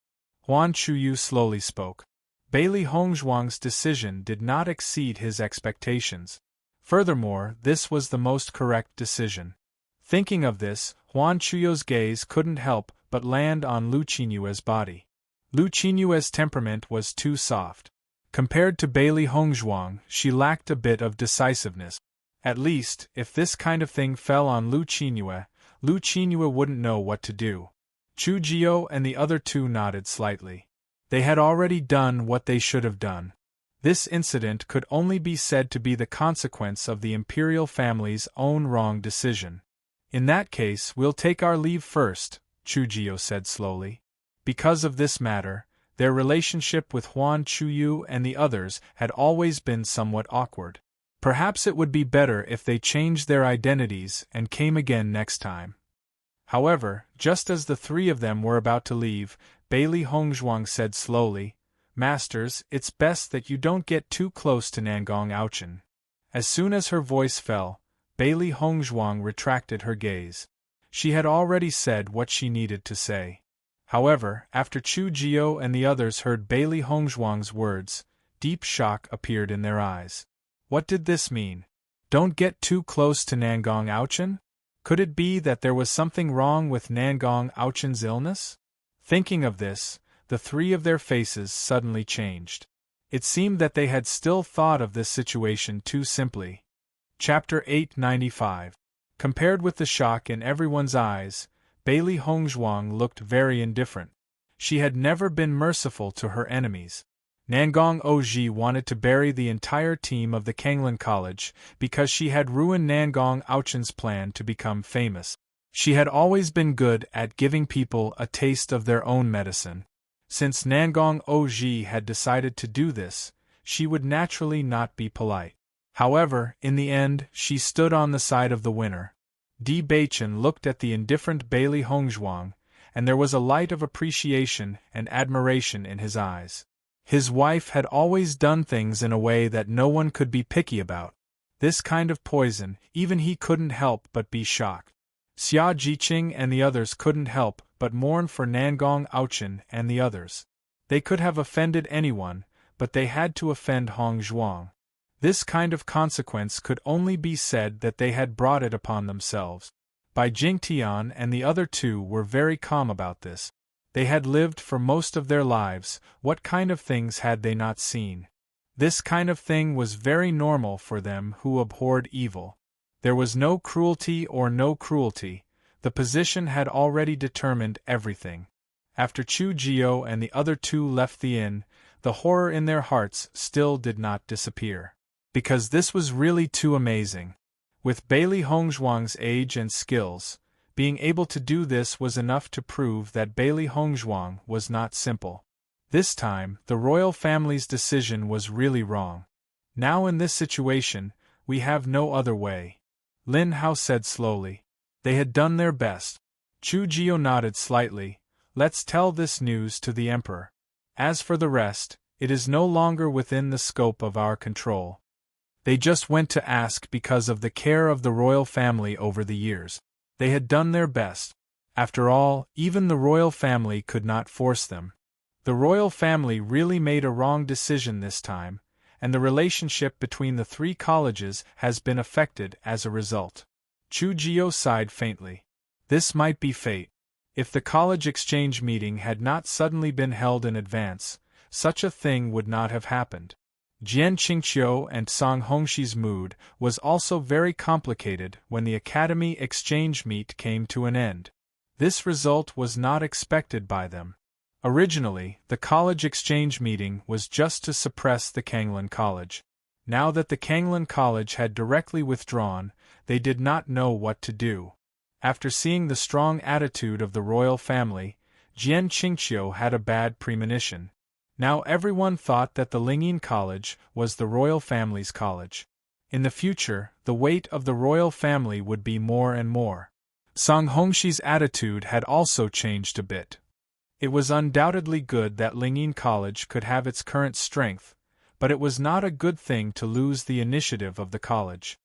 Huan Chuyu slowly spoke. Bailey Hongzhuang's decision did not exceed his expectations. Furthermore, this was the most correct decision. Thinking of this, Huan Chuyu's gaze couldn't help but land on Lu Qinyue's body. Lu Qinyue's temperament was too soft. Compared to Bailey Hongzhuang, she lacked a bit of decisiveness. At least, if this kind of thing fell on Lu Qinyue wouldn't know what to do. Chu Jiao and the other two nodded slightly. They had already done what they should have done. This incident could only be said to be the consequence of the imperial family's own wrong decision. In that case, we'll take our leave first, Chu Jiao said slowly. Because of this matter, their relationship with Huan Chuyu and the others had always been somewhat awkward. Perhaps it would be better if they changed their identities and came again next time. However, just as the three of them were about to leave, Bailey Hongzhuang said slowly, "Masters, it's best that you don't get too close to Nangong Aochin." As soon as her voice fell, Bailey Hongzhuang retracted her gaze. She had already said what she needed to say. However, after Chu Jiao and the others heard Bailey Hongzhuang's words, deep shock appeared in their eyes. What did this mean? Don't get too close to Nangong Aochin? Could it be that there was something wrong with Nangong Aochin's illness? Thinking of this, the three of their faces suddenly changed. It seemed that they had still thought of this situation too simply. Chapter 895. Compared with the shock in everyone's eyes, Bailey Hongzhuang looked very indifferent. She had never been merciful to her enemies. Nangong Oji wanted to bury the entire team of the Kanglan College because she had ruined Nangong Aochin's plan to become famous. She had always been good at giving people a taste of their own medicine. Since Nangong Oji had decided to do this, she would naturally not be polite. However, in the end, she stood on the side of the winner. Di Beichen looked at the indifferent Bailey Hongzhuang, and there was a light of appreciation and admiration in his eyes. His wife had always done things in a way that no one could be picky about. This kind of poison, even he couldn't help but be shocked. Xia Jiqing and the others couldn't help but mourn for Nangong Aochin and the others. They could have offended anyone, but they had to offend Hongzhuang. This kind of consequence could only be said that they had brought it upon themselves. Bai Jingtian and the other two were very calm about this. They had lived for most of their lives, what kind of things had they not seen? This kind of thing was very normal for them who abhorred evil. There was no cruelty or no cruelty, the position had already determined everything. After Chu Jiao and the other two left the inn, the horror in their hearts still did not disappear. Because this was really too amazing. With Bailey Hongzhuang's age and skills, being able to do this was enough to prove that Bailey Hongzhuang was not simple. This time, the royal family's decision was really wrong. Now in this situation, we have no other way. Lin Hao said slowly. They had done their best. Chu Jiao nodded slightly. Let's tell this news to the emperor. As for the rest, It is no longer within the scope of our control. They just went to ask because of the care of the royal family over the years. They had done their best. After all, even the royal family could not force them. The royal family really made a wrong decision this time, and the relationship between the three colleges has been affected as a result. Chu Jio sighed faintly. This might be fate. If the college exchange meeting had not suddenly been held in advance, such a thing would not have happened. Jian Qingqiu and Song Hongshi's mood was also very complicated when the academy exchange meet came to an end. This result was not expected by them. Originally, the college exchange meeting was just to suppress the Kanglan College. Now that the Kanglan College had directly withdrawn, they did not know what to do. After seeing the strong attitude of the royal family, Jian Qingqiu had a bad premonition. Now everyone thought that the Lingyin College was the royal family's college. In the future, the weight of the royal family would be more and more. Song Hongshi's attitude had also changed a bit. It was undoubtedly good that Lingyin College could have its current strength, but it was not a good thing to lose the initiative of the college.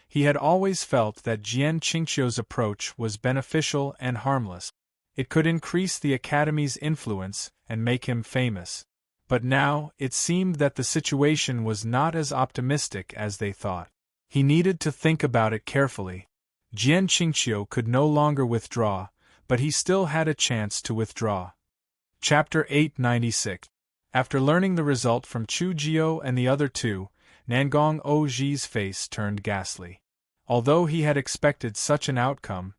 He had always felt that Jian Qingqiu's approach was beneficial and harmless. It could increase the academy's influence and make him famous. But now, it seemed that the situation was not as optimistic as they thought. He needed to think about it carefully. Jian Qingqiu could no longer withdraw, but he still had a chance to withdraw. Chapter 896. After learning the result from Chu Jio and the other two, Nangong Oji's face turned ghastly. Although he had expected such an outcome,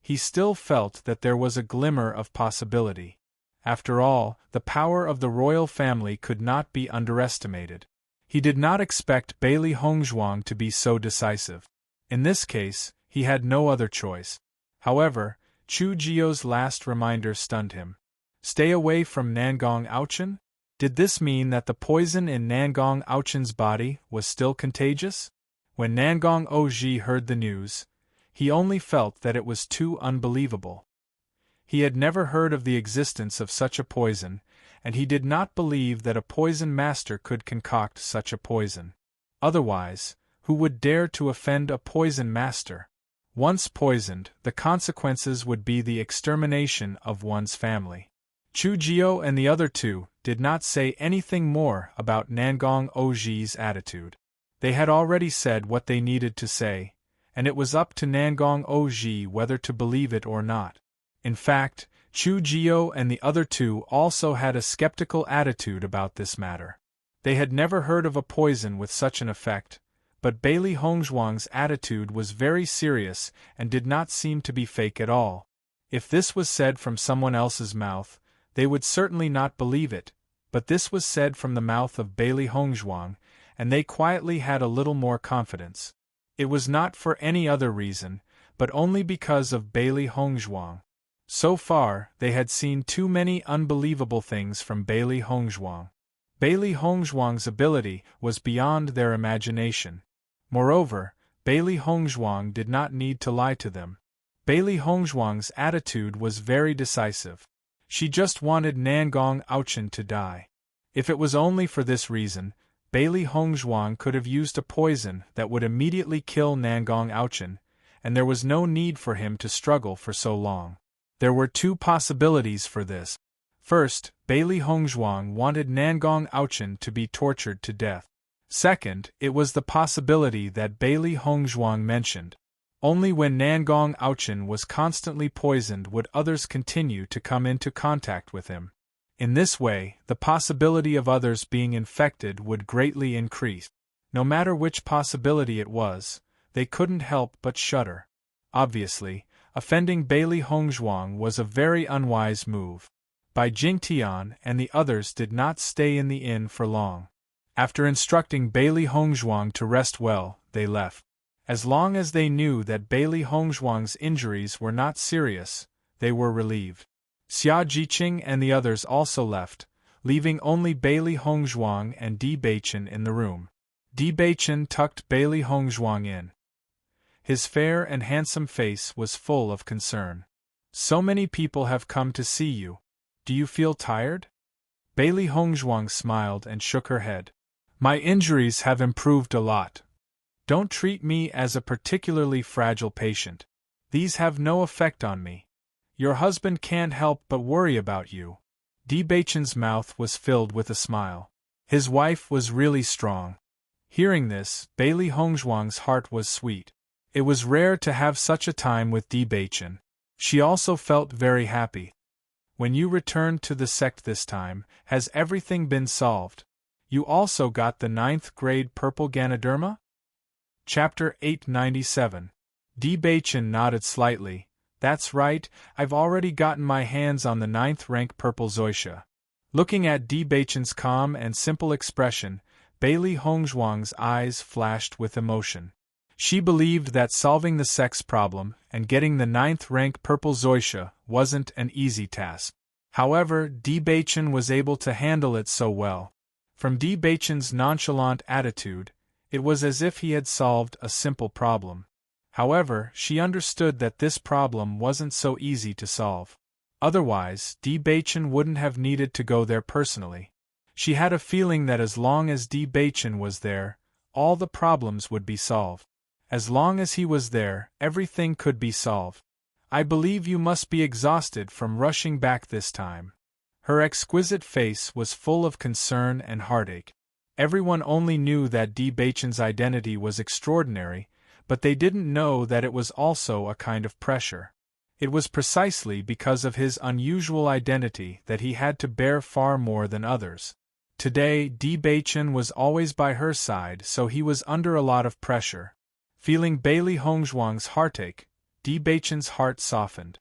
he still felt that there was a glimmer of possibility. After all, the power of the royal family could not be underestimated. He did not expect Bailey Hongzhuang to be so decisive. In this case, he had no other choice. However, Chu Jio's last reminder stunned him. Stay away from Nangong Aochen? Did this mean that the poison in Nangong Aochen's body was still contagious? When Nangong Oji heard the news, he only felt that it was too unbelievable. He had never heard of the existence of such a poison, and he did not believe that a poison master could concoct such a poison. Otherwise, who would dare to offend a poison master? Once poisoned, the consequences would be the extermination of one's family. Chu Jio and the other two did not say anything more about Nangong Oji's attitude. They had already said what they needed to say, and it was up to Nangong Oji whether to believe it or not. In fact, Chu Jio and the other two also had a skeptical attitude about this matter. They had never heard of a poison with such an effect, but Bailey Hongzhuang's attitude was very serious and did not seem to be fake at all. If this was said from someone else's mouth, they would certainly not believe it, but this was said from the mouth of Bailey Hongzhuang, and they quietly had a little more confidence. It was not for any other reason, but only because of Bailey Hongzhuang. So far, they had seen too many unbelievable things from Bailey Hongzhuang. Bailey Hongzhuang's ability was beyond their imagination. Moreover, Bailey Hongzhuang did not need to lie to them. Bailey Hongzhuang's attitude was very decisive. She just wanted Nangong Aochen to die. If it was only for this reason, Bailey Hongzhuang could have used a poison that would immediately kill Nangong Aochen, and there was no need for him to struggle for so long. There were two possibilities for this. First, Bailey Hongzhuang wanted Nangong Aochen to be tortured to death. Second, it was the possibility that Bailey Hongzhuang mentioned. Only when Nangong Aochen was constantly poisoned would others continue to come into contact with him. In this way, the possibility of others being infected would greatly increase. No matter which possibility it was, they couldn't help but shudder. Obviously, offending Bailey Hongzhuang was a very unwise move. Bai Jingtian and the others did not stay in the inn for long. After instructing Bailey Hongzhuang to rest well, they left. As long as they knew that Bailey Hongzhuang's injuries were not serious, they were relieved. Xia Jiqing and the others also left, leaving only Bailey Hongzhuang and Di Beichen in the room. Di Beichen tucked Bailey Hongzhuang in. His fair and handsome face was full of concern. So many people have come to see you. Do you feel tired? Bailey Hongzhuang smiled and shook her head. My injuries have improved a lot. Don't treat me as a particularly fragile patient. These have no effect on me. Your husband can't help but worry about you. Di Beichen's mouth was filled with a smile. His wife was really strong. Hearing this, Bailey Hongzhuang's heart was sweet. It was rare to have such a time with Di Beichen. She also felt very happy. When you returned to the sect this time, has everything been solved? You also got the 9th grade purple Ganoderma? Chapter 897. Di Beichen nodded slightly. That's right, I've already gotten my hands on the 9th rank purple Zoysia. Looking at Di Beichen's calm and simple expression, Bailey Hongzhuang's eyes flashed with emotion. She believed that solving the sex problem and getting the 9th rank purple Zoysia wasn't an easy task. However, Di Beichen was able to handle it so well. From Di Beichen's nonchalant attitude, it was as if he had solved a simple problem. However, she understood that this problem wasn't so easy to solve. Otherwise, Di Beichen wouldn't have needed to go there personally. She had a feeling that as long as Di Beichen was there, all the problems would be solved. As long as he was there, everything could be solved. I believe you must be exhausted from rushing back this time. Her exquisite face was full of concern and heartache. Everyone only knew that Di Beichen's identity was extraordinary, but they didn't know that it was also a kind of pressure. It was precisely because of his unusual identity that he had to bear far more than others. Today, Di Beichen was always by her side, so he was under a lot of pressure. Feeling Bailey Hongzhuang's heartache, Di Beichen's heart softened.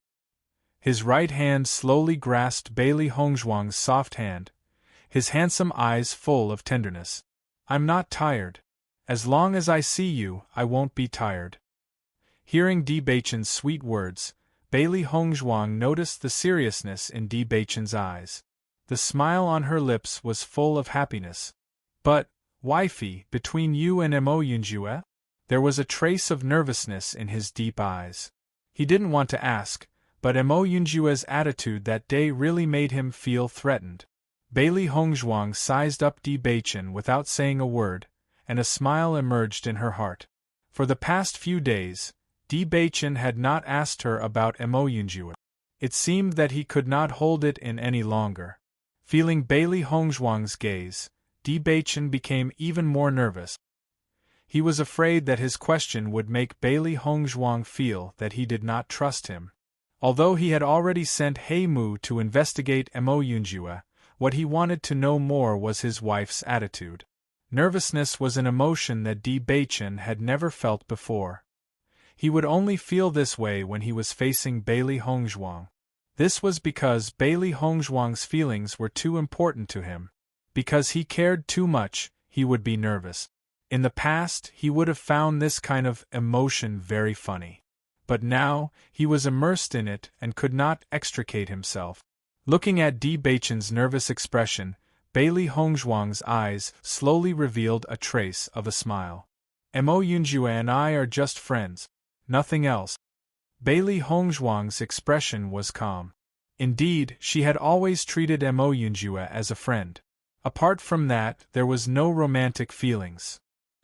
His right hand slowly grasped Bailey Hongzhuang's soft hand, his handsome eyes full of tenderness. I'm not tired. As long as I see you, I won't be tired. Hearing Di Beichen's sweet words, Bailey Hongzhuang noticed the seriousness in Di Beichen's eyes. The smile on her lips was full of happiness. But, wifey, between you and Mo Yunjue? There was a trace of nervousness in his deep eyes. He didn't want to ask, but Mo Yunjue's attitude that day really made him feel threatened. Bailey Hongzhuang sized up Di Beichen without saying a word, and a smile emerged in her heart. For the past few days, Di Beichen had not asked her about Mo Yunjue. It seemed that he could not hold it in any longer. Feeling Bailey Hongzhuang's gaze, Di Beichen became even more nervous. He was afraid that his question would make Bailey Hongzhuang feel that he did not trust him. Although he had already sent He Mu to investigate Mo Yunjue, what he wanted to know more was his wife's attitude. Nervousness was an emotion that Di Beichen had never felt before. He would only feel this way when he was facing Bailey Hongzhuang. This was because Bailey Hongzhuang's feelings were too important to him. Because he cared too much, he would be nervous. In the past, he would have found this kind of emotion very funny. But now, he was immersed in it and could not extricate himself. Looking at Di Beichen's nervous expression, Bailey Hongzhuang's eyes slowly revealed a trace of a smile. Mo Yunjue and I are just friends. Nothing else. Bailey Hongzhuang's expression was calm. Indeed, she had always treated Mo Yunjue as a friend. Apart from that, there was no romantic feelings.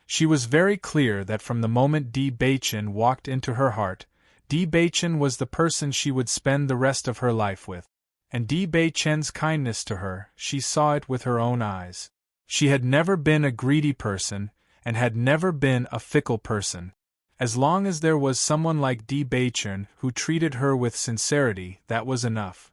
She was very clear that from the moment Di Beichen walked into her heart, Di Beichen was the person she would spend the rest of her life with. And Di Beichen's kindness to her, she saw it with her own eyes. She had never been a greedy person, and had never been a fickle person. As long as there was someone like Di Beichen who treated her with sincerity, that was enough.